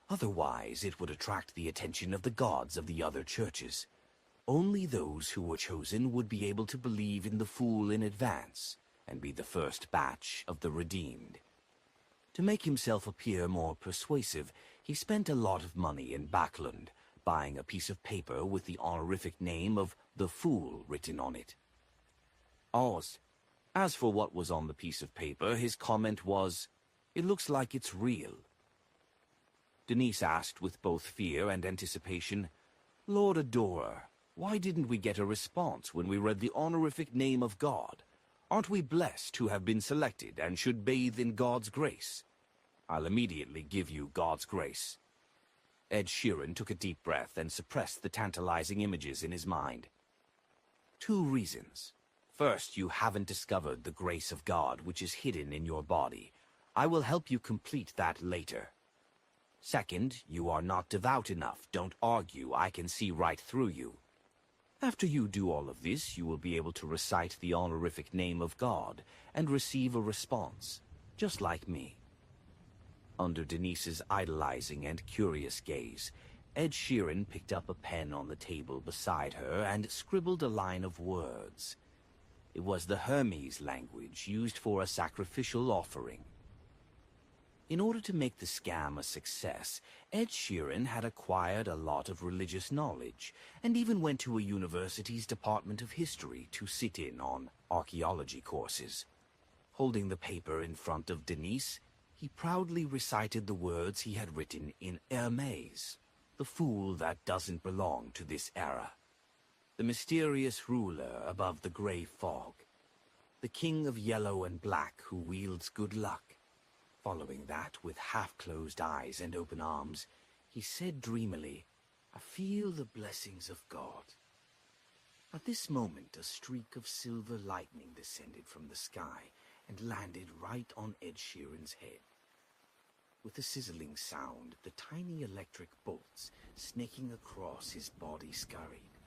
Otherwise, it would attract the attention of the gods of the other churches. Only those who were chosen would be able to believe in the Fool in advance, and be the first batch of the redeemed. To make himself appear more persuasive, he spent a lot of money in Bachland, buying a piece of paper with the honorific name of the Fool written on it. Oz. As for what was on the piece of paper, his comment was, "It looks like it's real." Denise asked with both fear and anticipation, "Lord Adorer, why didn't we get a response when we read the honorific name of God? Aren't we blessed to have been selected and should bathe in God's grace? I'll immediately give you God's grace." Ed Sheeran took a deep breath and suppressed the tantalizing images in his mind. "2 reasons. First, you haven't discovered the grace of God which is hidden in your body. I will help you complete that later. Second, you are not devout enough. Don't argue. I can see right through you. After you do all of this, you will be able to recite the honorific name of God and receive a response, just like me." Under Denise's idolizing and curious gaze, Ed Sheeran picked up a pen on the table beside her and scribbled a line of words. It was the Hermes language used for a sacrificial offering. In order to make the scam a success, Ed Sheeran had acquired a lot of religious knowledge, and even went to a university's Department of History to sit in on archaeology courses. Holding the paper in front of Denise, he proudly recited the words he had written in Hermes, the fool that doesn't belong to this era. The mysterious ruler above the gray fog. The king of yellow and black who wields good luck. Following that, with half-closed eyes and open arms, he said dreamily, "I feel the blessings of God." At this moment, a streak of silver lightning descended from the sky and landed right on Ed Sheeran's head. With a sizzling sound, the tiny electric bolts snaking across his body scurried.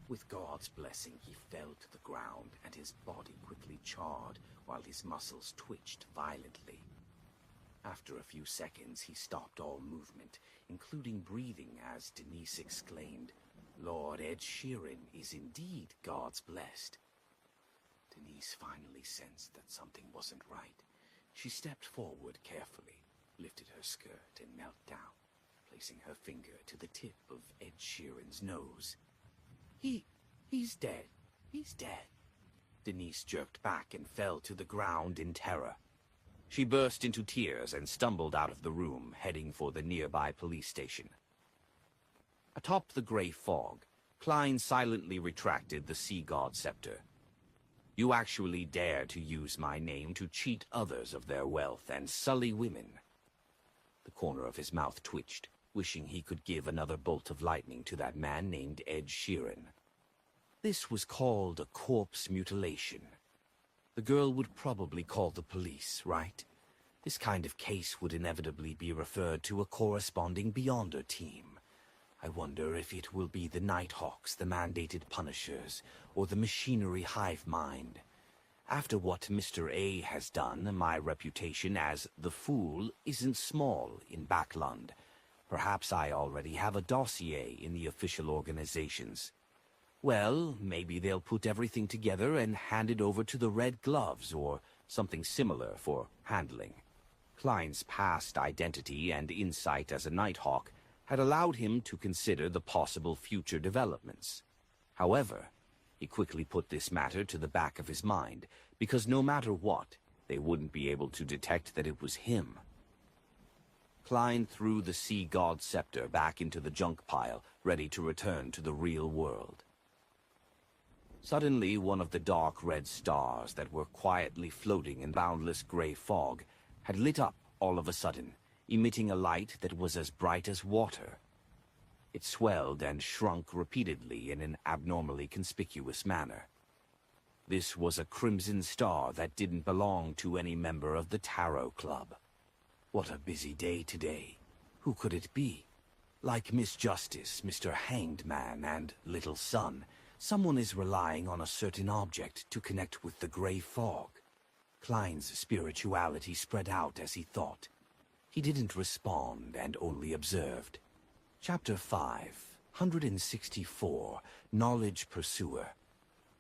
With God's blessing, he fell to the ground, and his body quickly charred while his muscles twitched violently. After a few seconds, he stopped all movement, including breathing, as Denise exclaimed, "Lord Ed Sheeran is indeed God's blessed." Denise finally sensed that something wasn't right. She stepped forward carefully, lifted her skirt, and knelt down, placing her finger to the tip of Ed Sheeran's nose. He's dead. He's dead." Denise jerked back and fell to the ground in terror. She burst into tears and stumbled out of the room, heading for the nearby police station. Atop the gray fog, Klein silently retracted the sea god scepter. "You actually dare to use my name to cheat others of their wealth and sully women." The corner of his mouth twitched, wishing he could give another bolt of lightning to that man named Ed Sheeran. This was called a corpse mutilation. The girl would probably call the police, right? This kind of case would inevitably be referred to a corresponding Beyonder team. I wonder if it will be the Nighthawks, the mandated Punishers, or the machinery hive mind. After what Mr. A has done, my reputation as the Fool isn't small in Backlund. Perhaps I already have a dossier in the official organizations. Well, maybe they'll put everything together and hand it over to the Red Gloves, or something similar for handling. Klein's past identity and insight as a Nighthawk had allowed him to consider the possible future developments. However, he quickly put this matter to the back of his mind, because no matter what, they wouldn't be able to detect that it was him. Klein threw the Sea God scepter back into the junk pile, ready to return to the real world. Suddenly, one of the dark red stars that were quietly floating in boundless gray fog had lit up all of a sudden, emitting a light that was as bright as water. It swelled and shrunk repeatedly in an abnormally conspicuous manner. This was a crimson star that didn't belong to any member of the Tarot Club. What a busy day today. Who could it be? Like Miss Justice, Mr. Hanged Man, and Little Sun, someone is relying on a certain object to connect with the gray fog. Klein's spirituality spread out as he thought. He didn't respond and only observed. Chapter 5, 164, Knowledge Pursuer.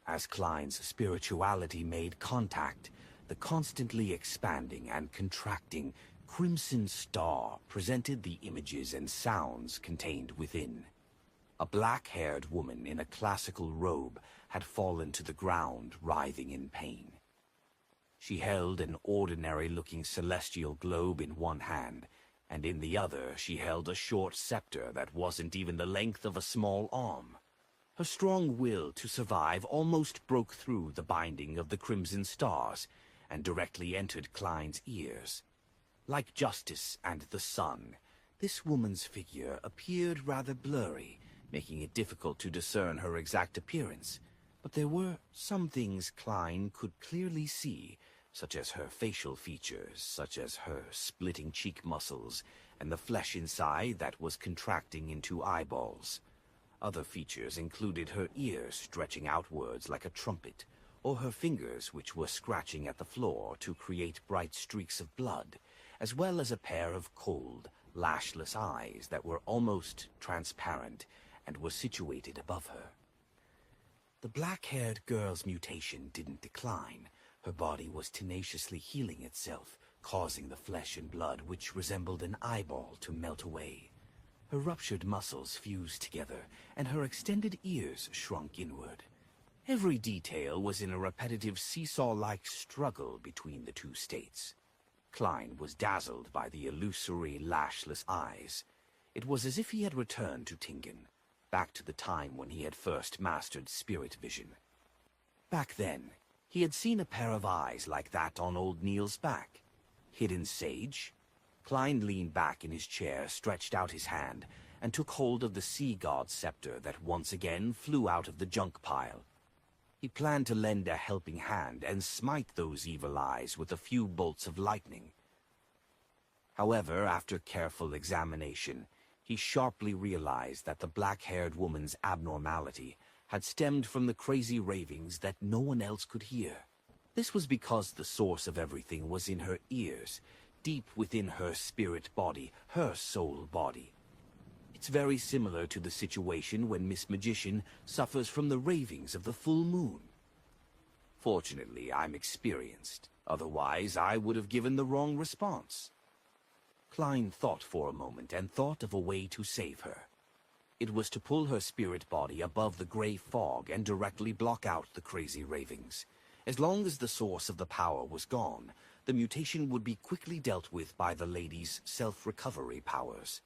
As Klein's spirituality made contact, the constantly expanding and contracting crimson star presented the images and sounds contained within. A black-haired woman in a classical robe had fallen to the ground, writhing in pain. She held an ordinary-looking celestial globe in one hand, and in the other she held a short scepter that wasn't even the length of a small arm. Her strong will to survive almost broke through the binding of the crimson stars and directly entered Klein's ears. Like Justice and the Sun, this woman's figure appeared rather blurry, making it difficult to discern her exact appearance. But there were some things Klein could clearly see, such as her facial features, such as her splitting cheek muscles, and the flesh inside that was contracting into eyeballs. Other features included her ears stretching outwards like a trumpet, or her fingers which were scratching at the floor to create bright streaks of blood, as well as a pair of cold, lashless eyes that were almost transparent and were situated above her. The black-haired girl's mutation didn't decline. Her body was tenaciously healing itself, causing the flesh and blood which resembled an eyeball to melt away. Her ruptured muscles fused together, and her extended ears shrunk inward. Every detail was in a repetitive seesaw-like struggle between the two states. Klein was dazzled by the illusory, lashless eyes. It was as if he had returned to Tingen, back to the time when he had first mastered spirit vision. Back then, he had seen a pair of eyes like that on old Neil's back. Hidden Sage? Klein leaned back in his chair, stretched out his hand, and took hold of the Sea God scepter that once again flew out of the junk pile. He planned to lend a helping hand and smite those evil eyes with a few bolts of lightning. However, after careful examination, he sharply realized that the black-haired woman's abnormality had stemmed from the crazy ravings that no one else could hear. This was because the source of everything was in her ears, deep within her spirit body, her soul body. It's very similar to the situation when Miss Magician suffers from the ravings of the full moon. Fortunately, I'm experienced. Otherwise, I would have given the wrong response. Klein thought for a moment and thought of a way to save her. It was to pull her spirit body above the gray fog and directly block out the crazy ravings. As long as the source of the power was gone, the mutation would be quickly dealt with by the lady's self-recovery powers.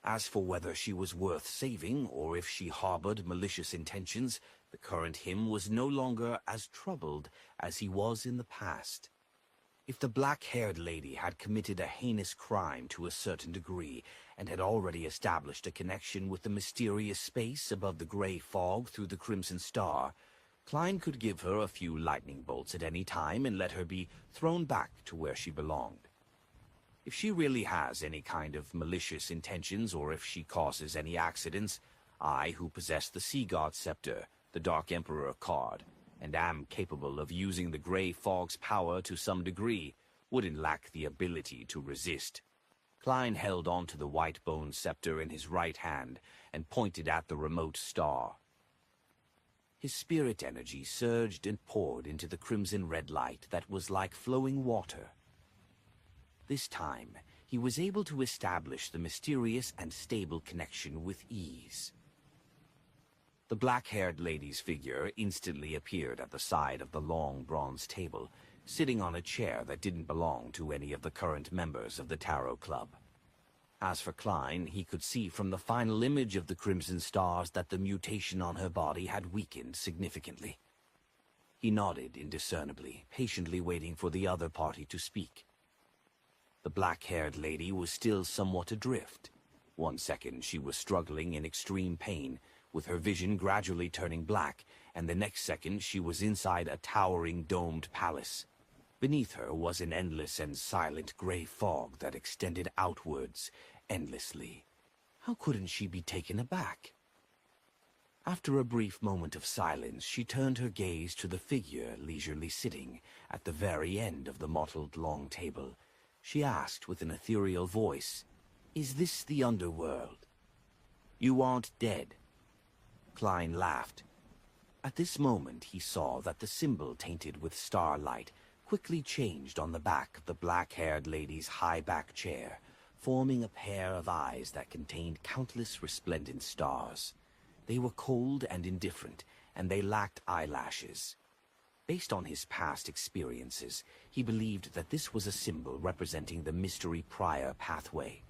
As for whether she was worth saving or if she harbored malicious intentions, the current him was no longer as troubled as he was in the past. If the black-haired lady had committed a heinous crime to a certain degree and had already established a connection with the mysterious space above the gray fog through the Crimson Star, Klein could give her a few lightning bolts at any time and let her be thrown back to where she belonged. If she really has any kind of malicious intentions, or if she causes any accidents, I, who possess the Sea God Scepter, the Dark Emperor card, and am capable of using the Grey Fog's power to some degree, wouldn't lack the ability to resist. Klein held onto the white-bone scepter in his right hand and pointed at the remote star. His spirit energy surged and poured into the crimson-red light that was like flowing water. This time, he was able to establish the mysterious and stable connection with ease. The black-haired lady's figure instantly appeared at the side of the long bronze table, sitting on a chair that didn't belong to any of the current members of the Tarot Club. As for Klein, he could see from the final image of the crimson stars that the mutation on her body had weakened significantly. He nodded indiscernibly, patiently waiting for the other party to speak. The black-haired lady was still somewhat adrift. One second she was struggling in extreme pain, with her vision gradually turning black, and the next second she was inside a towering domed palace. Beneath her was an endless and silent gray fog that extended outwards endlessly. How couldn't she be taken aback? After a brief moment of silence, she turned her gaze to the figure leisurely sitting at the very end of the mottled long table. She asked with an ethereal voice, "Is this the underworld? You aren't dead." Klein laughed. At this moment he saw that the symbol tainted with starlight quickly changed on the back of the black-haired lady's high-back chair, forming a pair of eyes that contained countless resplendent stars. They were cold and indifferent, and they lacked eyelashes. Based on his past experiences, he believed that this was a symbol representing the mystery prior pathway.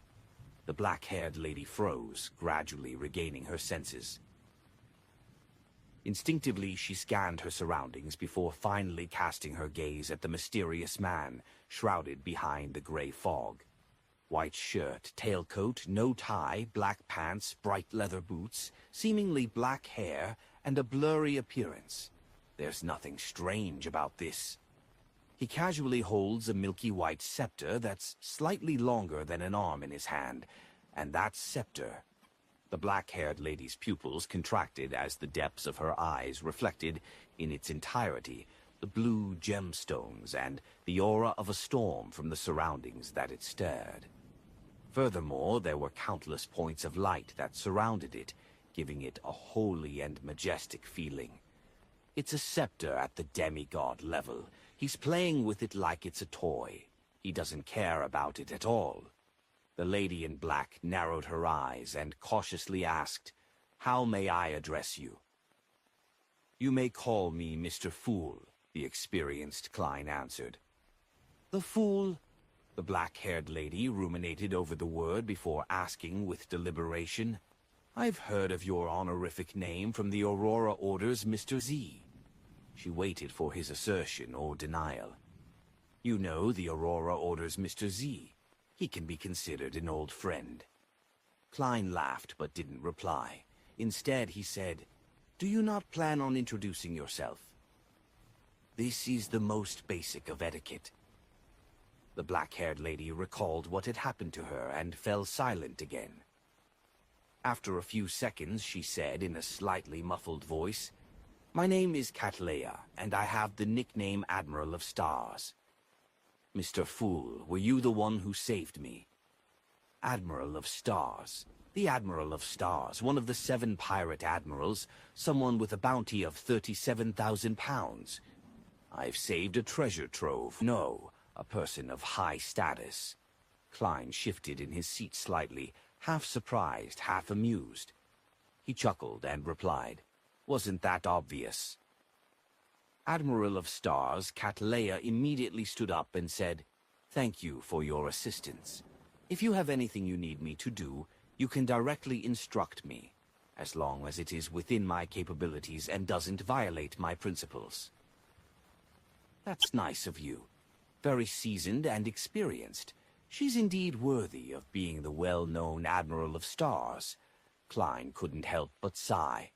The black-haired lady froze, gradually regaining her senses. Instinctively, she scanned her surroundings before finally casting her gaze at the mysterious man shrouded behind the gray fog. White shirt, tailcoat, no tie, black pants, bright leather boots, seemingly black hair, and a blurry appearance. There's nothing strange about this. He casually holds a milky white scepter that's slightly longer than an arm in his hand, and that scepter... The black-haired lady's pupils contracted as the depths of her eyes reflected, in its entirety, the blue gemstones and the aura of a storm from the surroundings that it stirred. Furthermore, there were countless points of light that surrounded it, giving it a holy and majestic feeling. It's a scepter at the demigod level. He's playing with it like it's a toy. He doesn't care about it at all. The lady in black narrowed her eyes and cautiously asked, "How may I address you?" "You may call me Mr. Fool," the experienced Klein answered. "The Fool?" The black-haired lady ruminated over the word before asking with deliberation, "I've heard of your honorific name from the Aurora Order's Mr. Z." She waited for his assertion or denial. "You know the Aurora Order's Mr. Z. He can be considered an old friend." Klein laughed but didn't reply. Instead, he said, "Do you not plan on introducing yourself?" "This is the most basic of etiquette." The black-haired lady recalled what had happened to her and fell silent again. After a few seconds, she said in a slightly muffled voice, "My name is Catleya, and I have the nickname Admiral of Stars." "Mr. Fool, were you the one who saved me?" "Admiral of Stars. The Admiral of Stars, one of the 7 pirate admirals, someone with a bounty of 37,000 pounds. I've saved a treasure trove. No, a person of high status." Klein shifted in his seat slightly, half surprised, half amused. He chuckled and replied, "Wasn't that obvious?" Admiral of Stars, Catleya immediately stood up and said, "Thank you for your assistance. If you have anything you need me to do, you can directly instruct me, as long as it is within my capabilities and doesn't violate my principles." "That's nice of you. Very seasoned and experienced. She's indeed worthy of being the well-known Admiral of Stars." Klein couldn't help but sigh.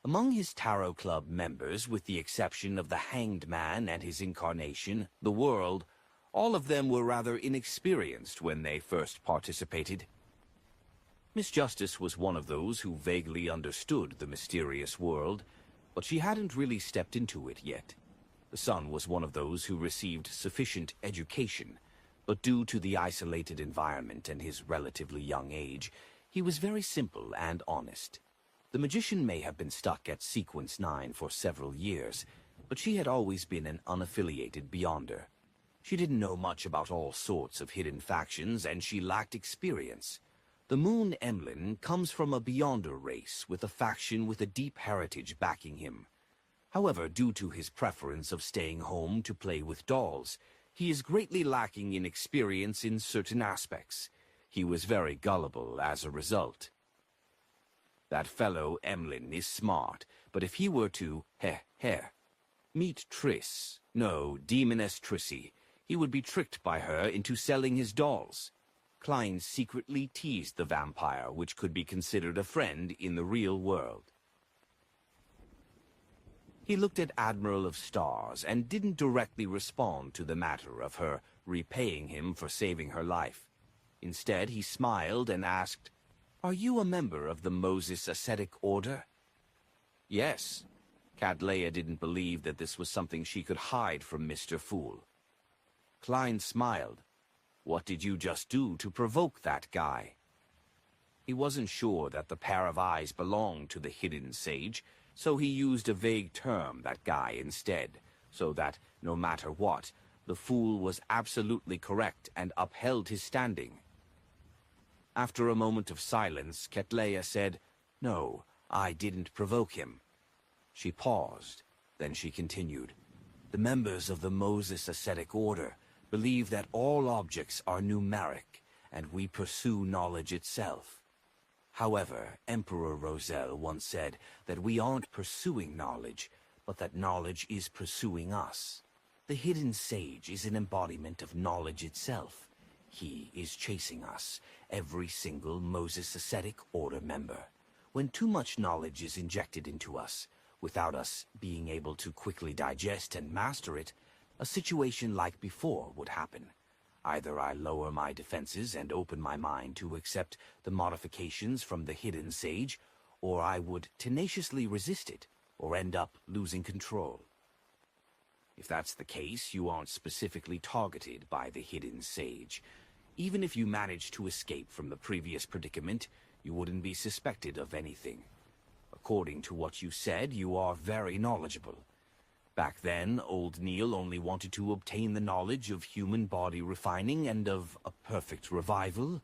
Among his Tarot Club members, with the exception of the Hanged Man and his incarnation, the World, All of them were rather inexperienced when they first participated. Miss Justice was one of those who vaguely understood the mysterious world, but she hadn't really stepped into it yet. The son was one of those who received sufficient education, but due to the isolated environment and his relatively young age, he was very simple and honest. The magician may have been stuck at Sequence 9 for several years, but she had always been an unaffiliated Beyonder. She didn't know much about all sorts of hidden factions, and she lacked experience. The Moon Emlyn comes from a Beyonder race with a faction with a deep heritage backing him. However, due to his preference of staying home to play with dolls, he is greatly lacking in experience in certain aspects. He was very gullible as a result. That fellow Emlyn is smart, but if he were to, meet Triss, no, Demoness Trissy, he would be tricked by her into selling his dolls. Klein secretly teased the vampire, which could be considered a friend in the real world. He looked at Admiral of Stars and didn't directly respond to the matter of her repaying him for saving her life. Instead, he smiled and asked, "Are you a member of the Moses Ascetic Order?" "Yes." Cattleya didn't believe that this was something she could hide from Mr. Fool. Klein smiled. "What did you just do to provoke that guy?" He wasn't sure that the pair of eyes belonged to the hidden sage, so he used a vague term, that guy, instead, so that, no matter what, the fool was absolutely correct and upheld his standing. After a moment of silence, Cattleya said, "No, I didn't provoke him." She paused, then she continued, "The members of the Moses Ascetic Order believe that all objects are numeric, and we pursue knowledge itself. However, Emperor Roselle once said that we aren't pursuing knowledge, but that knowledge is pursuing us. The hidden sage is an embodiment of knowledge itself. He is chasing us, every single Moses Ascetic Order member. When too much knowledge is injected into us, without us being able to quickly digest and master it, a situation like before would happen. Either I lower my defenses and open my mind to accept the modifications from the hidden sage, or I would tenaciously resist it, or end up losing control. If that's the case, you aren't specifically targeted by the hidden sage. Even if you managed to escape from the previous predicament, you wouldn't be suspected of anything. According to what you said, you are very knowledgeable. Back then, old Neil only wanted to obtain the knowledge of human body refining and of a perfect revival."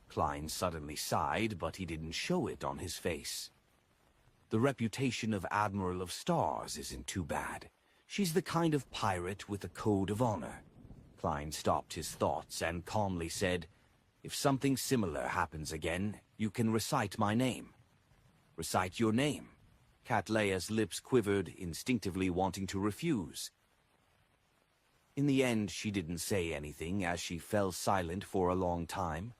Klein suddenly sighed, but he didn't show it on his face. "The reputation of Admiral of Stars isn't too bad. She's the kind of pirate with a code of honor." Klein stopped his thoughts and calmly said, "If something similar happens again, you can recite my name." "Recite your name?" Cattleya's lips quivered, instinctively wanting to refuse. In the end, she didn't say anything as she fell silent for a long time.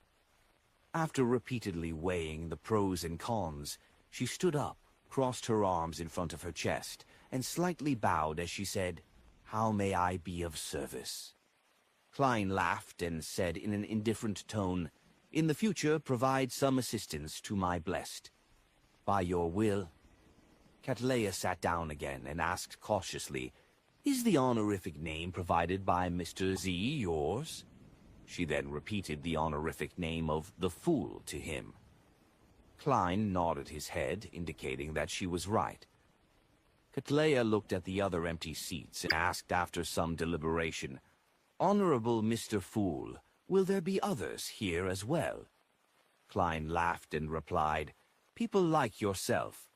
After repeatedly weighing the pros and cons, she stood up, crossed her arms in front of her chest, and slightly bowed as she said, "How may I be of service?" Klein laughed and said in an indifferent tone, "In the future, provide some assistance to my blessed. By your will." Cattleya sat down again and asked cautiously, "Is the honorific name provided by Mr. Z yours?" She then repeated the honorific name of the Fool to him. Klein nodded his head, indicating that she was right. Cattleya looked at the other empty seats and asked after some deliberation, "Honorable Mr. Fool, will there be others here as well?" Klein laughed and replied, "People like yourself.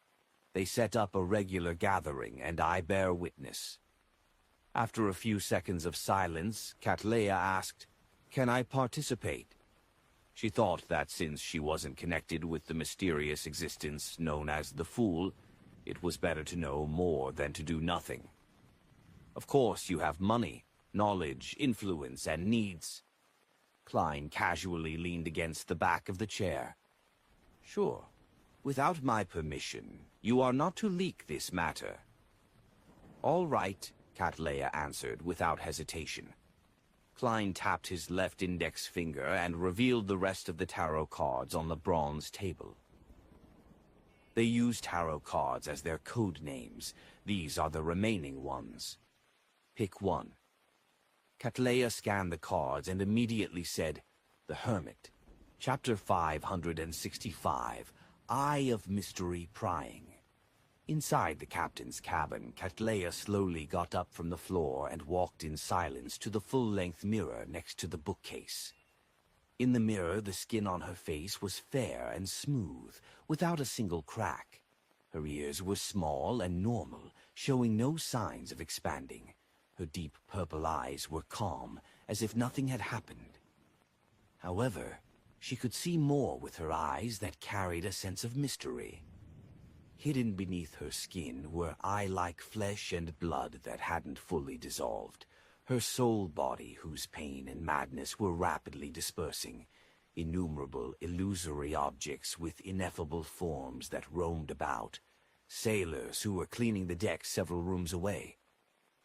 They set up a regular gathering, and I bear witness." After a few seconds of silence, Cattleya asked, "Can I participate?" She thought that since she wasn't connected with the mysterious existence known as the Fool, it was better to know more than to do nothing. "Of course you have money, knowledge, influence, and needs." Klein casually leaned against the back of the chair. "Sure. Without my permission, you are not to leak this matter." "All right," Cattleya answered without hesitation. Klein tapped his left index finger and revealed the rest of the tarot cards on the bronze table. They use tarot cards as their code names. These are the remaining ones. Pick one. Cattleya scanned the cards and immediately said, "The Hermit. Chapter 565, Eye of Mystery Prying." Inside the captain's cabin, Cattleya slowly got up from the floor and walked in silence to the full-length mirror next to the bookcase. In the mirror, the skin on her face was fair and smooth, without a single crack. Her ears were small and normal, showing no signs of expanding. Her deep purple eyes were calm, as if nothing had happened. However, she could see more with her eyes that carried a sense of mystery. Hidden beneath her skin were eye-like flesh and blood that hadn't fully dissolved. Her soul body, whose pain and madness were rapidly dispersing. Innumerable illusory objects with ineffable forms that roamed about. Sailors who were cleaning the deck several rooms away.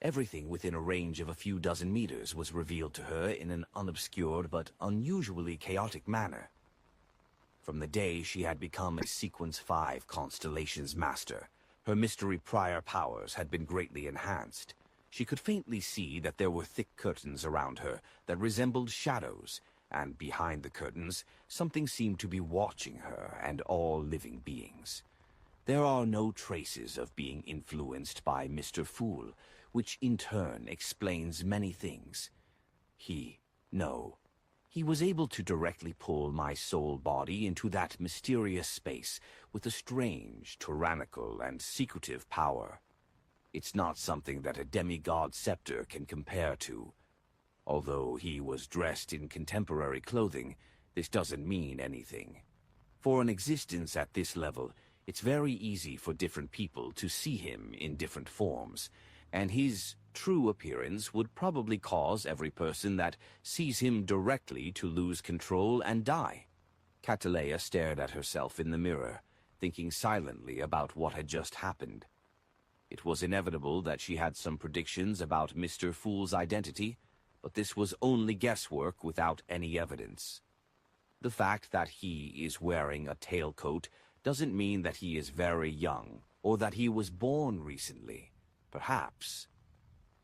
Everything within a range of a few dozen meters was revealed to her in an unobscured but unusually chaotic manner. From the day she had become a Sequence 5 Constellations Master, her mystery prior powers had been greatly enhanced. She could faintly see that there were thick curtains around her that resembled shadows, and behind the curtains, something seemed to be watching her and all living beings. There are no traces of being influenced by Mr. Fool, which in turn explains many things. He was able to directly pull my soul body into that mysterious space with a strange, tyrannical, and secretive power. It's not something that a demigod scepter can compare to. Although he was dressed in contemporary clothing, this doesn't mean anything. For an existence at this level, it's very easy for different people to see him in different forms, and his true appearance would probably cause every person that sees him directly to lose control and die. Cattleya stared at herself in the mirror, thinking silently about what had just happened. It was inevitable that she had some predictions about Mr. Fool's identity, but this was only guesswork without any evidence. The fact that he is wearing a tailcoat doesn't mean that he is very young, or that he was born recently. Perhaps.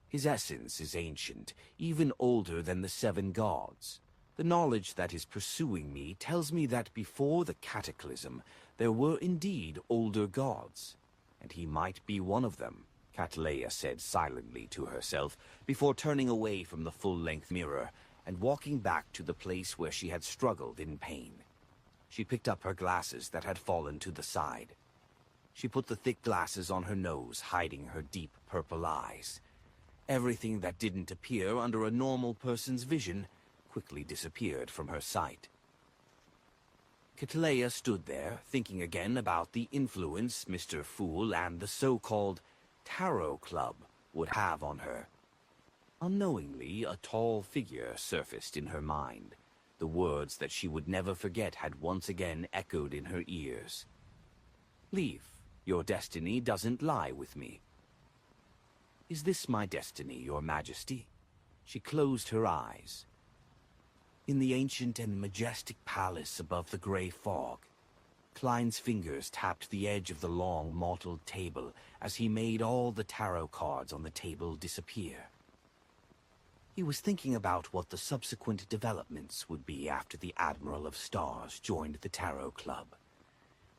His essence is ancient, even older than the 7 gods. The knowledge that is pursuing me tells me that before the cataclysm, there were indeed older gods, and he might be one of them, Cattleya said silently to herself, before turning away from the full-length mirror and walking back to the place where she had struggled in pain. She picked up her glasses that had fallen to the side. She put the thick glasses on her nose, hiding her deep purple eyes. Everything that didn't appear under a normal person's vision quickly disappeared from her sight. Cattleya stood there, thinking again about the influence Mr. Fool and the so-called Tarot Club would have on her. Unknowingly, a tall figure surfaced in her mind. The words that she would never forget had once again echoed in her ears. "Leave. Your destiny doesn't lie with me." "Is this my destiny, Your Majesty?" She closed her eyes. In the ancient and majestic palace above the gray fog, Klein's fingers tapped the edge of the long, mottled table as he made all the tarot cards on the table disappear. He was thinking about what the subsequent developments would be after the Admiral of Stars joined the Tarot Club.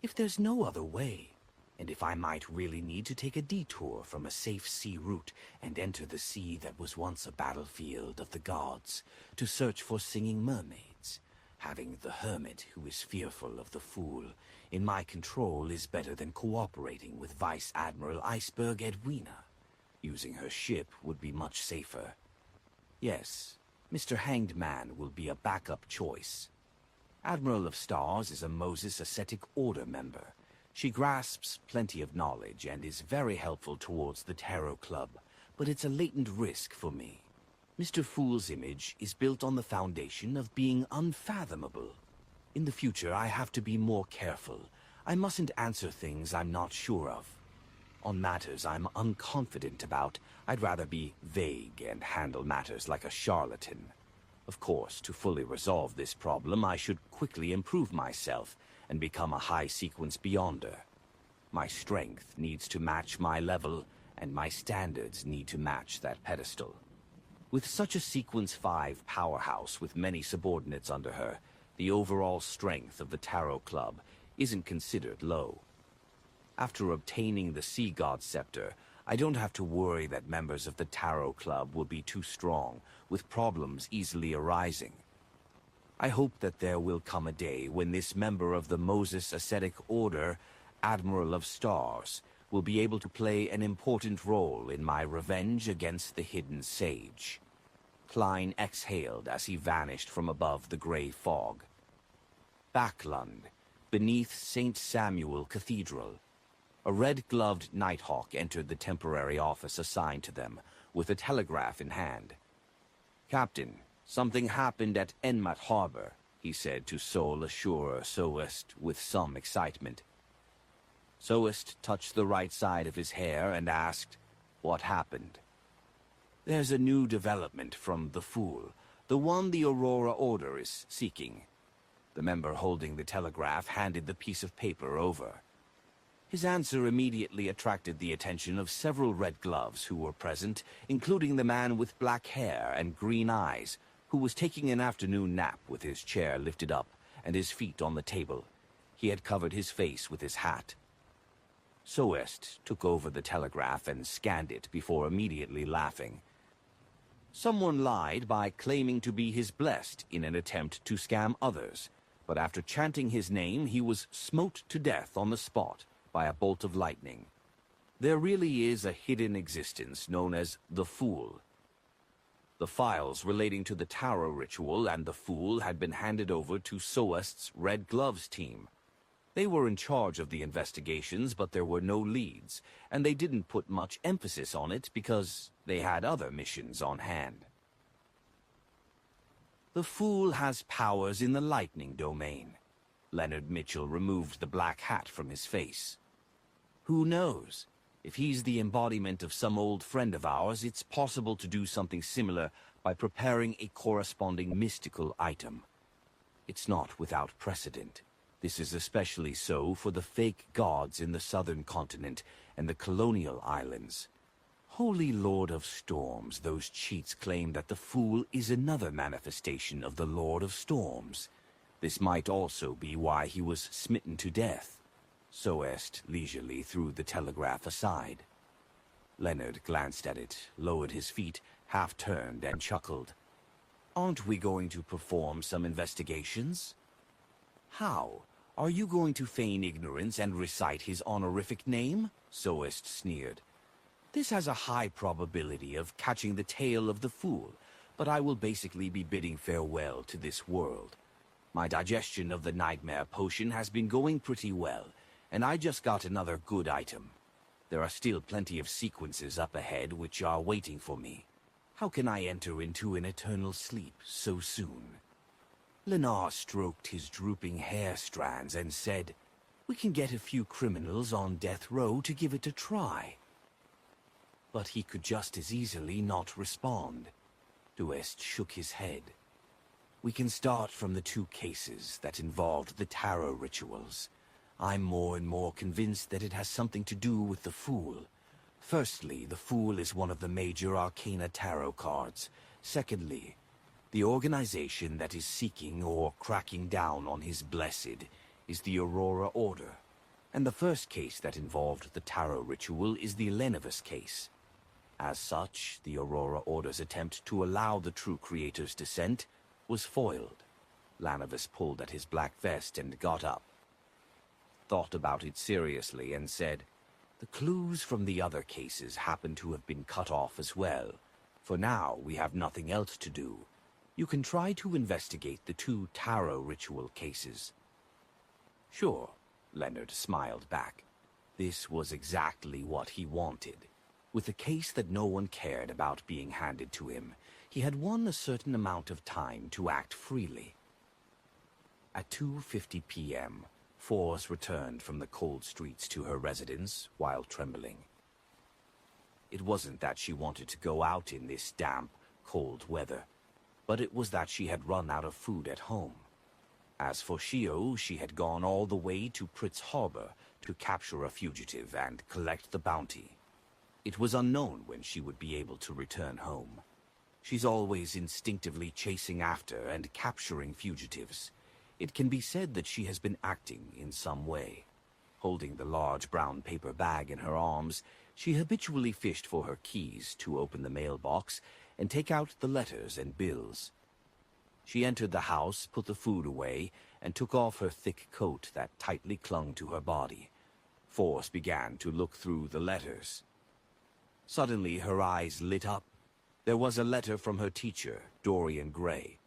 If there's no other way, and if I might really need to take a detour from a safe sea route and enter the sea that was once a battlefield of the gods to search for singing mermaids, having the hermit who is fearful of the fool in my control is better than cooperating with Vice Admiral Iceberg Edwina. Using her ship would be much safer. Yes, Mr. Hanged Man will be a backup choice. Admiral of Stars is a Moses Ascetic Order member. She grasps plenty of knowledge and is very helpful towards the Tarot Club, but it's a latent risk for me. Mr. Fool's image is built on the foundation of being unfathomable. In the future, I have to be more careful. I mustn't answer things I'm not sure of. On matters I'm unconfident about, I'd rather be vague and handle matters like a charlatan. Of course, to fully resolve this problem, I should quickly improve myself and become a high-sequence beyonder. My strength needs to match my level, and my standards need to match that pedestal. With such a Sequence 5 powerhouse with many subordinates under her, the overall strength of the Tarot Club isn't considered low. After obtaining the Sea God Scepter, I don't have to worry that members of the Tarot Club will be too strong, with problems easily arising. I hope that there will come a day when this member of the Moses Ascetic Order, Admiral of Stars, will be able to play an important role in my revenge against the Hidden Sage. Klein exhaled as he vanished from above the gray fog. Backlund, beneath St. Samuel Cathedral. A red-gloved Nighthawk entered the temporary office assigned to them, with a telegraph in hand. "Captain, something happened at Enmat Harbor," he said to Sol Assurer Soest with some excitement. Soest touched the right side of his hair and asked, "What happened?" "There's a new development from the Fool, the one the Aurora Order is seeking." The member holding the telegraph handed the piece of paper over. His answer immediately attracted the attention of several red gloves who were present, including the man with black hair and green eyes, who was taking an afternoon nap with his chair lifted up and his feet on the table. He had covered his face with his hat. Soest took over the telegraph and scanned it before immediately laughing. Someone lied by claiming to be his blessed in an attempt to scam others, but after chanting his name, he was smote to death on the spot by a bolt of lightning. There really is a hidden existence known as the Fool. The files relating to the Tarot ritual and the Fool had been handed over to Soest's Red Gloves team. They were in charge of the investigations, but there were no leads, and they didn't put much emphasis on it because they had other missions on hand. The Fool has powers in the lightning domain. Leonard Mitchell removed the black hat from his face. Who knows? If he's the embodiment of some old friend of ours, it's possible to do something similar by preparing a corresponding mystical item. It's not without precedent. This is especially so for the fake gods in the southern continent and the colonial islands. Holy Lord of Storms, those cheats claim that the Fool is another manifestation of the Lord of Storms. This might also be why he was smitten to death. Soest leisurely threw the telegraph aside. Leonard glanced at it, lowered his feet, half-turned, and chuckled. "Aren't we going to perform some investigations?" "How? Are you going to feign ignorance and recite his honorific name?" Soest sneered. "This has a high probability of catching the tail of the Fool, but I will basically be bidding farewell to this world. My digestion of the Nightmare Potion has been going pretty well, and I just got another good item. There are still plenty of sequences up ahead which are waiting for me. How can I enter into an eternal sleep so soon?" Lenar stroked his drooping hair strands and said, "We can get a few criminals on death row to give it a try." But he could just as easily not respond. Duest shook his head. "We can start from the two cases that involved the Tarot rituals. I'm more and more convinced that it has something to do with the Fool. Firstly, the Fool is one of the major Arcana Tarot cards. Secondly, the organization that is seeking or cracking down on his blessed is the Aurora Order. And the first case that involved the Tarot ritual is the Lenivus case. As such, the Aurora Order's attempt to allow the true creator's descent was foiled." Lenivus pulled at his black vest and got up. Thought about it seriously and said, "The clues from the other cases happen to have been cut off as well. For now, we have nothing else to do. You can try to investigate the two Tarot ritual cases." "Sure," Leonard smiled back. This was exactly what he wanted. With a case that no one cared about being handed to him, he had won a certain amount of time to act freely. At 2:50 p.m., Fours returned from the cold streets to her residence while trembling. It wasn't that she wanted to go out in this damp, cold weather. but it was that she had run out of food at home. As for Shio, she had gone all the way to Pritz Harbor to capture a fugitive and collect the bounty. It was unknown when she would be able to return home. She's always instinctively chasing after and capturing fugitives. It can be said that she has been acting in some way. Holding the large brown paper bag in her arms, she habitually fished for her keys to open the mailbox and take out the letters and bills. She entered the house, put the food away, and took off her thick coat that tightly clung to her body. Force began to look through the letters. Suddenly her eyes lit up. There was a letter from her teacher, Dorian Gray.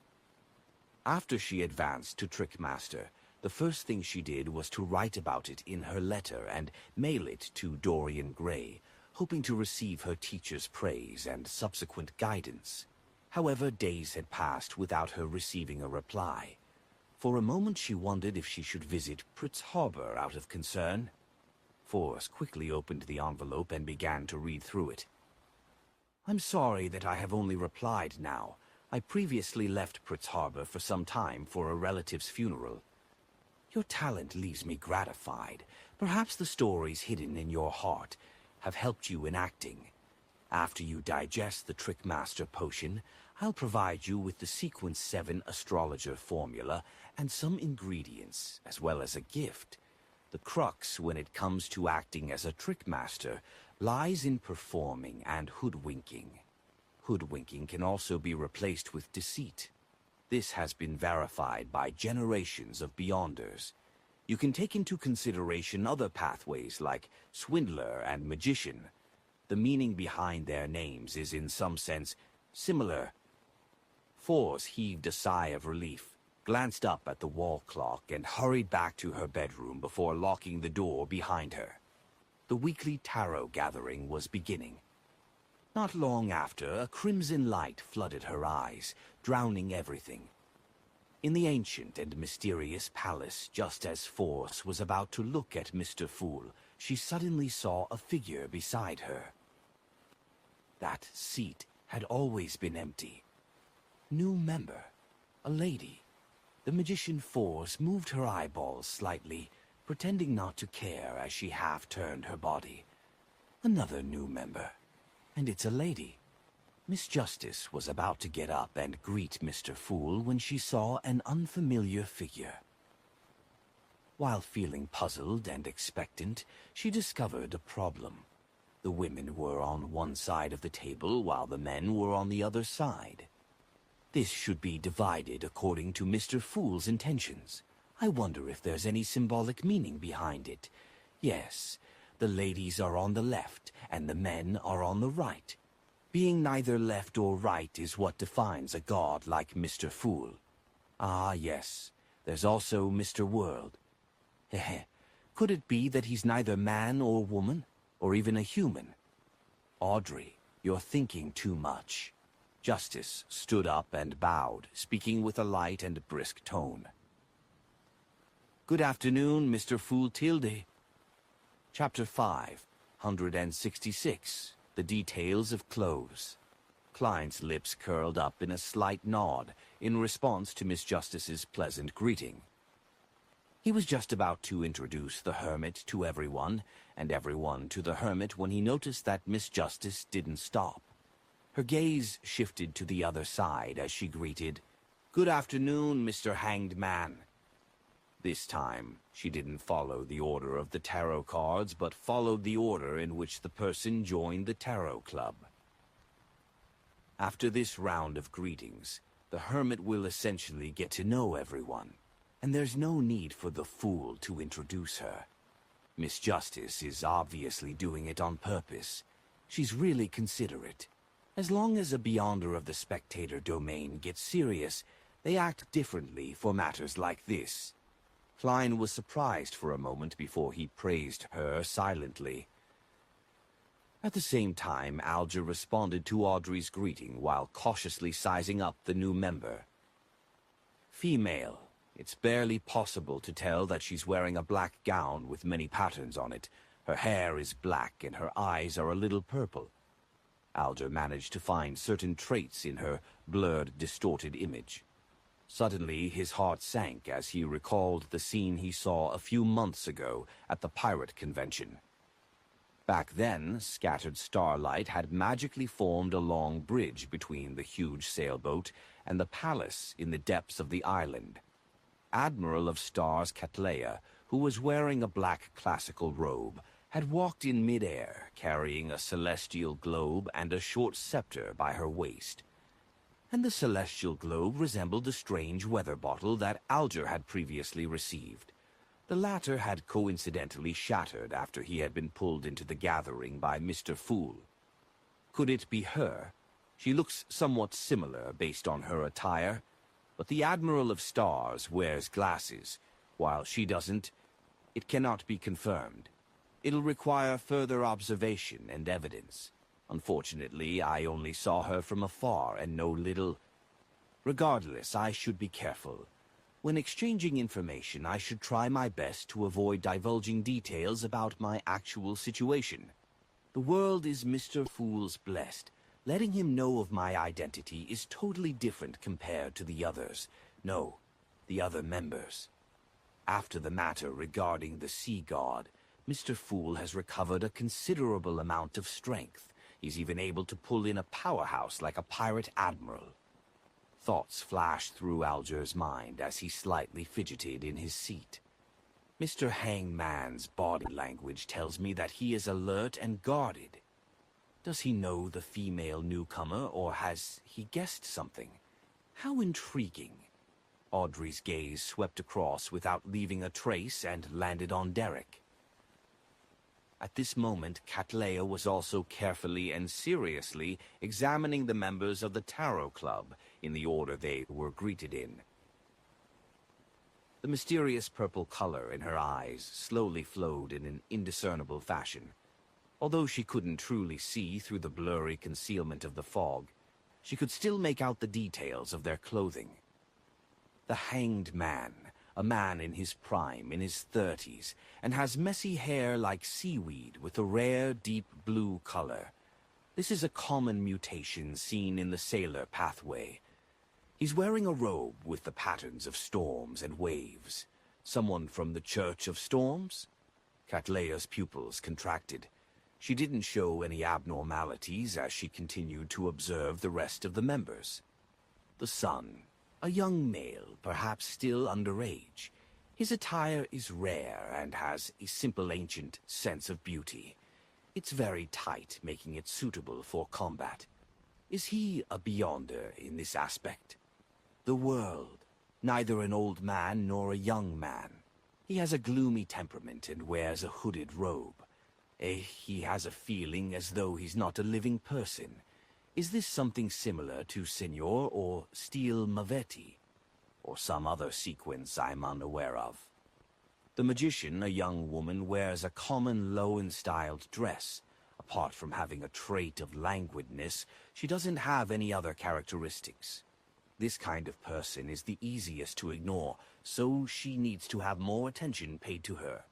After she advanced to Trickmaster, the first thing she did was to write about it in her letter and mail it to Dorian Gray, hoping to receive her teacher's praise and subsequent guidance. However, days had passed without her receiving a reply. For a moment she wondered if she should visit Pritz Harbor out of concern. Force quickly opened the envelope and began to read through it. "I'm sorry that I have only replied now. I previously left Pritz Harbor for some time for a relative's funeral. Your talent leaves me gratified. Perhaps the stories hidden in your heart have helped you in acting. After you digest the Trickmaster potion, I'll provide you with the Sequence 7 astrologer formula and some ingredients, as well as a gift. The crux when it comes to acting as a Trickmaster lies in performing and hoodwinking. Hoodwinking can also be replaced with deceit. This has been verified by generations of Beyonders. You can take into consideration other pathways like Swindler and Magician. The meaning behind their names is in some sense similar." Force heaved a sigh of relief, glanced up at the wall clock, and hurried back to her bedroom before locking the door behind her. The weekly tarot gathering was beginning. Not long after, a crimson light flooded her eyes, drowning everything. In the ancient and mysterious palace, just as Force was about to look at Mr. Fool, she suddenly saw a figure beside her. That seat had always been empty. New member, a lady. The magician Force moved her eyeballs slightly, pretending not to care as she half-turned her body. Another new member. And it's a lady. Miss Justice was about to get up and greet Mr. Fool when she saw an unfamiliar figure. While feeling puzzled and expectant, she discovered a problem. The women were on one side of the table while the men were on the other side. This should be divided according to Mr. Fool's intentions. I wonder if there's any symbolic meaning behind it. Yes, the ladies are on the left and the men are on the right. Being neither left or right is what defines a god like Mr. Fool. Ah, yes, there's also Mr. World. Heh. Could it be that he's neither man or woman, or even a human? Audrey, you're thinking too much. Justice stood up and bowed, speaking with a light and brisk tone. Good afternoon, Mr. Fool Tilde. Chapter 566. The Details of Clothes. Klein's lips curled up in a slight nod in response to Miss Justice's pleasant greeting. He was just about to introduce the hermit to everyone, and everyone to the hermit when he noticed that Miss Justice didn't stop. Her gaze shifted to the other side as she greeted, "Good afternoon, Mr. Hanged Man." This time, she didn't follow the order of the tarot cards, but followed the order in which the person joined the tarot club. After this round of greetings, the hermit will essentially get to know everyone, and there's no need for the fool to introduce her. Miss Justice is obviously doing it on purpose. She's really considerate. As long as a Beyonder of the Spectator domain gets serious, they act differently for matters like this. Klein was surprised for a moment before he praised her silently. At the same time, Alger responded to Audrey's greeting while cautiously sizing up the new member. Female. It's barely possible to tell that she's wearing a black gown with many patterns on it. Her hair is black and her eyes are a little purple. Alger managed to find certain traits in her blurred, distorted image. Suddenly, his heart sank as he recalled the scene he saw a few months ago at the pirate convention. Back then, scattered starlight had magically formed a long bridge between the huge sailboat and the palace in the depths of the island. Admiral of Stars Cattleya, who was wearing a black classical robe, had walked in midair, carrying a celestial globe and a short scepter by her waist. And the celestial globe resembled the strange weather bottle that Alger had previously received. The latter had coincidentally shattered after he had been pulled into the gathering by Mr. Fool. Could it be her? She looks somewhat similar based on her attire, but the Admiral of Stars wears glasses, while she doesn't. It cannot be confirmed. It'll require further observation and evidence. Unfortunately, I only saw her from afar and know little. Regardless, I should be careful. When exchanging information, I should try my best to avoid divulging details about my actual situation. The world is Mr. Fool's blessed. Letting him know of my identity is totally different compared to the others. No, the other members. After the matter regarding the sea god, Mr. Fool has recovered a considerable amount of strength. He's even able to pull in a powerhouse like a pirate admiral. Thoughts flashed through Alger's mind as he slightly fidgeted in his seat. Mr. Hangman's body language tells me that he is alert and guarded. Does he know the female newcomer, or has he guessed something? How intriguing. Audrey's gaze swept across without leaving a trace and landed on Derek. At this moment, Cattleya was also carefully and seriously examining the members of the Tarot Club in the order they were greeted in. The mysterious purple color in her eyes slowly flowed in an indiscernible fashion. Although she couldn't truly see through the blurry concealment of the fog, she could still make out the details of their clothing. The Hanged Man, a man in his prime, in his 30s, and has messy hair like seaweed with a rare deep blue color. This is a common mutation seen in the sailor pathway. He's wearing a robe with the patterns of storms and waves. Someone from the Church of Storms? Cattleya's pupils contracted. She didn't show any abnormalities as she continued to observe the rest of the members. The son, a young male, perhaps still underage. His attire is rare and has a simple ancient sense of beauty. It's very tight, making it suitable for combat. Is he a beyonder in this aspect? The world, neither an old man nor a young man. He has a gloomy temperament and wears a hooded robe. He has a feeling as though he's not a living person. Is this something similar to Senor or Steel Mavetti? Or some other sequence I'm unaware of? The magician, a young woman, wears a common low-styled dress. Apart from having a trait of languidness, she doesn't have any other characteristics. This kind of person is the easiest to ignore, so she needs to have more attention paid to her.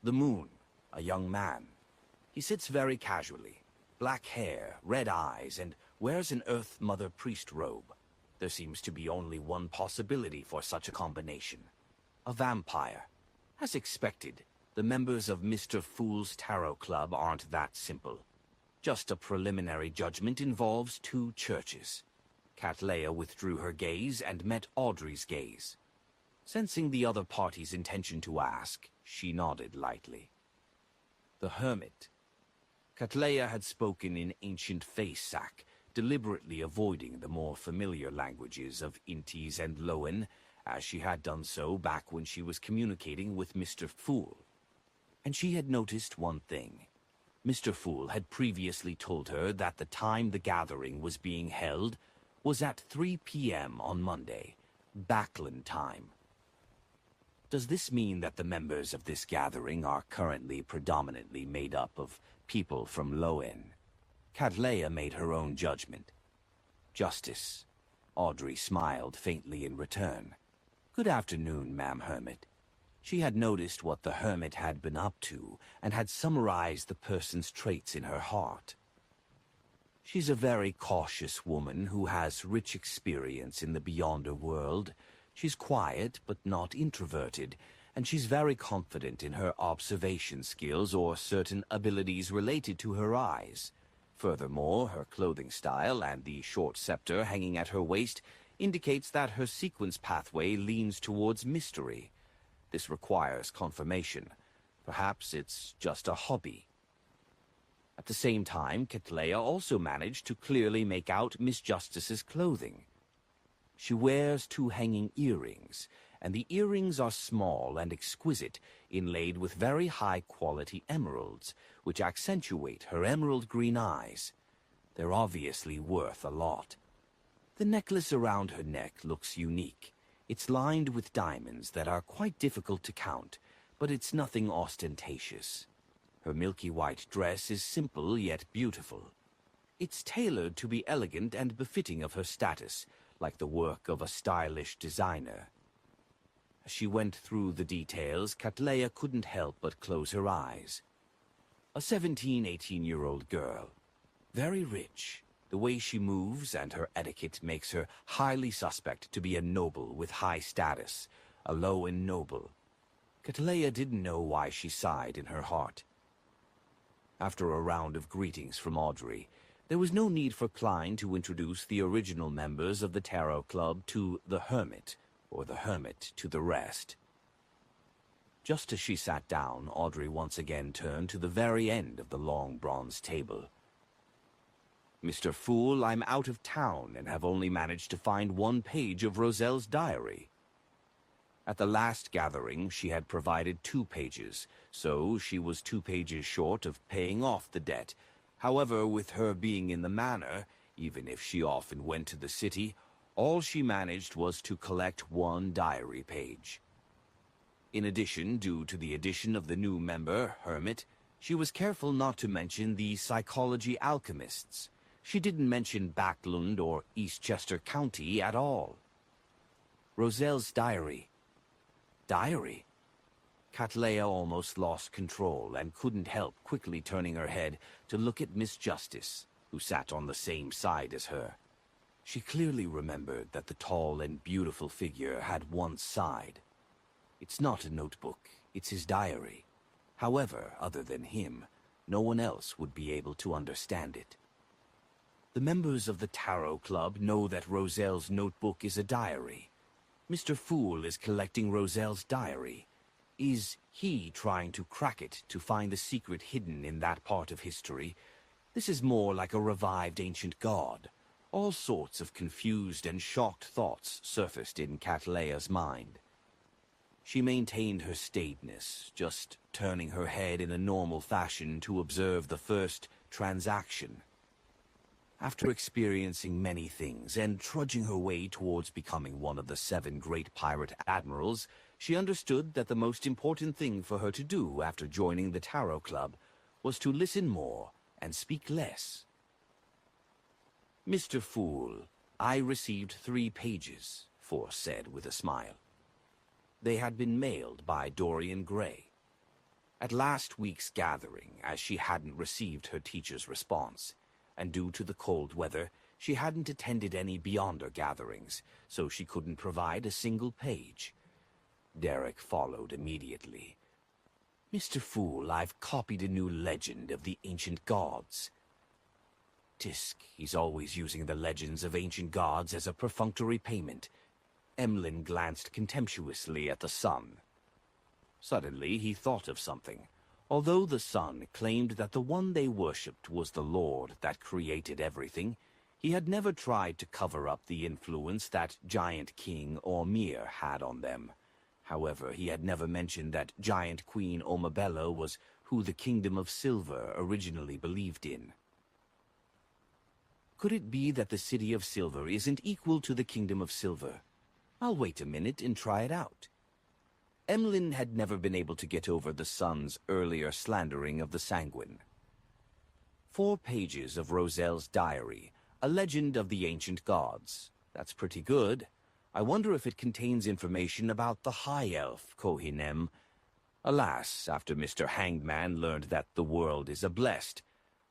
The Moon, a young man. He sits very casually. Black hair, red eyes, and wears an Earth Mother priest robe. There seems to be only one possibility for such a combination. A vampire. As expected, the members of Mr. Fool's Tarot Club aren't that simple. Just a preliminary judgment involves two churches. Cattleya withdrew her gaze and met Audrey's gaze. Sensing the other party's intention to ask, she nodded lightly. The Hermit. Cattleya had spoken in ancient face-sack, deliberately avoiding the more familiar languages of Intis and Loen, as she had done so back when she was communicating with Mr. Fool. And she had noticed one thing. Mr. Fool had previously told her that the time the gathering was being held was at 3 p.m. on Monday, Backland time. Does this mean that the members of this gathering are currently predominantly made up of people from Loen? Cattleya made her own judgment. Justice. Audrey smiled faintly in return. Good afternoon, Ma'am Hermit. She had noticed what the Hermit had been up to, and had summarized the person's traits in her heart. She's a very cautious woman who has rich experience in the Beyonder world. She's quiet but not introverted, and she's very confident in her observation skills or certain abilities related to her eyes. Furthermore, her clothing style and the short scepter hanging at her waist indicates that her sequence pathway leans towards mystery. This requires confirmation. Perhaps it's just a hobby. At the same time, Cattleya also managed to clearly make out Miss Justice's clothing. She wears 2 hanging earrings, and the earrings are small and exquisite, inlaid with very high-quality emeralds, which accentuate her emerald green eyes. They're obviously worth a lot. The necklace around her neck looks unique. It's lined with diamonds that are quite difficult to count, but it's nothing ostentatious. Her milky white dress is simple yet beautiful. It's tailored to be elegant and befitting of her status, like the work of a stylish designer. As she went through the details, Cattleya couldn't help but close her eyes. A 17, 18-year-old girl. Very rich. The way she moves and her etiquette makes her highly suspect to be a noble with high status, a low and noble. Cattleya didn't know why she sighed in her heart. After a round of greetings from Audrey, there was no need for Klein to introduce the original members of the Tarot Club to the Hermit, or the Hermit to the rest. Just as she sat down, Audrey once again turned to the very end of the long bronze table. "Mr. Fool, I'm out of town and have only managed to find 1 page of Roselle's diary." At the last gathering, she had provided 2 pages, so she was 2 pages short of paying off the debt. However, with her being in the manor, even if she often went to the city, all she managed was to collect 1 diary page. In addition, due to the addition of the new member, Hermit, she was careful not to mention the psychology alchemists. She didn't mention Backlund or Eastchester County at all. Roselle's diary. Diary? Cattleya almost lost control and couldn't help quickly turning her head to look at Miss Justice, who sat on the same side as her. She clearly remembered that the tall and beautiful figure had one side. It's not a notebook, it's his diary. However, other than him, no one else would be able to understand it. The members of the Tarot Club know that Roselle's notebook is a diary. Mr. Fool is collecting Roselle's diary. Is he trying to crack it to find the secret hidden in that part of history? This is more like a revived ancient god. All sorts of confused and shocked thoughts surfaced in Cattleya's mind. She maintained her staidness, just turning her head in a normal fashion to observe the first transaction. After experiencing many things and trudging her way towards becoming one of the 7 great pirate admirals, she understood that the most important thing for her to do after joining the Tarot Club was to listen more and speak less. "Mr. Fool, I received 3 pages, Force said with a smile. They had been mailed by Dorian Gray. At last week's gathering, as she hadn't received her teacher's response, and due to the cold weather, she hadn't attended any Beyonder gatherings, so she couldn't provide a single page. Derek followed immediately. "Mr. Fool, I've copied a new legend of the ancient gods." Tisk, he's always using the legends of ancient gods as a perfunctory payment. Emlyn glanced contemptuously at the sun. Suddenly he thought of something. Although the sun claimed that the one they worshipped was the Lord that created everything, he had never tried to cover up the influence that Giant King Ormir had on them. However, he had never mentioned that Giant Queen Omabella was who the Kingdom of Silver originally believed in. Could it be that the City of Silver isn't equal to the Kingdom of Silver? I'll wait a minute and try it out. Emlyn had never been able to get over the sun's earlier slandering of the Sanguine. 4 pages of Roselle's diary, a legend of the ancient gods. That's pretty good. I wonder if it contains information about the High Elf, Kohinem. Alas, after Mr. Hangman learned that the world is a blessed,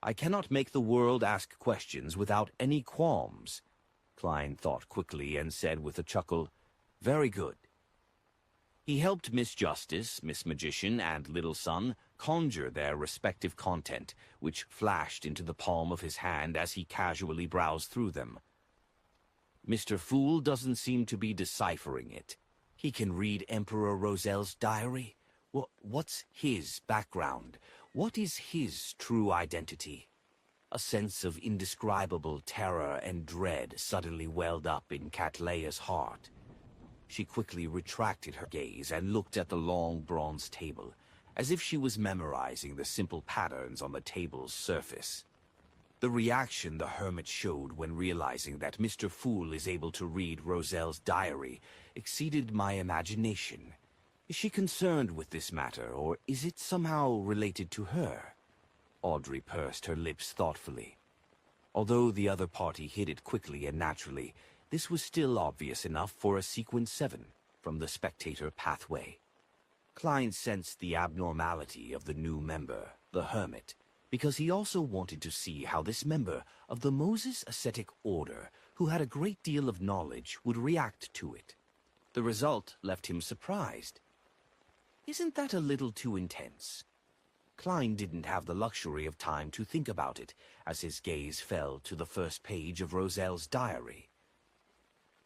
I cannot make the world ask questions without any qualms. Klein thought quickly and said with a chuckle, "Very good." He helped Miss Justice, Miss Magician, and Little Sun conjure their respective content, which flashed into the palm of his hand as he casually browsed through them. Mr. Fool doesn't seem to be deciphering it. He can read Emperor Roselle's diary. What's his background? What is his true identity? A sense of indescribable terror and dread suddenly welled up in Catleia's heart. She quickly retracted her gaze and looked at the long bronze table, as if she was memorizing the simple patterns on the table's surface. The reaction the hermit showed when realizing that Mr. Fool is able to read Roselle's diary exceeded my imagination. Is she concerned with this matter, or is it somehow related to her? Audrey pursed her lips thoughtfully. Although the other party hid it quickly and naturally, this was still obvious enough for a Sequence 7 from the spectator pathway. Klein sensed the abnormality of the new member, the hermit, because he also wanted to see how this member of the Moses Ascetic Order, who had a great deal of knowledge, would react to it. The result left him surprised. Isn't that a little too intense? Klein didn't have the luxury of time to think about it as his gaze fell to the first page of Roselle's diary.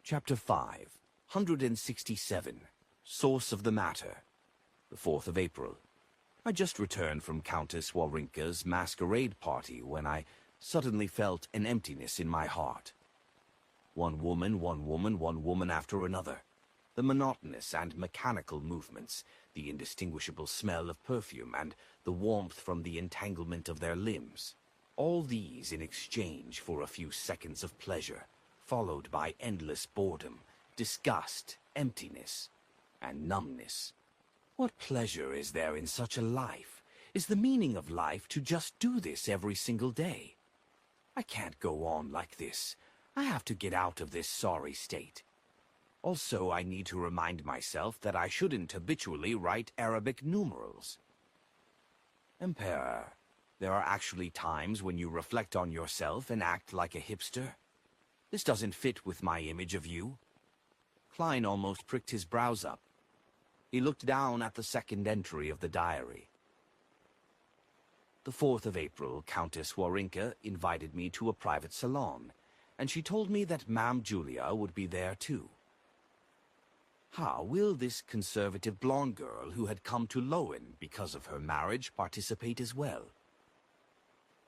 Chapter 5, 167, Source of the Matter, the 4th of April. I just returned from Countess Warinka's masquerade party when I suddenly felt an emptiness in my heart. One woman after another. The monotonous and mechanical movements, the indistinguishable smell of perfume, and the warmth from the entanglement of their limbs. All these in exchange for a few seconds of pleasure, followed by endless boredom, disgust, emptiness, and numbness. What pleasure is there in such a life? Is the meaning of life to just do this every single day? I can't go on like this. I have to get out of this sorry state. Also, I need to remind myself that I shouldn't habitually write Arabic numerals. Emperor, there are actually times when you reflect on yourself and act like a hipster. This doesn't fit with my image of you. Klein almost pricked his brows up. He looked down at the second entry of the diary. The 4th of April, Countess Warinka invited me to a private salon, and she told me that Ma'am Julia would be there too. How will this conservative blonde girl who had come to Lowen because of her marriage participate as well?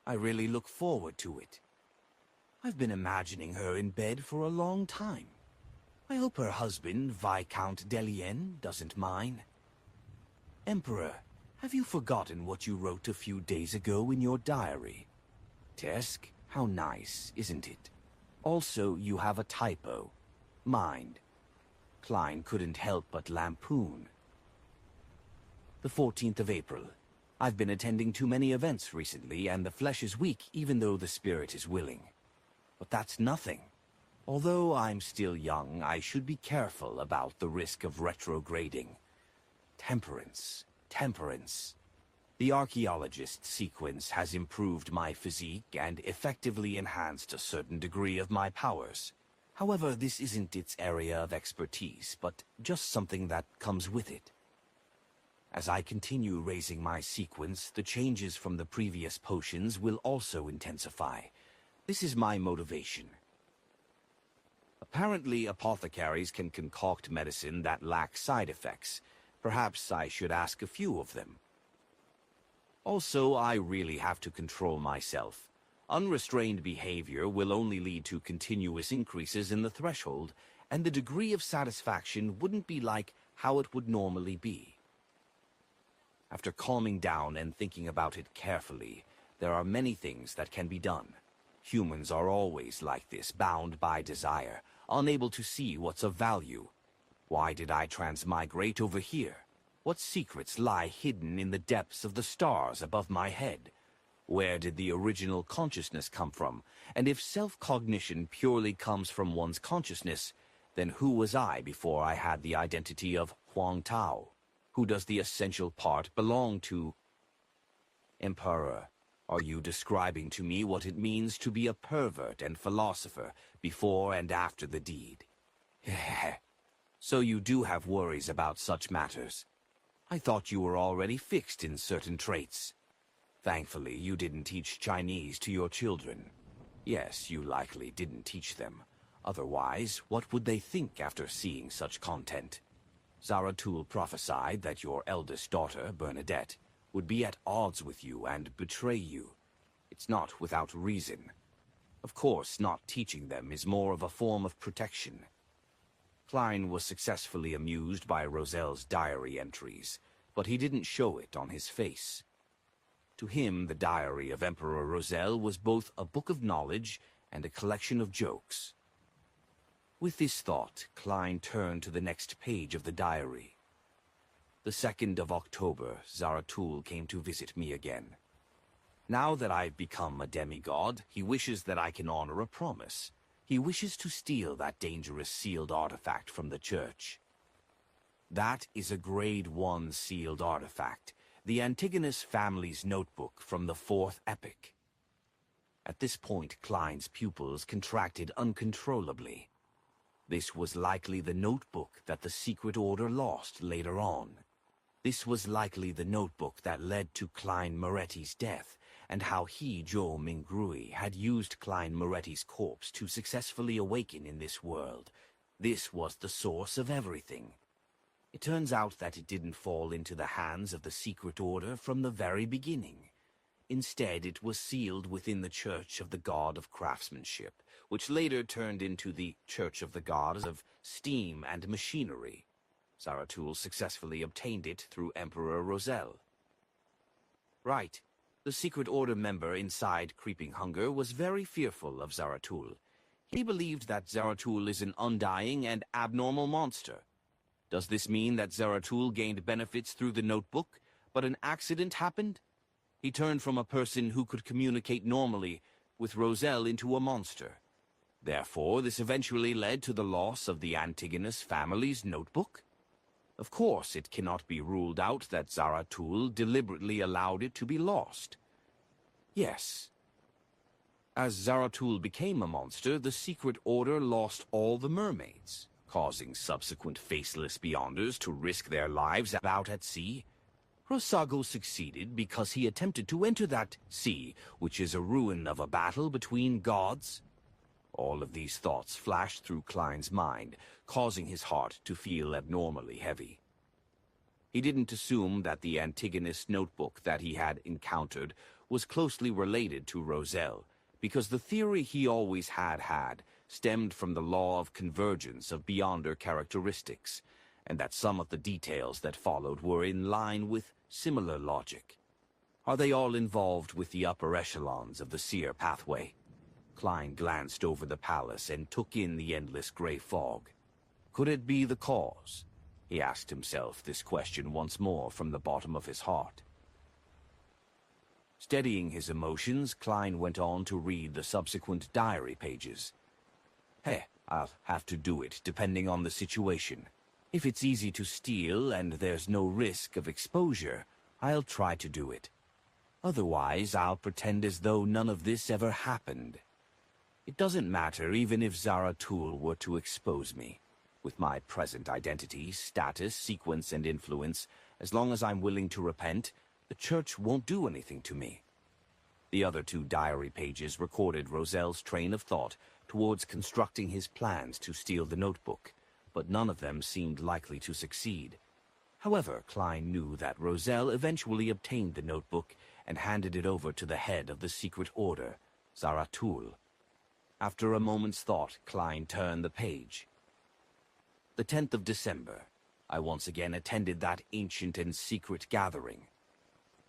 I really look forward to it. I've been imagining her in bed for a long time. I hope her husband, Viscount Delien, doesn't mind. Emperor, have you forgotten what you wrote a few days ago in your diary? Tesk, how nice, isn't it? Also, you have a typo. Mind. Klein couldn't help but lampoon. The 14th of April. I've been attending too many events recently, and the flesh is weak even though the spirit is willing. But that's nothing. Although I'm still young, I should be careful about the risk of retrograding. Temperance. The archaeologist sequence has improved my physique and effectively enhanced a certain degree of my powers. However, this isn't its area of expertise, but just something that comes with it. As I continue raising my sequence, the changes from the previous potions will also intensify. This is my motivation. Apparently, apothecaries can concoct medicine that lacks side effects. Perhaps I should ask a few of them. Also, I really have to control myself. Unrestrained behavior will only lead to continuous increases in the threshold, and the degree of satisfaction wouldn't be like how it would normally be. After calming down and thinking about it carefully, there are many things that can be done. Humans are always like this, bound by desire, unable to see what's of value. Why did I transmigrate over here? What secrets lie hidden in the depths of the stars above my head? Where did the original consciousness come from? And if self-cognition purely comes from one's consciousness, then who was I before I had the identity of Huang Tao? Who does the essential part belong to? Emperor, Are you describing to me what it means to be a pervert and philosopher before and after the deed? So you do have worries about such matters. I thought you were already fixed in certain traits. Thankfully, you didn't teach Chinese to your children. Yes, you likely didn't teach them. Otherwise, what would they think after seeing such content? Zaratul prophesied that your eldest daughter, Bernadette, would be at odds with you and betray you. It's not without reason. Of course, not teaching them is more of a form of protection. Klein was successfully amused by Roselle's diary entries, but he didn't show it on his face. To him, the diary of Emperor Roselle was both a book of knowledge and a collection of jokes. With this thought, Klein turned to the next page of the diary. The 2nd of October, Zaratul came to visit me again. Now that I've become a demigod, he wishes that I can honor a promise. He wishes to steal that dangerous sealed artifact from the church. That is a Grade 1 sealed artifact, the Antigonus family's notebook from the 4th epoch. At this point, Klein's pupils contracted uncontrollably. This was likely the notebook that the Secret Order lost later on. This was likely the notebook that led to Klein Moretti's death, and how he, Joe Mingrui, had used Klein Moretti's corpse to successfully awaken in this world. This was the source of everything. It turns out that it didn't fall into the hands of the Secret Order from the very beginning. Instead, it was sealed within the Church of the God of Craftsmanship, which later turned into the Church of the Gods of Steam and Machinery. Zaratul successfully obtained it through Emperor Roselle. Right. The Secret Order member inside Creeping Hunger was very fearful of Zaratul. He believed that Zaratul is an undying and abnormal monster. Does this mean that Zaratul gained benefits through the notebook, but an accident happened? He turned from a person who could communicate normally with Roselle into a monster. Therefore, this eventually led to the loss of the Antigonus family's notebook? Of course, it cannot be ruled out that Zaratul deliberately allowed it to be lost. Yes. As Zaratul became a monster, the Secret Order lost all the mermaids, causing subsequent faceless beyonders to risk their lives out at sea. Rosago succeeded because he attempted to enter that sea, which is a ruin of a battle between gods. All of these thoughts flashed through Klein's mind, causing his heart to feel abnormally heavy. He didn't assume that the Antigonus notebook that he had encountered was closely related to Roselle, because the theory he always had stemmed from the law of convergence of beyonder characteristics, and that some of the details that followed were in line with similar logic. Are they all involved with the upper echelons of the seer pathway? Klein glanced over the palace and took in the endless gray fog. Could it be the cause? He asked himself this question once more from the bottom of his heart. Steadying his emotions, Klein went on to read the subsequent diary pages. I'll have to do it, depending on the situation. If it's easy to steal and there's no risk of exposure, I'll try to do it. Otherwise, I'll pretend as though none of this ever happened. It doesn't matter even if Zaratul were to expose me. With my present identity, status, sequence, and influence, as long as I'm willing to repent, the Church won't do anything to me. The other 2 diary pages recorded Roselle's train of thought towards constructing his plans to steal the notebook, but none of them seemed likely to succeed. However, Klein knew that Roselle eventually obtained the notebook and handed it over to the head of the Secret Order, Zaratul. After a moment's thought, Klein turned the page. The 10th of December, I once again attended that ancient and secret gathering.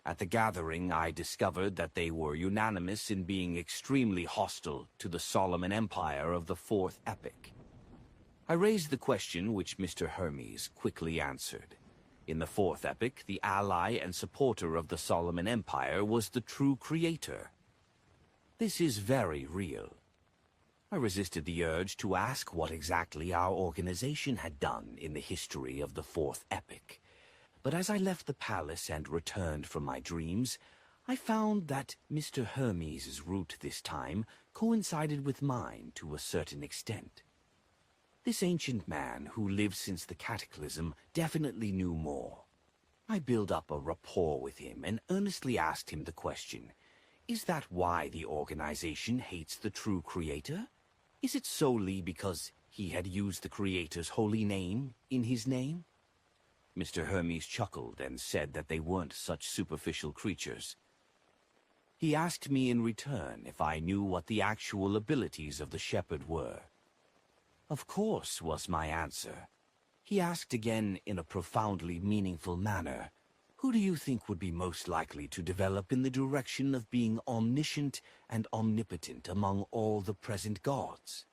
At the gathering, I discovered that they were unanimous in being extremely hostile to the Solomon Empire of the 4th epoch. I raised the question which Mr. Hermes quickly answered. In the 4th epoch, the ally and supporter of the Solomon Empire was the true creator. This is very real. I resisted the urge to ask what exactly our organization had done in the history of the 4th epoch. But as I left the palace and returned from my dreams, I found that Mr. Hermes' route this time coincided with mine to a certain extent. This ancient man who lived since the cataclysm definitely knew more. I built up a rapport with him and earnestly asked him the question, is that why the organization hates the true creator? Is it solely because he had used the creator's holy name in his name? Mr. Hermes chuckled and said that they weren't such superficial creatures. He asked me in return if I knew what the actual abilities of the shepherd were. Of course, was my answer. He asked again in a profoundly meaningful manner, who do you think would be most likely to develop in the direction of being omniscient and omnipotent among all the present gods?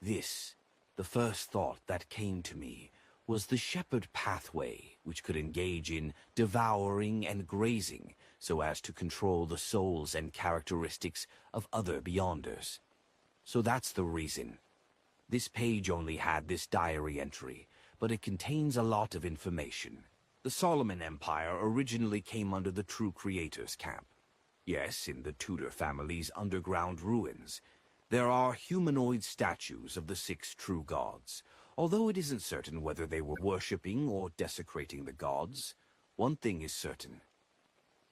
This, the first thought that came to me, was the shepherd pathway, which could engage in devouring and grazing so as to control the souls and characteristics of other beyonders. So that's the reason. This page only had this diary entry, but it contains a lot of information. The Solomon Empire originally came under the True Creator's camp. Yes, in the Tudor family's underground ruins. There are humanoid statues of the 6 true gods, although it isn't certain whether they were worshipping or desecrating the gods. One thing is certain.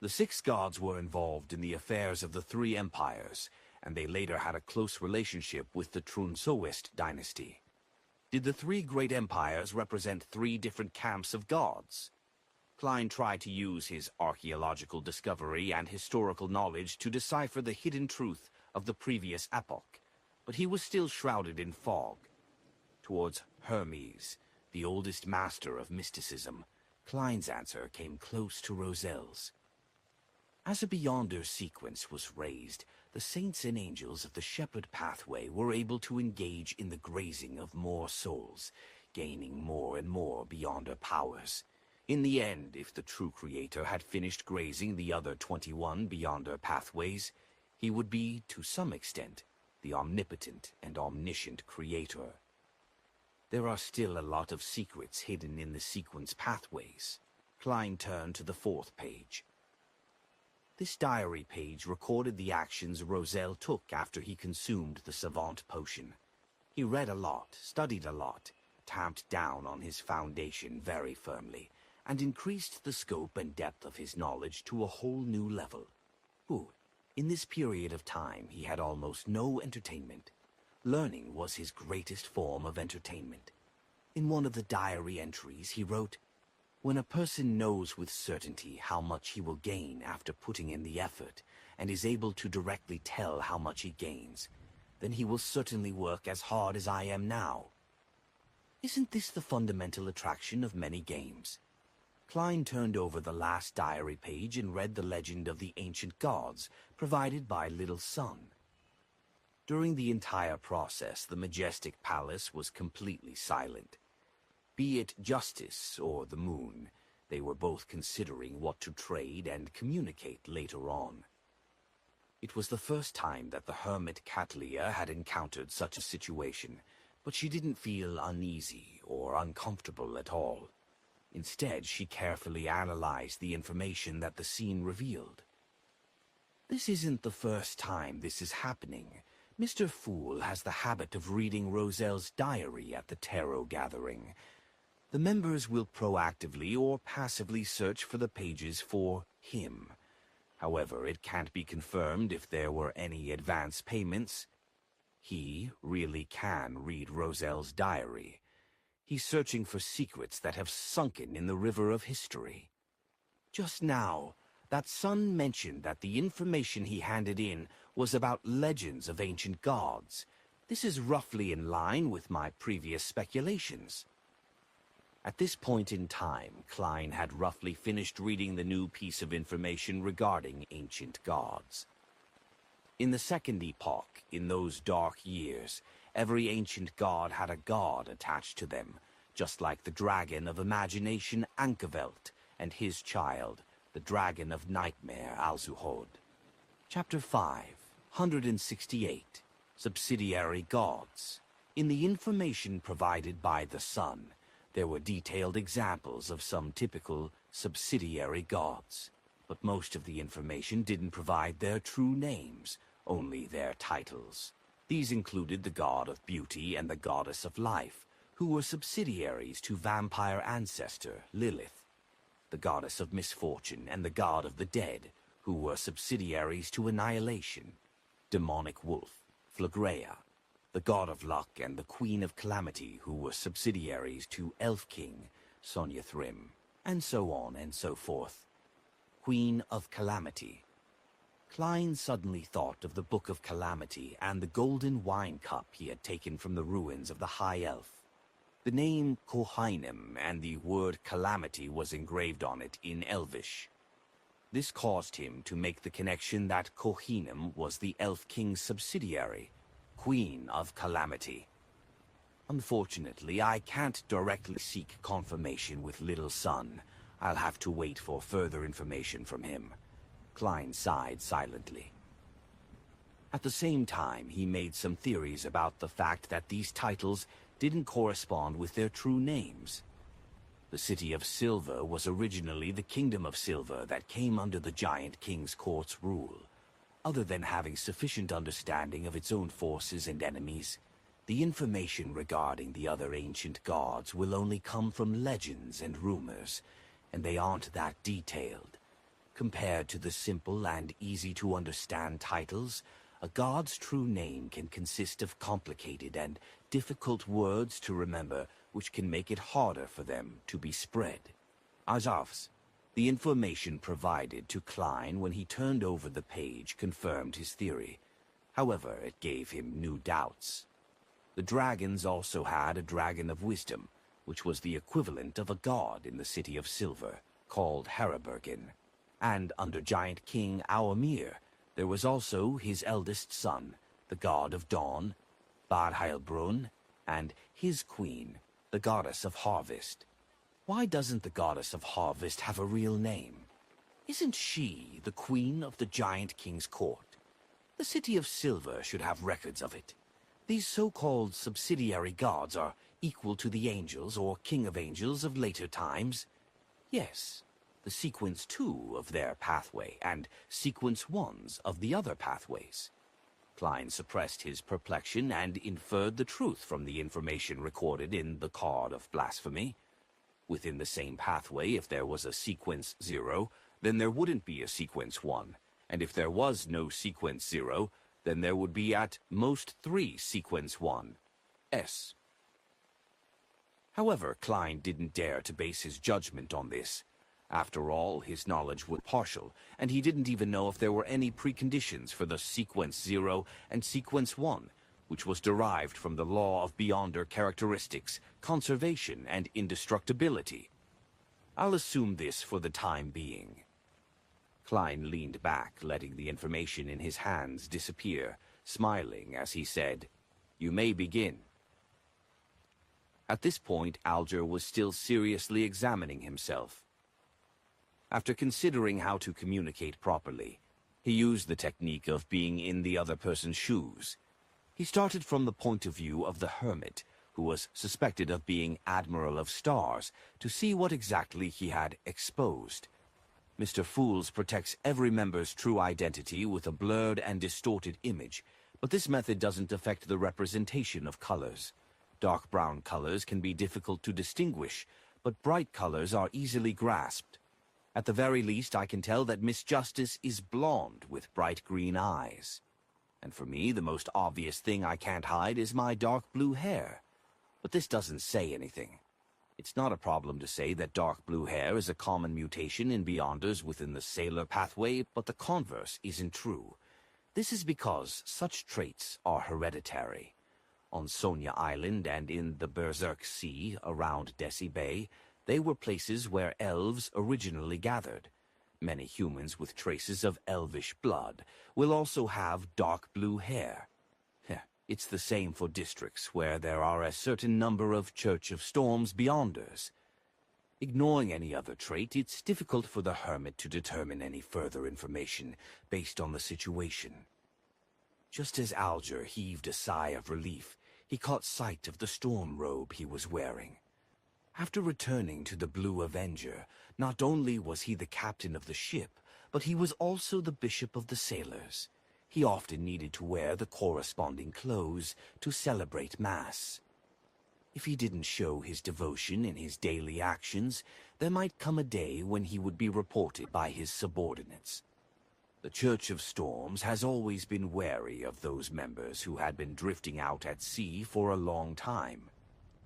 The 6 gods were involved in the affairs of the 3 empires, and they later had a close relationship with the Trunsoist dynasty. Did the 3 great empires represent 3 different camps of gods? Klein tried to use his archaeological discovery and historical knowledge to decipher the hidden truth of the previous epoch, but he was still shrouded in fog. Towards Hermes, the oldest master of mysticism, Klein's answer came close to Roselle's. As a Beyonder sequence was raised, the saints and angels of the shepherd pathway were able to engage in the grazing of more souls, gaining more and more Beyonder powers. In the end, if the true creator had finished grazing the other 21 Beyonder pathways, he would be, to some extent, the omnipotent and omniscient creator. There are still a lot of secrets hidden in the sequence pathways. Klein turned to the 4th page. This diary page recorded the actions Roselle took after he consumed the savant potion. He read a lot, studied a lot, tamped down on his foundation very firmly, and increased the scope and depth of his knowledge to a whole new level. In this period of time he had almost no entertainment. Learning was his greatest form of entertainment. In one of the diary entries he wrote, "When a person knows with certainty how much he will gain after putting in the effort, and is able to directly tell how much he gains, then he will certainly work as hard as I am now." Isn't this the fundamental attraction of many games? Klein turned over the last diary page and read the legend of the ancient gods, provided by Little Sun. During the entire process, the majestic palace was completely silent. Be it justice or the moon, they were both considering what to trade and communicate later on. It was the first time that the hermit Catlia had encountered such a situation, but she didn't feel uneasy or uncomfortable at all. Instead, she carefully analyzed the information that the scene revealed. This isn't the first time this is happening. Mr. Fool has the habit of reading Roselle's diary at the tarot gathering. The members will proactively or passively search for the pages for him. However, it can't be confirmed if there were any advance payments. He really can read Roselle's diary. He's searching for secrets that have sunken in the river of history. Just now, that son mentioned that the information he handed in was about legends of ancient gods. This is roughly in line with my previous speculations. At this point in time, Klein had roughly finished reading the new piece of information regarding ancient gods. In the second epoch, in those dark years, every ancient god had a god attached to them, just like the dragon of imagination Ankevelt and his child, the dragon of nightmare Alzuhod. Chapter 5, 168, Subsidiary Gods. In the information provided by the Sun, there were detailed examples of some typical subsidiary gods. but most of the information didn't provide their true names, only their titles. These included the god of beauty and the goddess of life, who were subsidiaries to vampire ancestor Lilith, the goddess of misfortune and the god of the dead, who were subsidiaries to annihilation, demonic wolf, Flagrea, the god of luck and the queen of calamity, who were subsidiaries to elf king, Sonia Thrim, and so on and so forth. Queen of Calamity. Klein suddenly thought of the Book of Calamity and the golden wine cup he had taken from the ruins of the High Elf. The name Kohainem and the word Calamity was engraved on it in Elvish. This caused him to make the connection that Kohainem was the Elf King's subsidiary, Queen of Calamity. Unfortunately, I can't directly seek confirmation with Little Sun. I'll have to wait for further information from him. Klein sighed silently. At the same time, he made some theories about the fact that these titles didn't correspond with their true names. The City of Silver was originally the Kingdom of Silver that came under the Giant King's court's rule. Other than having sufficient understanding of its own forces and enemies, the information regarding the other ancient gods will only come from legends and rumors, and they aren't that detailed. Compared to the simple and easy-to-understand titles, a god's true name can consist of complicated and difficult words to remember, which can make it harder for them to be spread. Azavs, the information provided to Klein when he turned over the page confirmed his theory. However, it gave him new doubts. The dragons also had a dragon of wisdom, which was the equivalent of a god in the City of Silver, called Harabergen. And under Giant King Aumir, there was also his eldest son, the god of dawn, Bar Heilbrunn, and his queen, the goddess of harvest. Why doesn't the goddess of harvest have a real name? Isn't she the queen of the Giant King's court? The City of Silver should have records of it. These so-called subsidiary gods are equal to the angels or king of angels of later times. Yes, the sequence 2 of their pathway and sequence 1s of the other pathways. Klein suppressed his perplexion and inferred the truth from the information recorded in the Card of Blasphemy. Within the same pathway, if there was a sequence 0, then there wouldn't be a sequence 1, and if there was no sequence 0, then there would be at most 3 sequence 1s. However, Klein didn't dare to base his judgment on this. After all, his knowledge was partial, and he didn't even know if there were any preconditions for the sequence 0 and sequence 1, which was derived from the law of Beyonder characteristics, conservation, and indestructibility. I'll assume this for the time being. Klein leaned back, letting the information in his hands disappear, smiling as he said, "You may begin." At this point, Alger was still seriously examining himself. After considering how to communicate properly, he used the technique of being in the other person's shoes. He started from the point of view of the hermit, who was suspected of being Admiral of Stars, to see what exactly he had exposed. Mr. Fools protects every member's true identity with a blurred and distorted image, but this method doesn't affect the representation of colors. Dark brown colors can be difficult to distinguish, but bright colors are easily grasped. At the very least, I can tell that Miss Justice is blonde with bright green eyes. And for me, the most obvious thing I can't hide is my dark blue hair. But this doesn't say anything. It's not a problem to say that dark blue hair is a common mutation in Beyonders within the Sailor pathway, but the converse isn't true. This is because such traits are hereditary. On Sonia Island and in the Berserk Sea around Desi Bay, they were places where elves originally gathered. Many humans with traces of elvish blood will also have dark blue hair. It's the same for districts where there are a certain number of Church of Storms Beyonders. Ignoring any other trait, it's difficult for the hermit to determine any further information based on the situation. Just as Alger heaved a sigh of relief, he caught sight of the storm robe he was wearing. After returning to the Blue Avenger, not only was he the captain of the ship, but he was also the bishop of the sailors. He often needed to wear the corresponding clothes to celebrate Mass. If he didn't show his devotion in his daily actions, there might come a day when he would be reported by his subordinates. The Church of Storms has always been wary of those members who had been drifting out at sea for a long time,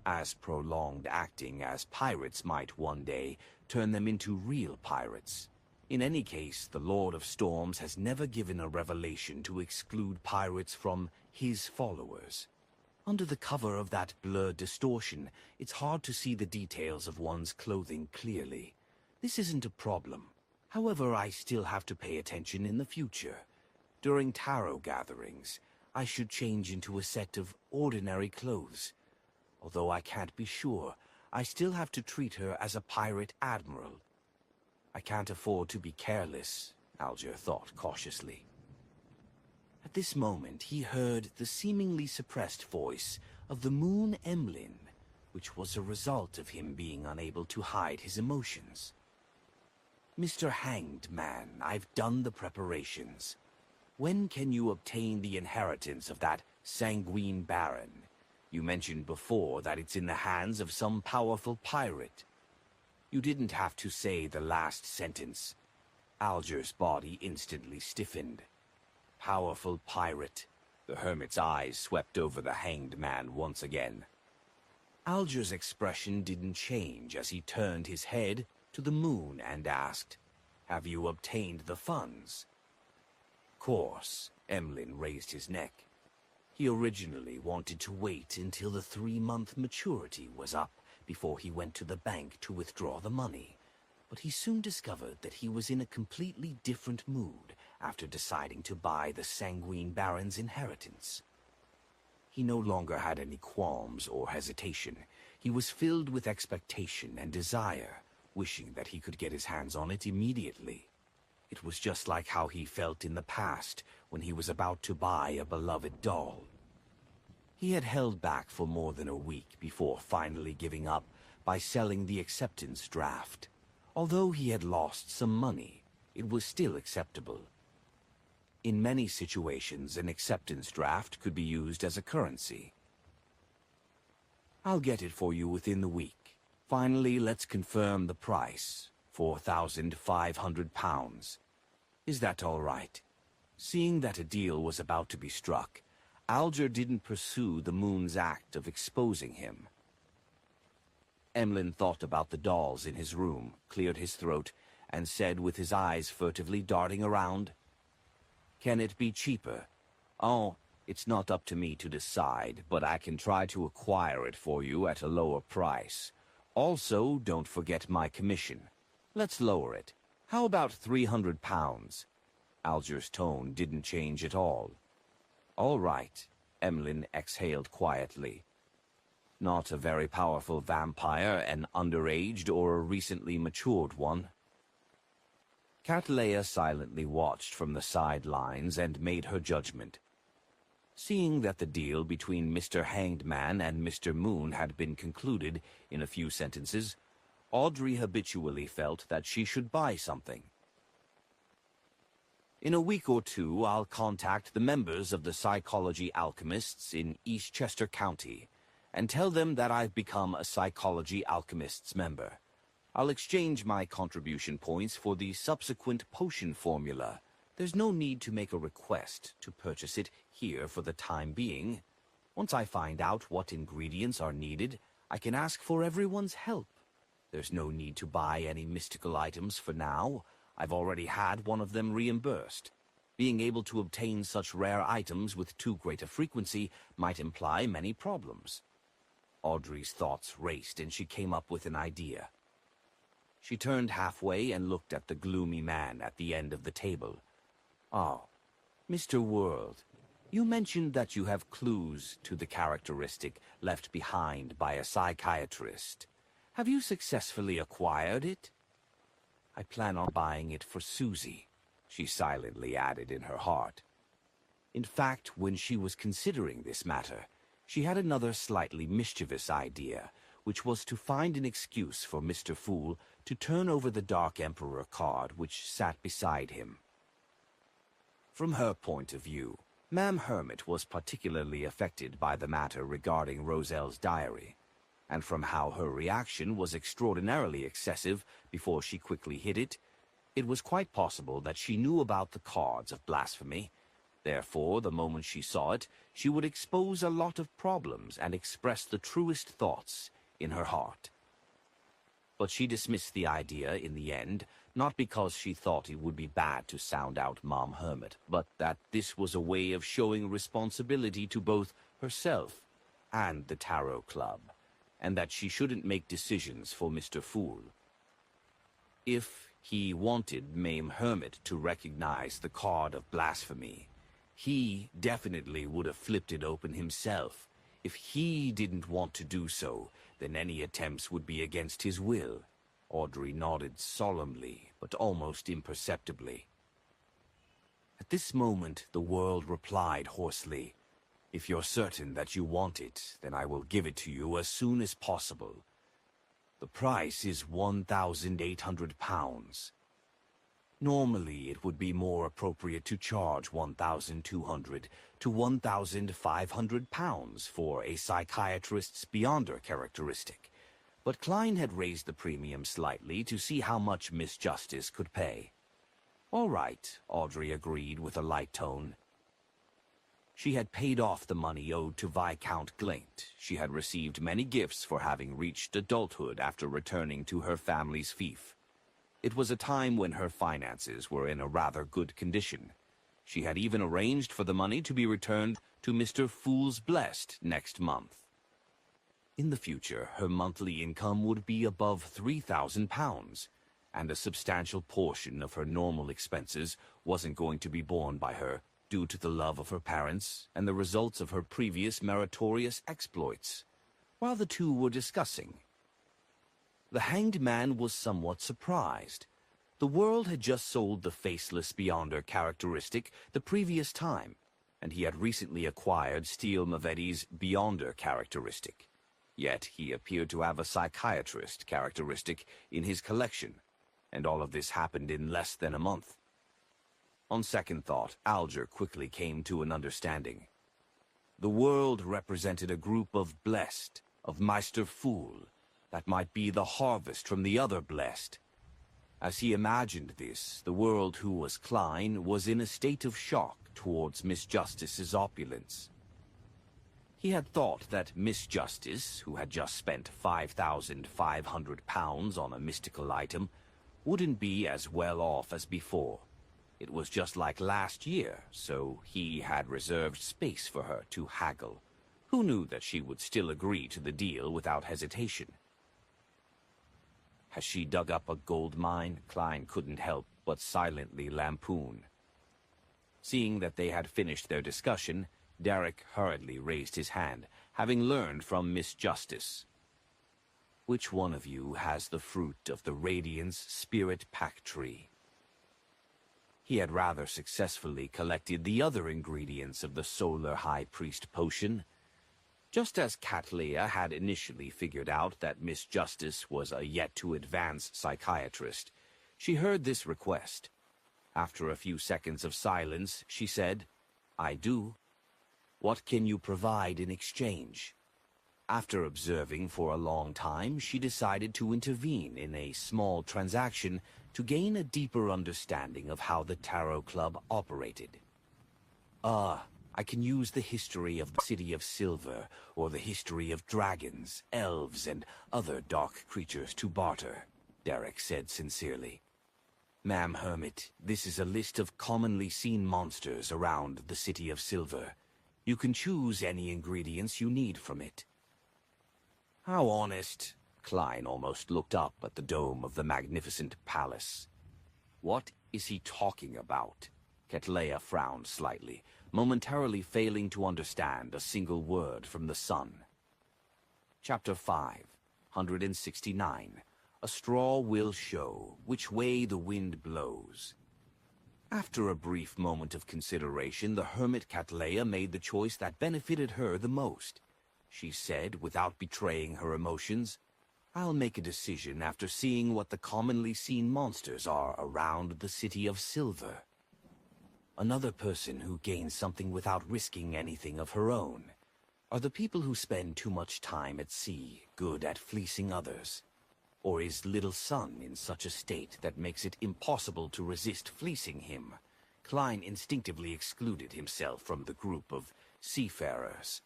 as prolonged acting as pirates might one day turn them into real pirates. In any case, the Lord of Storms has never given a revelation to exclude pirates from his followers. Under the cover of that blurred distortion, it's hard to see the details of one's clothing clearly. This isn't a problem. However, I still have to pay attention in the future. During tarot gatherings, I should change into a set of ordinary clothes. Although I can't be sure, I still have to treat her as a pirate admiral. I can't afford to be careless, Alger thought cautiously. At this moment, he heard the seemingly suppressed voice of the Moon Emlyn, which was a result of him being unable to hide his emotions. Mr. Hanged Man, I've done the preparations. When can you obtain the inheritance of that sanguine baron? You mentioned before that it's in the hands of some powerful pirate. You didn't have to say the last sentence. Alger's body instantly stiffened. Powerful pirate. The hermit's eyes swept over the Hanged Man once again. Alger's expression didn't change as he turned his head to the moon and asked, "Have you obtained the funds?" Course, Emlyn raised his neck. He originally wanted to wait until the 3-month maturity was up before he went to the bank to withdraw the money, but he soon discovered that he was in a completely different mood after deciding to buy the Sanguine Baron's inheritance. He no longer had any qualms or hesitation. He was filled with expectation and desire, wishing that he could get his hands on it immediately. It was just like how he felt in the past when he was about to buy a beloved doll. He had held back for more than a week before finally giving up by selling the acceptance draft. Although he had lost some money, it was still acceptable. In many situations, an acceptance draft could be used as a currency. I'll get it for you within the week. Finally, let's confirm the price. 4,500 pounds. Is that all right? Seeing that a deal was about to be struck, Alger didn't pursue the moon's act of exposing him. Emlyn thought about the dolls in his room, cleared his throat, and said with his eyes furtively darting around, "Can it be cheaper? Oh, it's not up to me to decide, but I can try to acquire it for you at a lower price. Also, don't forget my commission. Let's lower it. How about 300 pounds? Alger's tone didn't change at all. All right, Emlyn exhaled quietly. Not a very powerful vampire, an underaged or a recently matured one. Cattleya silently watched from the sidelines and made her judgment. Seeing that the deal between Mr. Hanged Man and Mr. Moon had been concluded in a few sentences, Audrey habitually felt that she should buy something. In a week or two, I'll contact the members of the Psychology Alchemists in Eastchester County and tell them that I've become a Psychology Alchemists member. I'll exchange my contribution points for the subsequent potion formula. There's no need to make a request to purchase it here for the time being. Once I find out what ingredients are needed, I can ask for everyone's help. There's no need to buy any mystical items for now. I've already had one of them reimbursed. Being able to obtain such rare items with too great a frequency might imply many problems. Audrey's thoughts raced and she came up with an idea. She turned halfway and looked at the gloomy man at the end of the table. "Oh, Mr. World, you mentioned that you have clues to the characteristic left behind by a psychiatrist. Have you successfully acquired it?" "I plan on buying it for Susie," she silently added in her heart. In fact, when she was considering this matter, she had another slightly mischievous idea, which was to find an excuse for Mr. Fool to turn over the Dark Emperor card which sat beside him. From her point of view, Ma'am Hermit was particularly affected by the matter regarding Roselle's diary, and from how her reaction was extraordinarily excessive before she quickly hid it, it was quite possible that she knew about the cards of blasphemy. Therefore, the moment she saw it, she would expose a lot of problems and express the truest thoughts in her heart. But she dismissed the idea in the end, not because she thought it would be bad to sound out Ma'am Hermit, but that this was a way of showing responsibility to both herself and the Tarot Club, and that she shouldn't make decisions for Mr. Fool. If he wanted Ma'am Hermit to recognize the card of blasphemy, he definitely would have flipped it open himself. If he didn't want to do so, then any attempts would be against his will. Audrey nodded solemnly, but almost imperceptibly. At this moment, the world replied hoarsely, "If you're certain that you want it, then I will give it to you as soon as possible. The price is £1,800. Normally, it would be more appropriate to charge £1,200 to £1,500 for a psychiatrist's Beyonder characteristic, but Klein had raised the premium slightly to see how much Miss Justice could pay. "All right," Audrey agreed with a light tone. She had paid off the money owed to Viscount Glaint. She had received many gifts for having reached adulthood after returning to her family's fief. It was a time when her finances were in a rather good condition. She had even arranged for the money to be returned to Mr. Fool's Blessed next month. In the future, her monthly income would be above £3,000, and a substantial portion of her normal expenses wasn't going to be borne by her due to the love of her parents and the results of her previous meritorious exploits. While the two were discussing, the Hanged Man was somewhat surprised. The world had just sold the Faceless Beyonder characteristic the previous time, and he had recently acquired Steel Mavetti's Beyonder characteristic. Yet he appeared to have a psychiatrist characteristic in his collection, and all of this happened in less than a month. On second thought, Alger quickly came to an understanding. The world represented a group of blessed, of Meister Fool, that might be the harvest from the other blessed. As he imagined this, the world who was Klein was in a state of shock towards Miss Justice's opulence. He had thought that Miss Justice, who had just spent £5,500 on a mystical item, wouldn't be as well off as before. It was just like last year, so he had reserved space for her to haggle. Who knew that she would still agree to the deal without hesitation? Has she dug up a gold mine? Klein couldn't help but silently lampoon. Seeing that they had finished their discussion, Derek hurriedly raised his hand, having learned from Miss Justice. "Which one of you has the fruit of the Radiance Spirit Pack Tree?" He had rather successfully collected the other ingredients of the Solar High Priest potion. Just as Cattleya had initially figured out that Miss Justice was a yet-to-advance psychiatrist, she heard this request. After a few seconds of silence, she said, "I do. What can you provide in exchange?" After observing for a long time, she decided to intervene in a small transaction to gain a deeper understanding of how the Tarot Club operated. I can use the history of the City of Silver, or the history of dragons, elves, and other dark creatures to barter," Derek said sincerely. "Ma'am Hermit, this is a list of commonly seen monsters around the City of Silver. You can choose any ingredients you need from it." "How honest." Klein almost looked up at the dome of the magnificent palace. "What is he talking about?" Cattleya frowned slightly, momentarily failing to understand a single word from the sun. Chapter 569. A Straw Will Show Which Way the Wind Blows. After a brief moment of consideration, the hermit Cattleya made the choice that benefited her the most. She said, without betraying her emotions, I'll make a decision after seeing what the commonly seen monsters are around the City of Silver. Another person who gains something without risking anything of her own. Are the people who spend too much time at sea good at fleecing others? Or is little son in such a state that makes it impossible to resist fleecing him? Klein instinctively excluded himself from the group of seafarers.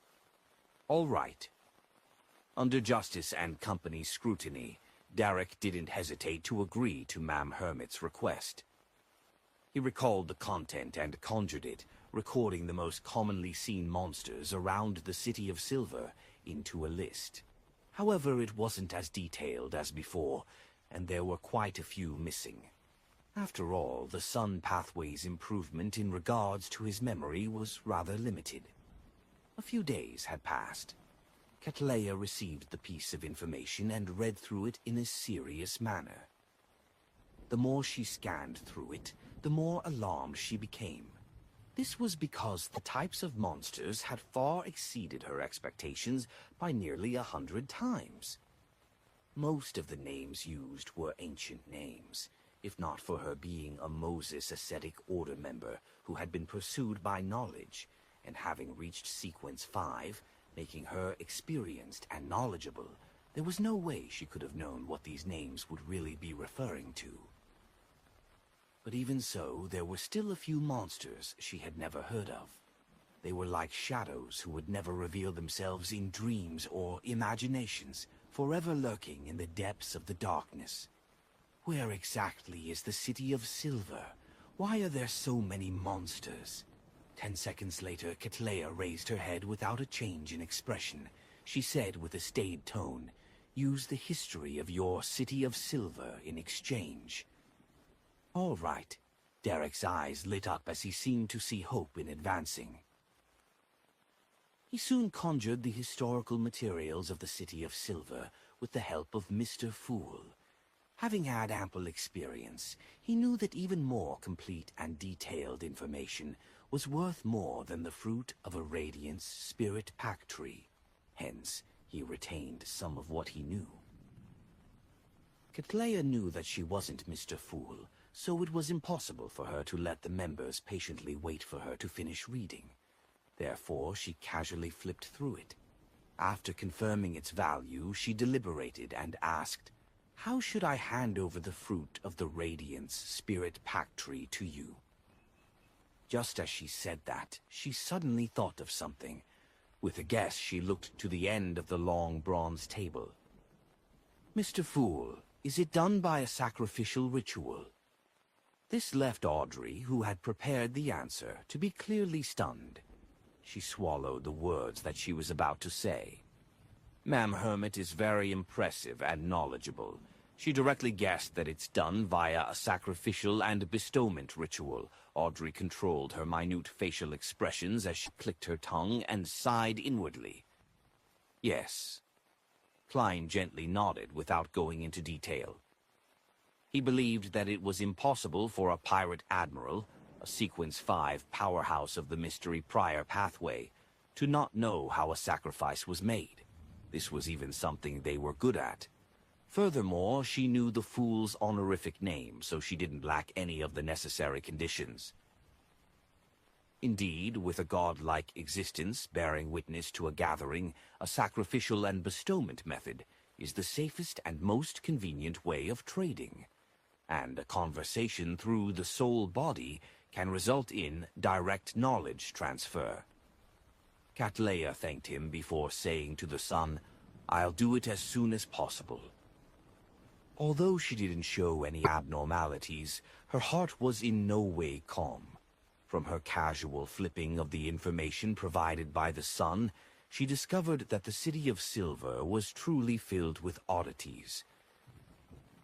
All right. Under Justice and Company's scrutiny, Derek didn't hesitate to agree to Ma'am Hermit's request. He recalled the content and conjured it, recording the most commonly seen monsters around the City of Silver into a list. However, it wasn't as detailed as before, and there were quite a few missing. After all, the Sun Pathway's improvement in regards to his memory was rather limited. A few days had passed. Cattleya received the piece of information and read through it in a serious manner. The more she scanned through it, the more alarmed she became. This was because the types of monsters had far exceeded her expectations by nearly 100 times. Most of the names used were ancient names, if not for her being a Moses Ascetic Order member who had been pursued by knowledge, and having reached Sequence 5, making her experienced and knowledgeable, there was no way she could have known what these names would really be referring to. But even so, there were still a few monsters she had never heard of. They were like shadows who would never reveal themselves in dreams or imaginations, forever lurking in the depths of the darkness. Where exactly is the City of Silver? Why are there so many monsters? 10 seconds later, Cattleya raised her head without a change in expression. She said with a staid tone, "Use the history of your City of Silver in exchange." All right. Derek's eyes lit up as he seemed to see hope in advancing. He soon conjured the historical materials of the City of Silver with the help of Mr. Fool. Having had ample experience, he knew that even more complete and detailed information was worth more than the fruit of a Radiance Spirit Pack tree. Hence, he retained some of what he knew. Cattleya knew that she wasn't Mr. Fool, so it was impossible for her to let the members patiently wait for her to finish reading. Therefore, she casually flipped through it. After confirming its value, she deliberated and asked, "How should I hand over the fruit of the Radiance Spirit Pack tree to you?" Just as she said that, she suddenly thought of something. With a guess, she looked to the end of the long bronze table. "Mr. Fool, is it done by a sacrificial ritual?" This left Audrey, who had prepared the answer, to be clearly stunned. She swallowed the words that she was about to say. Ma'am Hermit is very impressive and knowledgeable. She directly guessed that it's done via a sacrificial and bestowment ritual. Audrey controlled her minute facial expressions as she clicked her tongue and sighed inwardly. Yes. Klein gently nodded without going into detail. He believed that it was impossible for a pirate admiral, a Sequence 5 powerhouse of the mystery prior pathway, to not know how a sacrifice was made. This was even something they were good at. Furthermore, she knew the Fool's honorific name, so she didn't lack any of the necessary conditions. Indeed, with a godlike existence bearing witness to a gathering, a sacrificial and bestowment method is the safest and most convenient way of trading. And a conversation through the soul body can result in direct knowledge transfer. Cattleya thanked him before saying to the sun, "I'll do it as soon as possible." Although she didn't show any abnormalities, her heart was in no way calm. From her casual flipping of the information provided by the sun, she discovered that the City of Silver was truly filled with oddities.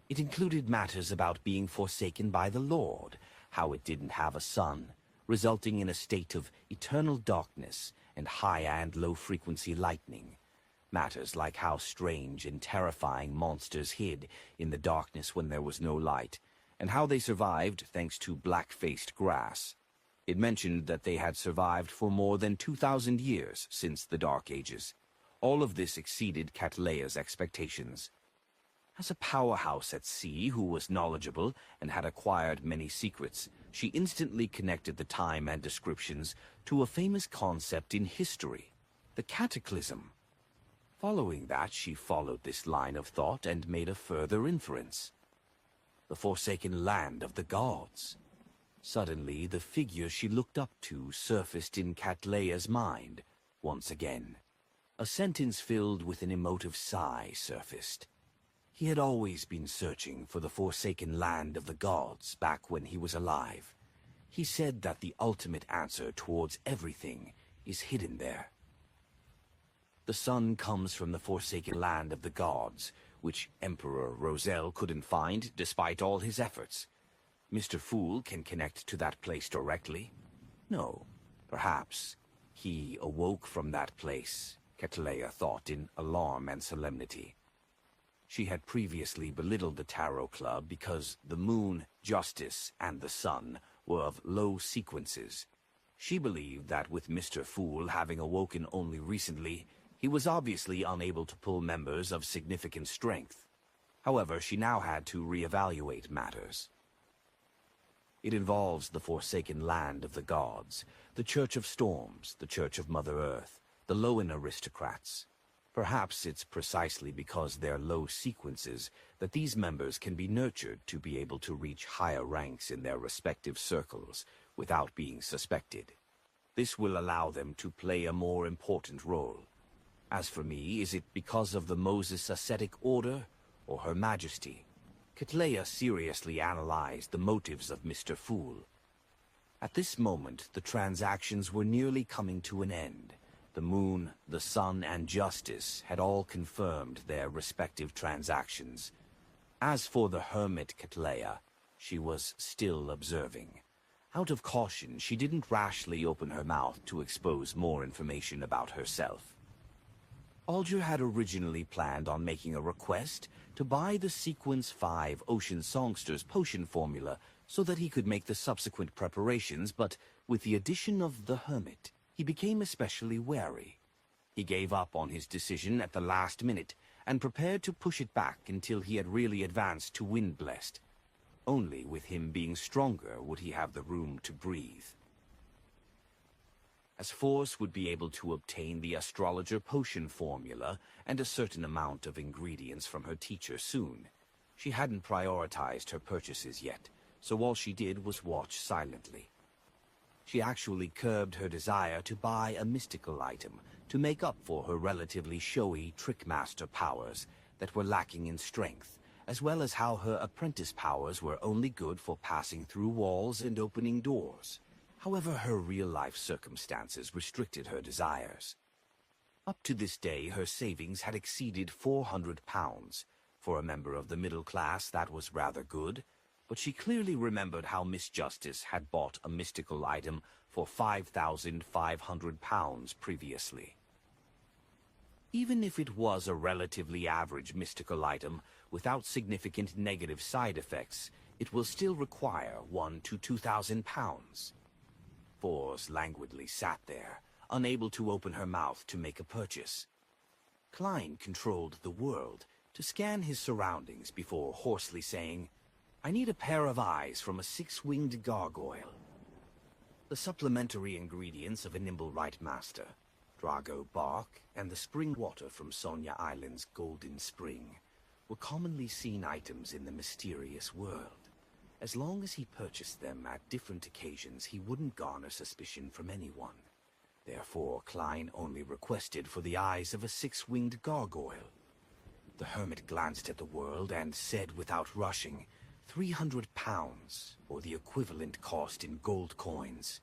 It included matters about being forsaken by the Lord, how it didn't have a sun, resulting in a state of eternal darkness and high and low-frequency lightning. Matters like how strange and terrifying monsters hid in the darkness when there was no light, and how they survived thanks to black-faced grass. It mentioned that they had survived for more than 2,000 years since the Dark Ages. All of this exceeded Cattleya's expectations. As a powerhouse at sea who was knowledgeable and had acquired many secrets, she instantly connected the time and descriptions to a famous concept in history, the cataclysm. Following that, she followed this line of thought and made a further inference. The forsaken land of the gods. Suddenly, the figure she looked up to surfaced in Catleya's mind once again. A sentence filled with an emotive sigh surfaced. He had always been searching for the forsaken land of the gods back when he was alive. He said that the ultimate answer towards everything is hidden there. The sun comes from the forsaken land of the gods, which Emperor Roselle couldn't find despite all his efforts. Mr. Fool can connect to that place directly. No, perhaps he awoke from that place, Catleya thought in alarm and solemnity. She had previously belittled the Tarot Club because the moon, justice, and the sun were of low sequences. She believed that with Mr. Fool having awoken only recently, he was obviously unable to pull members of significant strength. However, she now had to reevaluate matters. It involves the forsaken land of the gods, the Church of Storms, the Church of Mother Earth, the Lowen aristocrats. Perhaps it's precisely because they're low sequences that these members can be nurtured to be able to reach higher ranks in their respective circles without being suspected. This will allow them to play a more important role. As for me, is it because of the Moses Ascetic Order or Her Majesty? Catleya seriously analyzed the motives of Mr. Fool. At this moment, the transactions were nearly coming to an end. The moon, the sun, and justice had all confirmed their respective transactions. As for the hermit Catleya, she was still observing. Out of caution, she didn't rashly open her mouth to expose more information about herself. Alger had originally planned on making a request to buy the Sequence 5 Ocean Songster's potion formula so that he could make the subsequent preparations, but with the addition of the hermit, he became especially wary. He gave up on his decision at the last minute and prepared to push it back until he had really advanced to Windblessed. Only with him being stronger would he have the room to breathe. As Force would be able to obtain the astrologer potion formula and a certain amount of ingredients from her teacher soon, she hadn't prioritized her purchases yet, so all she did was watch silently. She actually curbed her desire to buy a mystical item to make up for her relatively showy trickmaster powers that were lacking in strength, as well as how her apprentice powers were only good for passing through walls and opening doors. However, her real-life circumstances restricted her desires. Up to this day, her savings had exceeded £400. For a member of the middle class, that was rather good, but she clearly remembered how Miss Justice had bought a mystical item for £5,500 previously. Even if it was a relatively average mystical item without significant negative side effects, it will still require £1,000 to £2,000. Force languidly sat there, unable to open her mouth to make a purchase. Klein controlled the world to scan his surroundings before hoarsely saying, "I need a pair of eyes from a six-winged gargoyle." The supplementary ingredients of a nimble right master, Drago bark, and the spring water from Sonia Island's Golden Spring were commonly seen items in the mysterious world. As long as he purchased them at different occasions, he wouldn't garner suspicion from anyone. Therefore, Klein only requested for the eyes of a six-winged gargoyle. The hermit glanced at the world and said without rushing, £300, or the equivalent cost in gold coins.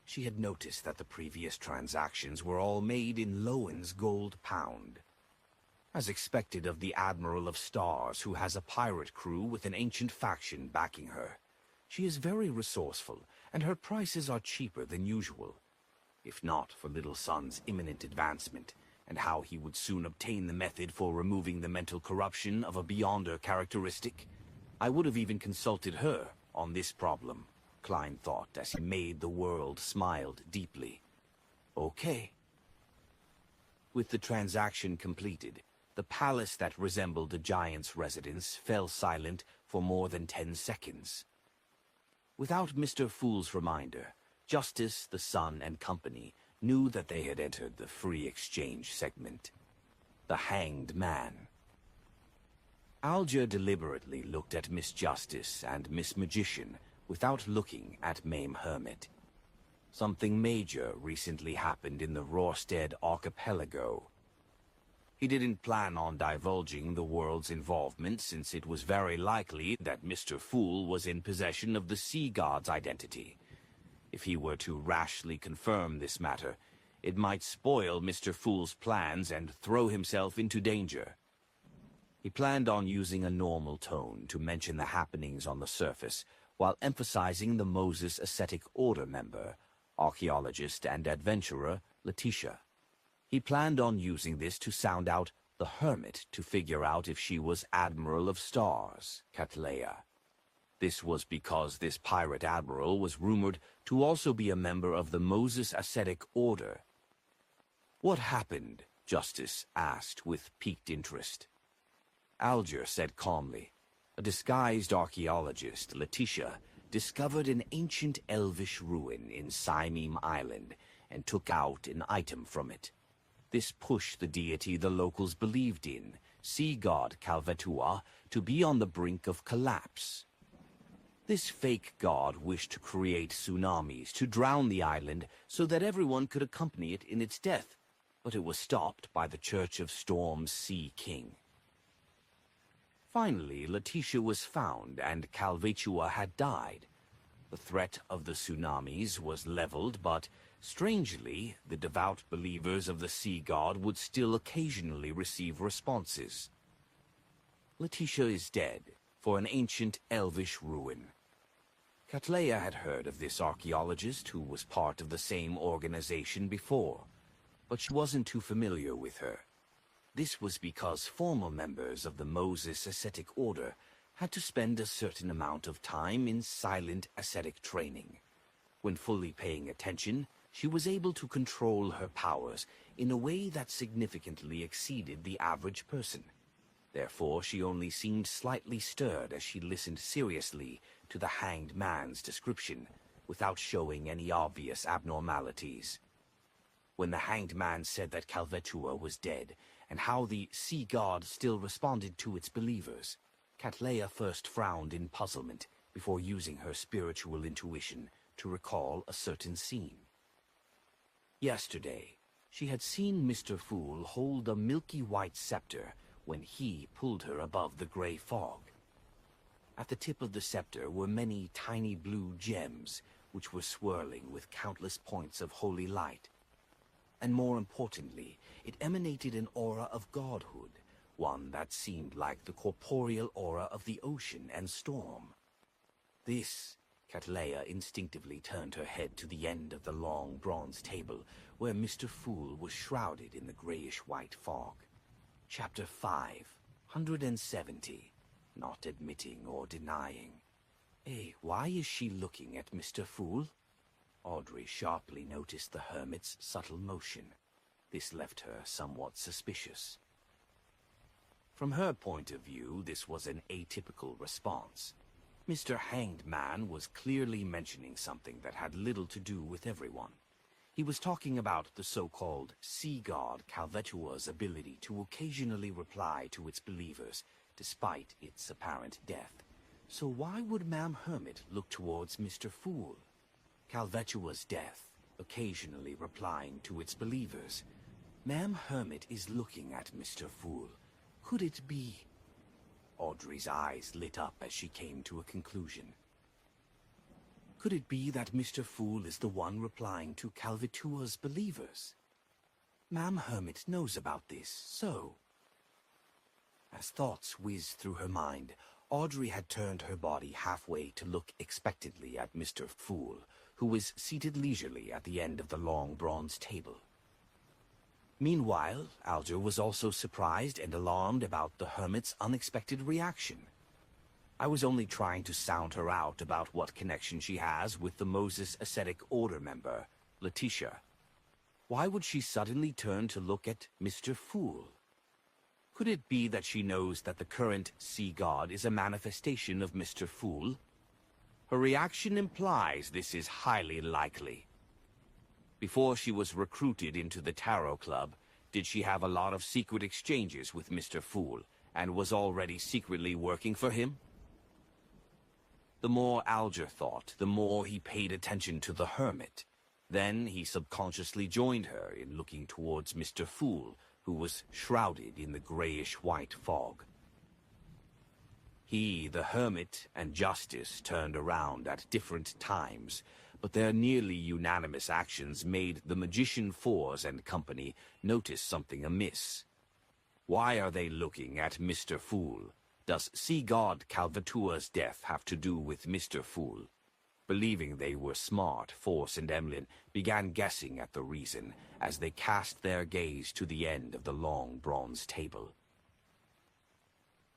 She had noticed that the previous transactions were all made in Lowen's gold pound. As expected of the Admiral of Stars, who has a pirate crew with an ancient faction backing her, she is very resourceful, and her prices are cheaper than usual. If not for Little Sun's imminent advancement, and how he would soon obtain the method for removing the mental corruption of a Beyonder characteristic, I would have even consulted her on this problem, Klein thought as he made the world smiled deeply. Okay. With the transaction completed, the palace that resembled a giant's residence fell silent for more than 10 seconds. Without Mr. Fool's reminder, Justice, the Sun, and company knew that they had entered the free exchange segment. The Hanged Man. Alger deliberately looked at Miss Justice and Miss Magician without looking at Mame Hermit. Something major recently happened in the Rorstead archipelago. He didn't plan on divulging the world's involvement, since it was very likely that Mr. Fool was in possession of the sea god's identity. If he were to rashly confirm this matter, it might spoil Mr. Fool's plans and throw himself into danger. He planned on using a normal tone to mention the happenings on the surface, while emphasizing the Moses Ascetic Order member, archaeologist and adventurer Letitia. He planned on using this to sound out the Hermit to figure out if she was Admiral of Stars, Cattleya. This was because this pirate admiral was rumored to also be a member of the Moses Ascetic Order. "What happened?" Justice asked with piqued interest. Alger said calmly, "A disguised archaeologist, Letitia, discovered an ancient elvish ruin in Saimim Island and took out an item from it. This pushed the deity the locals believed in, sea god Calvetua, to be on the brink of collapse. This fake god wished to create tsunamis to drown the island so that everyone could accompany it in its death, but it was stopped by the Church of Storm's Sea King. Finally, Letitia was found, and Calvetua had died. The threat of the tsunamis was leveled, but strangely, the devout believers of the sea god would still occasionally receive responses. Letitia is dead, for an ancient elvish ruin. Cattleya had heard of this archaeologist who was part of the same organization before, but she wasn't too familiar with her. This was because former members of the Moses Ascetic Order had to spend a certain amount of time in silent ascetic training. When fully paying attention, she was able to control her powers in a way that significantly exceeded the average person. Therefore, she only seemed slightly stirred as she listened seriously to the Hanged Man's description, without showing any obvious abnormalities. When the Hanged Man said that Calvetua was dead, and how the sea god still responded to its believers, Cattleya first frowned in puzzlement before using her spiritual intuition to recall a certain scene. Yesterday, she had seen Mr. Fool hold a milky white scepter when he pulled her above the gray fog. At the tip of the scepter were many tiny blue gems, which were swirling with countless points of holy light. And more importantly, it emanated an aura of godhood, one that seemed like the corporeal aura of the ocean and storm. This, Cattleya instinctively turned her head to the end of the long bronze table, where Mr. Fool was shrouded in the grayish-white fog. Chapter 570. Not admitting or denying. Why is she looking at Mr. Fool? Audrey sharply noticed the hermit's subtle motion. This left her somewhat suspicious. From her point of view, this was an atypical response. Mr. Hanged Man was clearly mentioning something that had little to do with everyone. He was talking about the so-called sea god Calvetua's ability to occasionally reply to its believers, despite its apparent death. So why would Ma'am Hermit look towards Mr. Fool? Calvetua's death, occasionally replying to its believers. Ma'am Hermit is looking at Mr. Fool. Could it be? Audrey's eyes lit up as she came to a conclusion. Could it be that Mr. Fool is the one replying to Calvetua's believers? Ma'am Hermit knows about this, so... As thoughts whizzed through her mind, Audrey had turned her body halfway to look expectantly at Mr. Fool, who was seated leisurely at the end of the long bronze table. Meanwhile, Alger was also surprised and alarmed about the hermit's unexpected reaction. I was only trying to sound her out about what connection she has with the Moses Ascetic Order member, Letitia. Why would she suddenly turn to look at Mr. Fool? Could it be that she knows that the current sea god is a manifestation of Mr. Fool? Her reaction implies this is highly likely. Before she was recruited into the Tarot Club, did she have a lot of secret exchanges with Mr. Fool, and was already secretly working for him? The more Alger thought, the more he paid attention to the hermit. Then he subconsciously joined her in looking towards Mr. Fool, who was shrouded in the grayish-white fog. He, the hermit, and Justice turned around at different times, but their nearly unanimous actions made the Magician Fours and company notice something amiss. Why are they looking at Mr. Fool? Does Sea God Calvatua's death have to do with Mr. Fool? Believing they were smart, Force and Emlyn began guessing at the reason as they cast their gaze to the end of the long bronze table.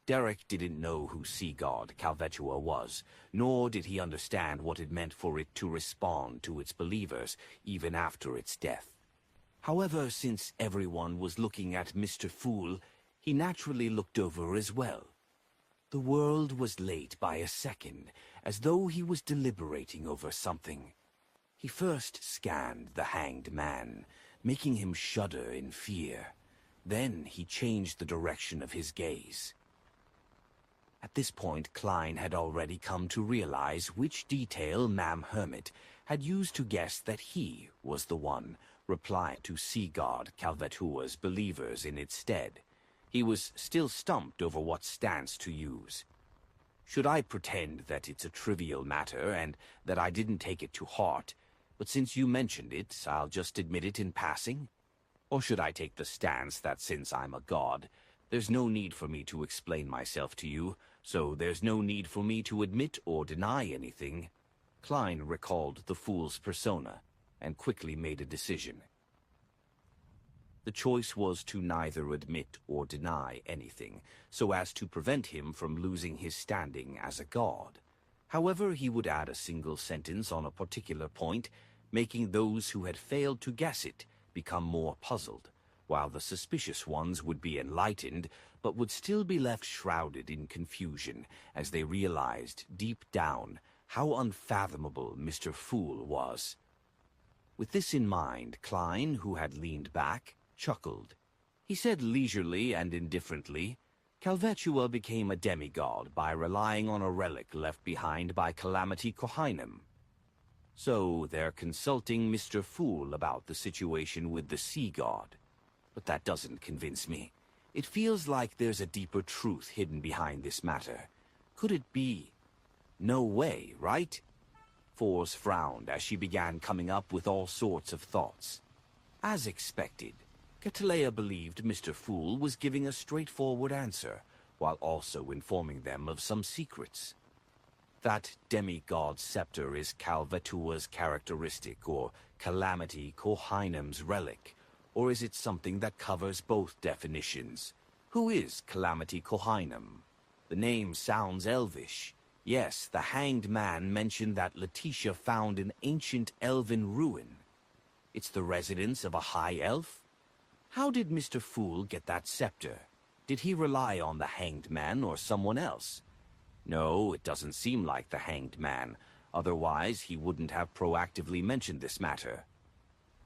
Derek didn't know who Sea God Calvatua was, nor did he understand what it meant for it to respond to its believers even after its death. However, since everyone was looking at Mr. Fool, he naturally looked over as well. The world was late by a second, as though he was deliberating over something. He first scanned the hanged man, making him shudder in fear. Then he changed the direction of his gaze. At this point, Klein had already come to realize which detail Ma'am Hermit had used to guess that he was the one replying to Sea God Calvatua's believers in its stead. He was still stumped over what stance to use. Should I pretend that it's a trivial matter and that I didn't take it to heart, but since you mentioned it, I'll just admit it in passing? Or should I take the stance that since I'm a god, there's no need for me to explain myself to you, so there's no need for me to admit or deny anything? Klein recalled the fool's persona and quickly made a decision. The choice was to neither admit or deny anything, so as to prevent him from losing his standing as a god. However, he would add a single sentence on a particular point, making those who had failed to guess it become more puzzled, while the suspicious ones would be enlightened, but would still be left shrouded in confusion as they realized deep down how unfathomable Mr. Fool was. With this in mind, Klein, who had leaned back, chuckled. He said leisurely and indifferently, Calvatua became a demigod by relying on a relic left behind by Calamity Kohainem. So they're consulting Mr. Fool about the situation with the sea god. But that doesn't convince me. It feels like there's a deeper truth hidden behind this matter. Could it be? No way, right? Force frowned as she began coming up with all sorts of thoughts. As expected, Cattleya believed Mr. Fool was giving a straightforward answer, while also informing them of some secrets. That demigod scepter is Calvatua's characteristic, or Calamity Kohainem's relic, or is it something that covers both definitions? Who is Calamity Kohainem? The name sounds elvish. Yes, the hanged man mentioned that Letitia found an ancient elven ruin. It's the residence of a high elf? How did Mr. Fool get that scepter? Did he rely on the hanged man or someone else? No, it doesn't seem like the hanged man. Otherwise, he wouldn't have proactively mentioned this matter.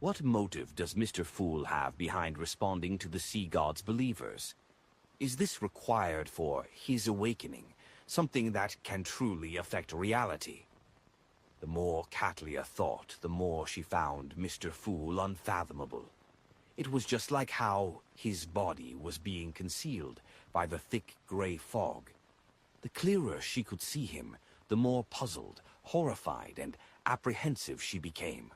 What motive does Mr. Fool have behind responding to the sea god's believers? Is this required for his awakening, something that can truly affect reality? The more Cattleya thought, the more she found Mr. Fool unfathomable. It was just like how his body was being concealed by the thick gray fog. The clearer she could see him, the more puzzled, horrified, and apprehensive she became.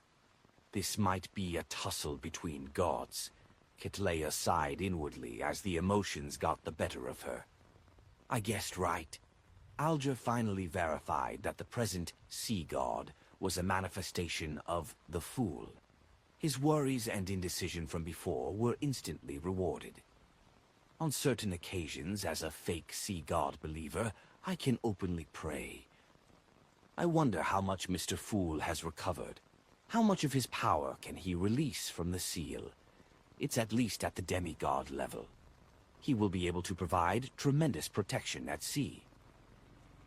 This might be a tussle between gods. Cattleya sighed inwardly as the emotions got the better of her. I guessed right. Alger finally verified that the present sea god was a manifestation of the Fool. His worries and indecision from before were instantly rewarded. On certain occasions, as a fake sea god believer, I can openly pray. I wonder how much Mr. Fool has recovered. How much of his power can he release from the seal? It's at least at the demigod level. He will be able to provide tremendous protection at sea.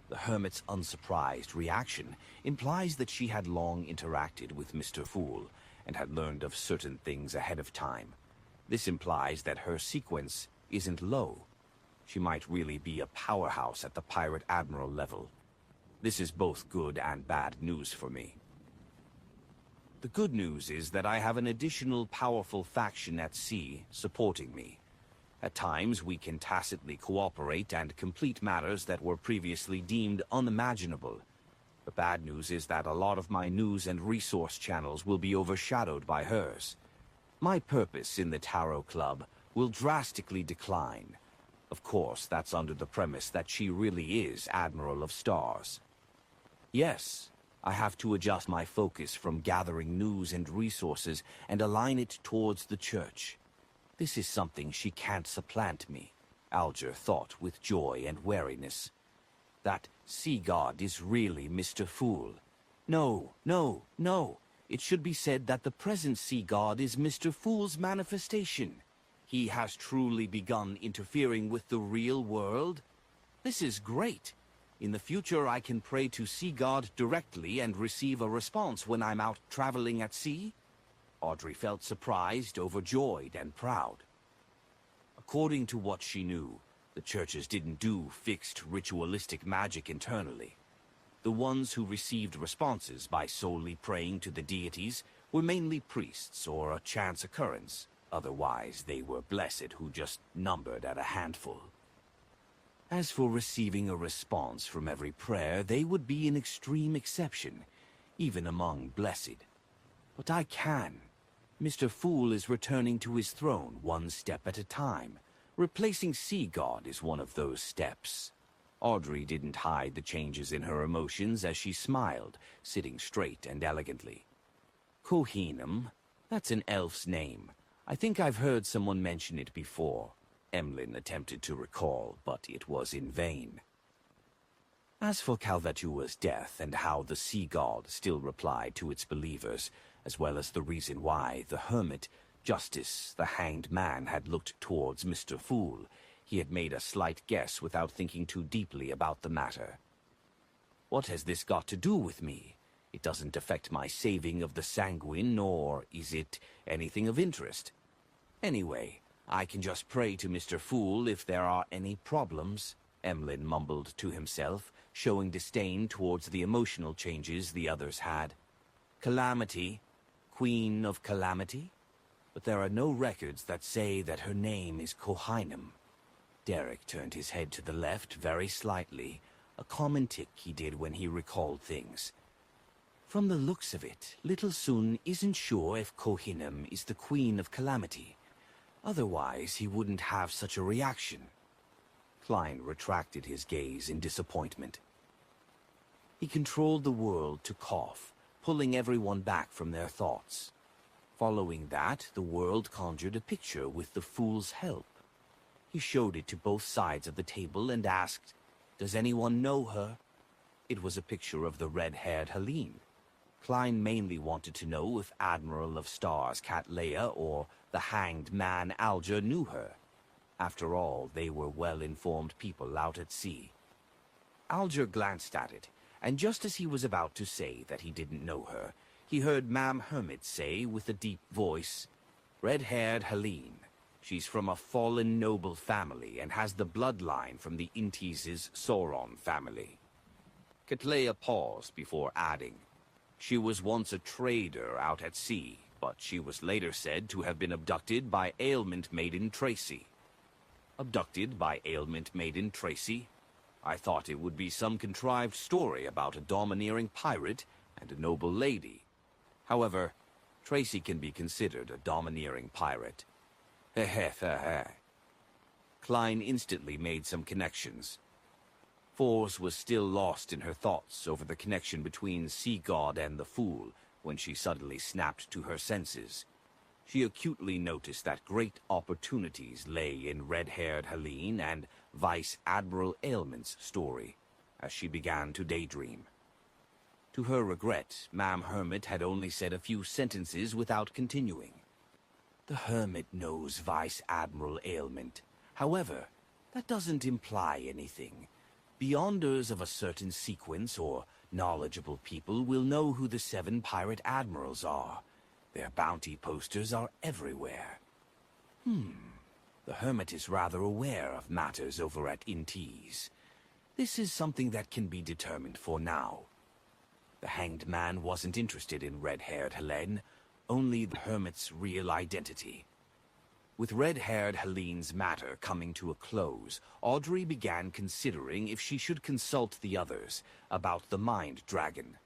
The hermit's unsurprised reaction implies that she had long interacted with Mr. Fool and had learned of certain things ahead of time. This implies that her sequence isn't low. She might really be a powerhouse at the Pirate Admiral level. This is both good and bad news for me. The good news is that I have an additional powerful faction at sea supporting me. At times, we can tacitly cooperate and complete matters that were previously deemed unimaginable. The bad news is that a lot of my news and resource channels will be overshadowed by hers. My purpose in the Tarot Club will drastically decline. Of course, that's under the premise that she really is Admiral of Stars. Yes, I have to adjust my focus from gathering news and resources and align it towards the Church. This is something she can't supplant me, Alger thought with joy and wariness. That sea god is really Mr. Fool. No, no, no. It should be said that the present sea god is Mr. Fool's manifestation. He has truly begun interfering with the real world. This is great. In the future, I can pray to Sea God directly and receive a response when I'm out traveling at sea. Audrey felt surprised, overjoyed, and proud. According to what she knew, the churches didn't do fixed ritualistic magic internally. The ones who received responses by solely praying to the deities were mainly priests or a chance occurrence. Otherwise, they were blessed who just numbered at a handful. As for receiving a response from every prayer, they would be an extreme exception, even among blessed. But I can. Mr. Fool is returning to his throne one step at a time. Replacing Sea God is one of those steps. Audrey didn't hide the changes in her emotions as she smiled, sitting straight and elegantly. Kohinum, that's an elf's name. I think I've heard someone mention it before. Emlyn attempted to recall, but it was in vain. As for Calvatua's death and how the sea god still replied to its believers, as well as the reason why the hermit, Justice, the hanged man, had looked towards Mr. Fool, he had made a slight guess without thinking too deeply about the matter. What has this got to do with me? It doesn't affect my saving of the Sanguine, nor is it anything of interest. Anyway, I can just pray to Mr. Fool if there are any problems, Emlyn mumbled to himself, showing disdain towards the emotional changes the others had. Calamity, Queen of Calamity? But there are no records that say that her name is Kohinum. Derek turned his head to the left very slightly, a common tic he did when he recalled things. From the looks of it, Little Sun isn't sure if Kohinum is the Queen of Calamity. Otherwise, he wouldn't have such a reaction. Klein retracted his gaze in disappointment. He controlled the world to cough, pulling everyone back from their thoughts. Following that, the world conjured a picture with the Fool's help. He showed it to both sides of the table and asked, "Does anyone know her?" It was a picture of the red-haired Helene. Klein mainly wanted to know if Admiral of Stars Cat Leia or the hanged man Alger knew her. After all, they were well-informed people out at sea. Alger glanced at it, and just as he was about to say that he didn't know her, he heard Ma'am Hermit say with a deep voice, "Red-haired Helene. She's from a fallen noble family and has the bloodline from the Intis's Sauron family." Catleya paused before adding, "She was once a trader out at sea, but she was later said to have been abducted by Ailment Maiden Tracy." Abducted by Ailment Maiden Tracy? I thought it would be some contrived story about a domineering pirate and a noble lady. However, Tracy can be considered a domineering pirate. Heh. Klein instantly made some connections. Force was still lost in her thoughts over the connection between Sea God and the Fool when she suddenly snapped to her senses. She acutely noticed that great opportunities lay in red-haired Helene and Vice Admiral Ailment's story, as she began to daydream. To her regret, Ma'am Hermit had only said a few sentences without continuing. The Hermit knows Vice Admiral Ailment, However, that doesn't imply anything. Beyonders of a certain sequence or knowledgeable people will know who the 7 pirate admirals are. Their bounty posters are everywhere. The hermit is rather aware of matters over at Intis. This is something that can be determined for now. The hanged man wasn't interested in red-haired Helene, only the hermit's real identity. With red-haired Helene's matter coming to a close, Audrey began considering if she should consult the others about the Mind Dragon.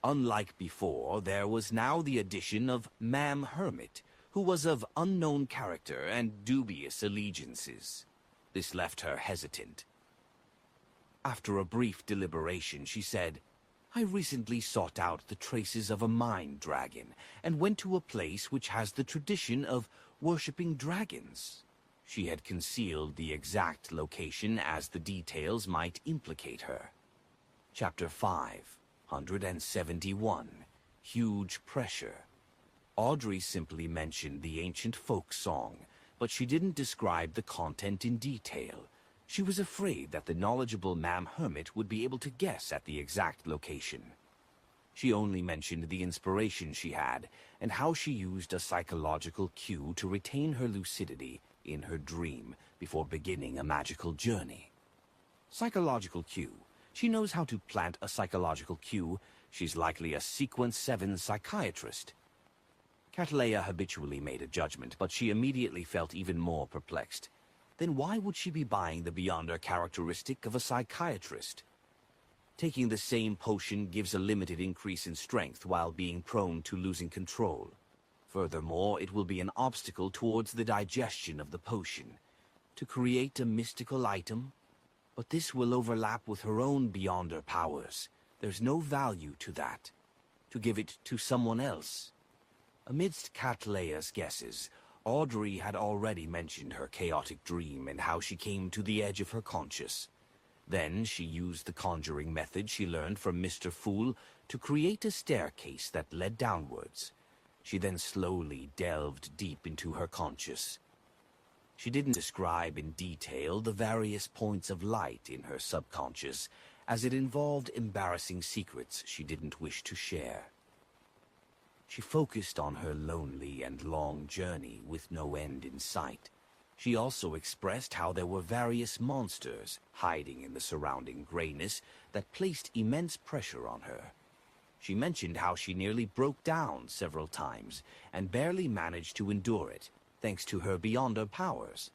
Unlike before, there was now the addition of Ma'am Hermit, who was of unknown character and dubious allegiances. This left her hesitant. After a brief deliberation, she said, "I recently sought out the traces of a Mind Dragon, and went to a place which has the tradition of worshipping dragons." She had concealed the exact location as the details might implicate her. Chapter 571. Huge Pressure. Audrey simply mentioned the ancient folk song, but she didn't describe the content in detail. She was afraid that the knowledgeable Ma'am Hermit would be able to guess at the exact location. She only mentioned the inspiration she had, and how she used a psychological cue to retain her lucidity in her dream before beginning a magical journey. Psychological cue. She knows how to plant a psychological cue. She's likely a Sequence 7 psychiatrist. Cattleya habitually made a judgment, but she immediately felt even more perplexed. Then why would she be buying the Beyonder characteristic of a psychiatrist? Taking the same potion gives a limited increase in strength while being prone to losing control. Furthermore, it will be an obstacle towards the digestion of the potion. To create a mystical item? But this will overlap with her own Beyonder powers. There's no value to that. To give it to someone else. Amidst Cattleya's guesses, Audrey had already mentioned her chaotic dream and how she came to the edge of her conscious. Then she used the conjuring method she learned from Mr. Fool to create a staircase that led downwards. She then slowly delved deep into her conscious. She didn't describe in detail the various points of light in her subconscious, as it involved embarrassing secrets she didn't wish to share. She focused on her lonely and long journey with no end in sight. She also expressed how there were various monsters hiding in the surrounding grayness that placed immense pressure on her. She mentioned how she nearly broke down several times and barely managed to endure it, thanks to her Beyonder powers.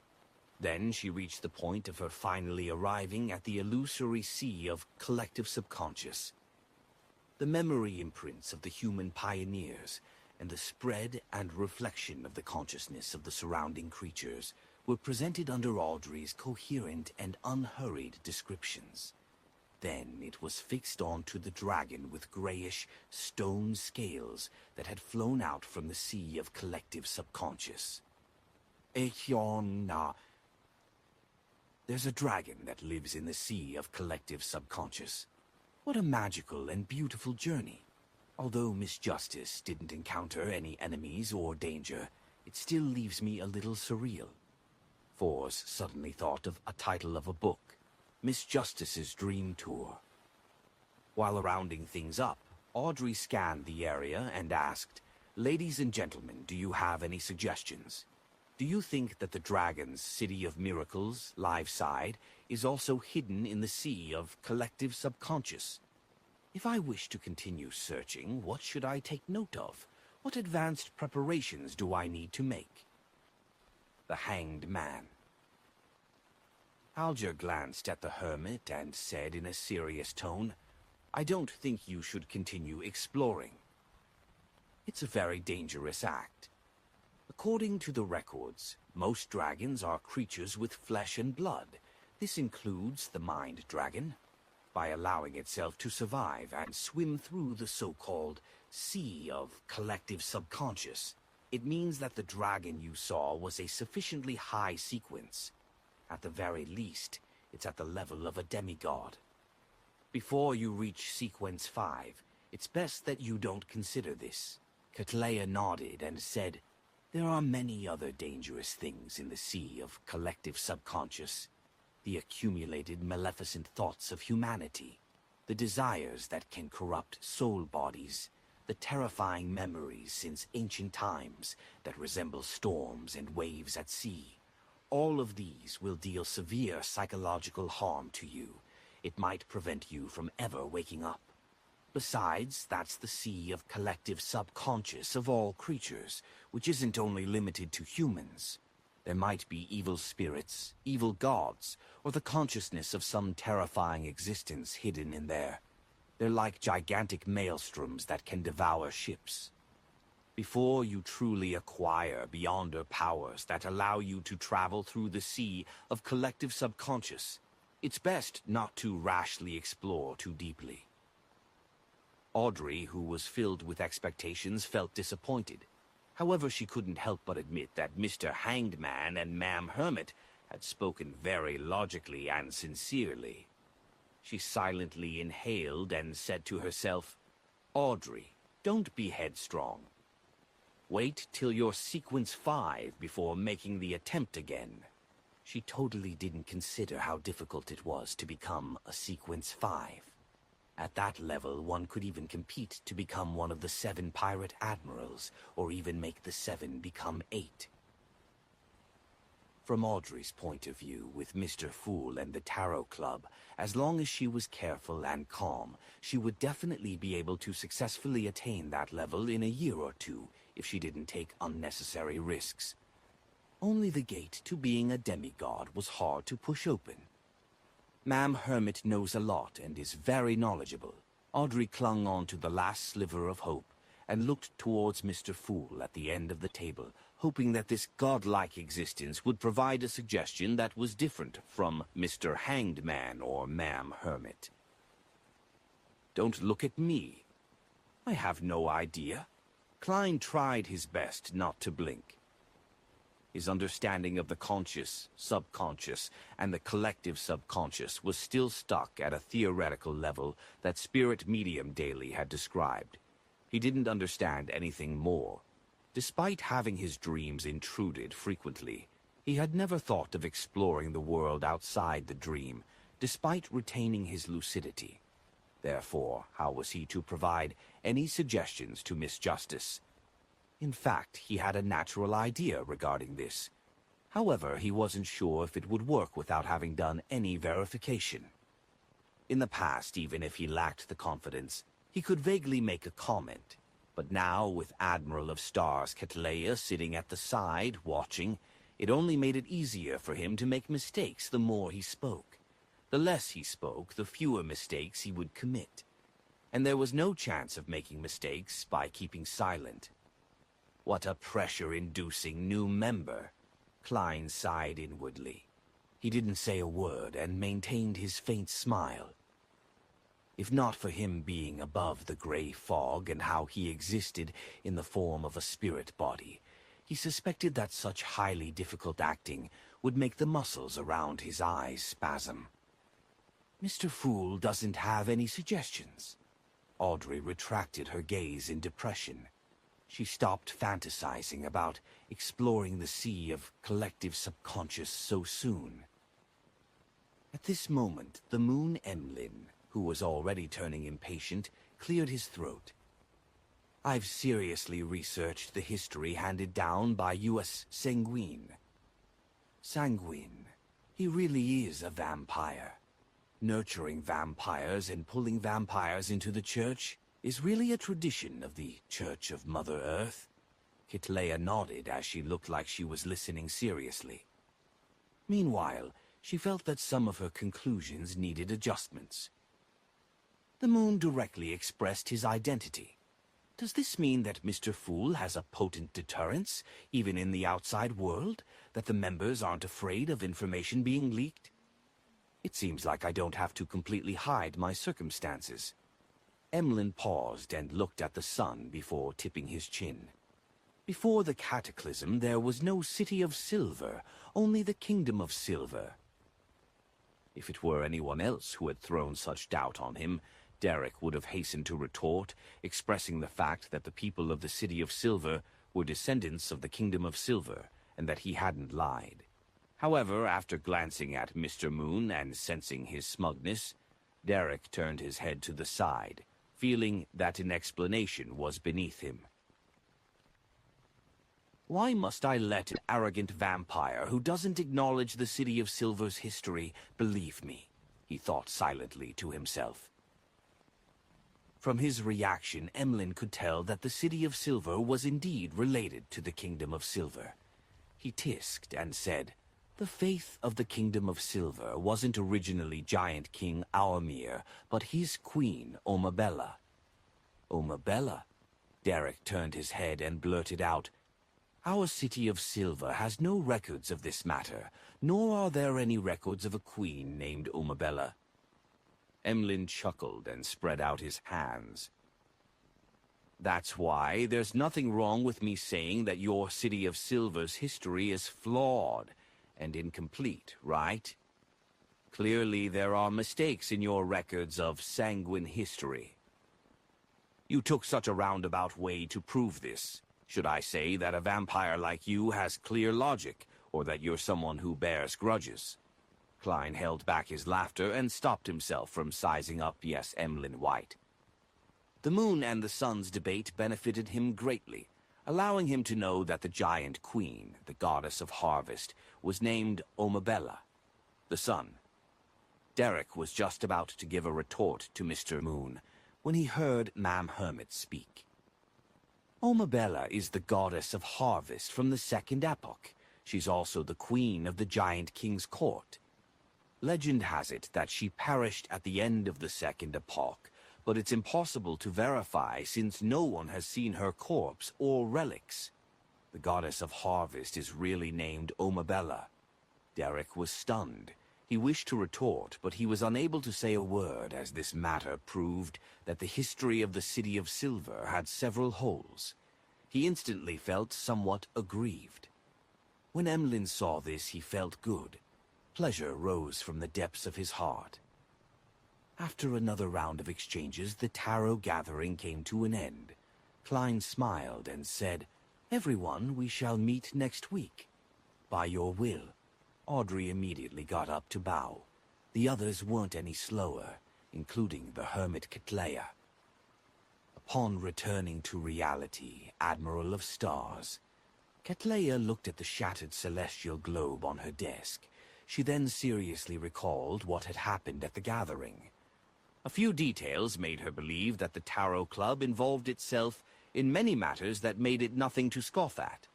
Then she reached the point of her finally arriving at the illusory sea of collective subconscious. The memory imprints of the human pioneers, and the spread and reflection of the consciousness of the surrounding creatures were presented under Audrey's coherent and unhurried descriptions. Then it was fixed onto the dragon with grayish stone scales that had flown out from the sea of collective subconscious. There's a dragon that lives in the sea of collective subconscious. What a magical and beautiful journey. Although Miss Justice didn't encounter any enemies or danger, it still leaves me a little surreal. Force suddenly thought of a title of a book, Miss Justice's Dream Tour. While rounding things up, Audrey scanned the area and asked, "Ladies and gentlemen, do you have any suggestions? Do you think that the dragon's City of Miracles, live side, is also hidden in the sea of collective subconscious? If I wish to continue searching, what should I take note of? What advanced preparations do I need to make?" The Hanged Man. Alger glanced at the hermit and said in a serious tone, "I don't think you should continue exploring. It's a very dangerous act. According to the records, most dragons are creatures with flesh and blood. This includes the Mind Dragon. By allowing itself to survive and swim through the so-called sea of collective subconscious, it means that the dragon you saw was a sufficiently high sequence. At the very least, it's at the level of a demigod. Before you reach Sequence 5, it's best that you don't consider this." Cattleya nodded and said, There are many other dangerous things in the sea of collective subconscious. The accumulated maleficent thoughts of humanity, the desires that can corrupt soul bodies, the terrifying memories since ancient times that resemble storms and waves at sea. All of these will deal severe psychological harm to you. It might prevent you from ever waking up. Besides, that's the sea of collective subconscious of all creatures, which isn't only limited to humans. There might be evil spirits, evil gods, or the consciousness of some terrifying existence hidden in there. They're like gigantic maelstroms that can devour ships. Before you truly acquire beyonder powers that allow you to travel through the sea of collective subconscious, it's best not to rashly explore too deeply. Audrey, who was filled with expectations, felt disappointed. However, she couldn't help but admit that Mr. Hanged Man and Ma'am Hermit had spoken very logically and sincerely. She silently inhaled and said to herself, "Audrey, don't be headstrong. Wait till you're Sequence 5 before making the attempt again." She totally didn't consider how difficult it was to become a Sequence 5. At that level, one could even compete to become one of the 7 pirate admirals, or even make the 7 become 8. From Audrey's point of view, with Mr. Fool and the Tarot Club, as long as she was careful and calm, she would definitely be able to successfully attain that level in a year or two, if she didn't take unnecessary risks. Only the gate to being a demigod was hard to push open. Ma'am Hermit knows a lot and is very knowledgeable. Audrey clung on to the last sliver of hope and looked towards Mr. Fool at the end of the table, hoping that this godlike existence would provide a suggestion that was different from Mr. Hanged Man or Ma'am Hermit. "Don't look at me. I have no idea." Klein tried his best not to blink. His understanding of the conscious, subconscious, and the collective subconscious was still stuck at a theoretical level that Spirit Medium Daily had described. He didn't understand anything more. Despite having his dreams intruded frequently, he had never thought of exploring the world outside the dream, despite retaining his lucidity. Therefore, how was he to provide any suggestions to Miss Justice? In fact, he had a natural idea regarding this. However, he wasn't sure if it would work without having done any verification. In the past, even if he lacked the confidence, he could vaguely make a comment. But now, with Admiral of Stars Ketleia sitting at the side, watching, it only made it easier for him to make mistakes the more he spoke. The less he spoke, the fewer mistakes he would commit. And there was no chance of making mistakes by keeping silent. What a pressure-inducing new member. Klein sighed inwardly. He didn't say a word and maintained his faint smile. If not for him being above the gray fog and how he existed in the form of a spirit body, he suspected that such highly difficult acting would make the muscles around his eyes spasm. Mr. Fool doesn't have any suggestions. Audrey retracted her gaze in depression. She stopped fantasizing about exploring the sea of collective subconscious so soon. At this moment, the Moon Emlyn, who was already turning impatient, cleared his throat. "I've seriously researched the history handed down by U.S. Sanguine. Sanguine, he really is a vampire. Nurturing vampires and pulling vampires into the church is really a tradition of the Church of Mother Earth." Ketleia nodded as she looked like she was listening seriously. Meanwhile, she felt that some of her conclusions needed adjustments. The moon directly expressed his identity. Does this mean that Mr. Fool has a potent deterrence, even in the outside world, that the members aren't afraid of information being leaked? It seems like I don't have to completely hide my circumstances. Emlyn paused and looked at the sun before tipping his chin. Before the cataclysm, there was no city of silver, only the kingdom of silver. If it were anyone else who had thrown such doubt on him, Derek would have hastened to retort, expressing the fact that the people of the City of Silver were descendants of the Kingdom of Silver, and that he hadn't lied. However, after glancing at Mr. Moon and sensing his smugness, Derek turned his head to the side, feeling that an explanation was beneath him. Why must I let an arrogant vampire who doesn't acknowledge the City of Silver's history believe me? He thought silently to himself. From his reaction, Emlyn could tell that the City of Silver was indeed related to the Kingdom of Silver. He tisked and said, "The faith of the Kingdom of Silver wasn't originally Giant King Aumir, but his queen, Omabella." Omabella? Derek turned his head and blurted out, "Our City of Silver has no records of this matter, nor are there any records of a queen named Omabella." Emlyn chuckled and spread out his hands. "That's why there's nothing wrong with me saying that your City of Silver's history is flawed and incomplete, right? Clearly there are mistakes in your records of sanguine history. You took such a roundabout way to prove this. Should I say that a vampire like you has clear logic, or that you're someone who bears grudges?" Klein held back his laughter and stopped himself from sizing up yes Emlyn White. The moon and the sun's debate benefited him greatly, allowing him to know that the giant queen, the goddess of harvest, was named Omabella, the sun. Derek was just about to give a retort to Mr. Moon when he heard Ma'am Hermit speak. "Omabella is the goddess of harvest from the Second Epoch. She's also the queen of the Giant King's court. Legend has it that she perished at the end of the Second Epoch, but it's impossible to verify since no one has seen her corpse or relics. The goddess of harvest is really named Omabella." Derek was stunned. He wished to retort, but he was unable to say a word as this matter proved that the history of the City of Silver had several holes. He instantly felt somewhat aggrieved. When Emlyn saw this, he felt good. Pleasure rose from the depths of his heart. After another round of exchanges, the tarot gathering came to an end. Klein smiled and said, "Everyone, we shall meet next week. By your will." Audrey immediately got up to bow. The others weren't any slower, including the hermit Catleya. Upon returning to reality, Admiral of Stars, Catleya looked at the shattered celestial globe on her desk. She then seriously recalled what had happened at the gathering. A few details made her believe that the Tarot Club involved itself in many matters that made it nothing to scoff at,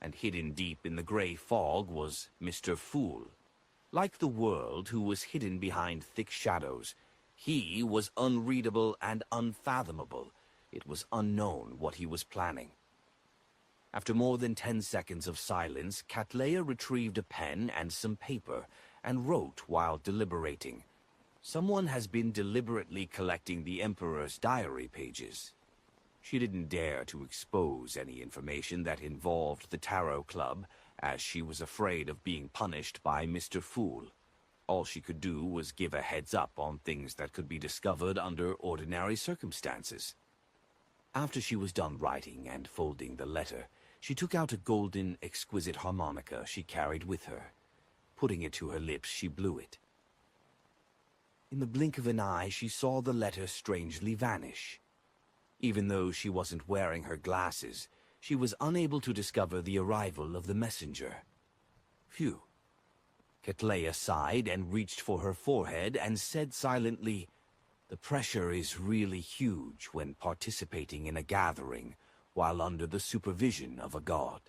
and hidden deep in the gray fog was Mr. Fool. Like the world, who was hidden behind thick shadows, he was unreadable and unfathomable. It was unknown what he was planning. After more than 10 seconds of silence, Catleya retrieved a pen and some paper and wrote while deliberating. "Someone has been deliberately collecting the Emperor's diary pages." She didn't dare to expose any information that involved the Tarot Club, as she was afraid of being punished by Mr. Fool. All she could do was give a heads up on things that could be discovered under ordinary circumstances. After she was done writing and folding the letter, she took out a golden, exquisite harmonica she carried with her. Putting it to her lips, she blew it. In the blink of an eye, she saw the letter strangely vanish. Even though she wasn't wearing her glasses, she was unable to discover the arrival of the messenger. Phew. Catleya sighed and reached for her forehead and said silently, "The pressure is really huge when participating in a gathering while under the supervision of a god."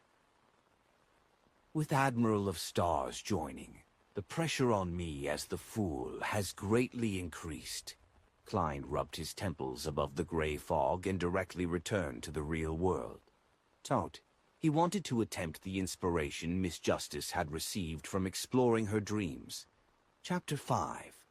With Admiral of Stars joining, the pressure on me as the Fool has greatly increased. Klein rubbed his temples above the gray fog and directly returned to the real world. Tout. He wanted to attempt the inspiration Miss Justice had received from exploring her dreams. Chapter 5.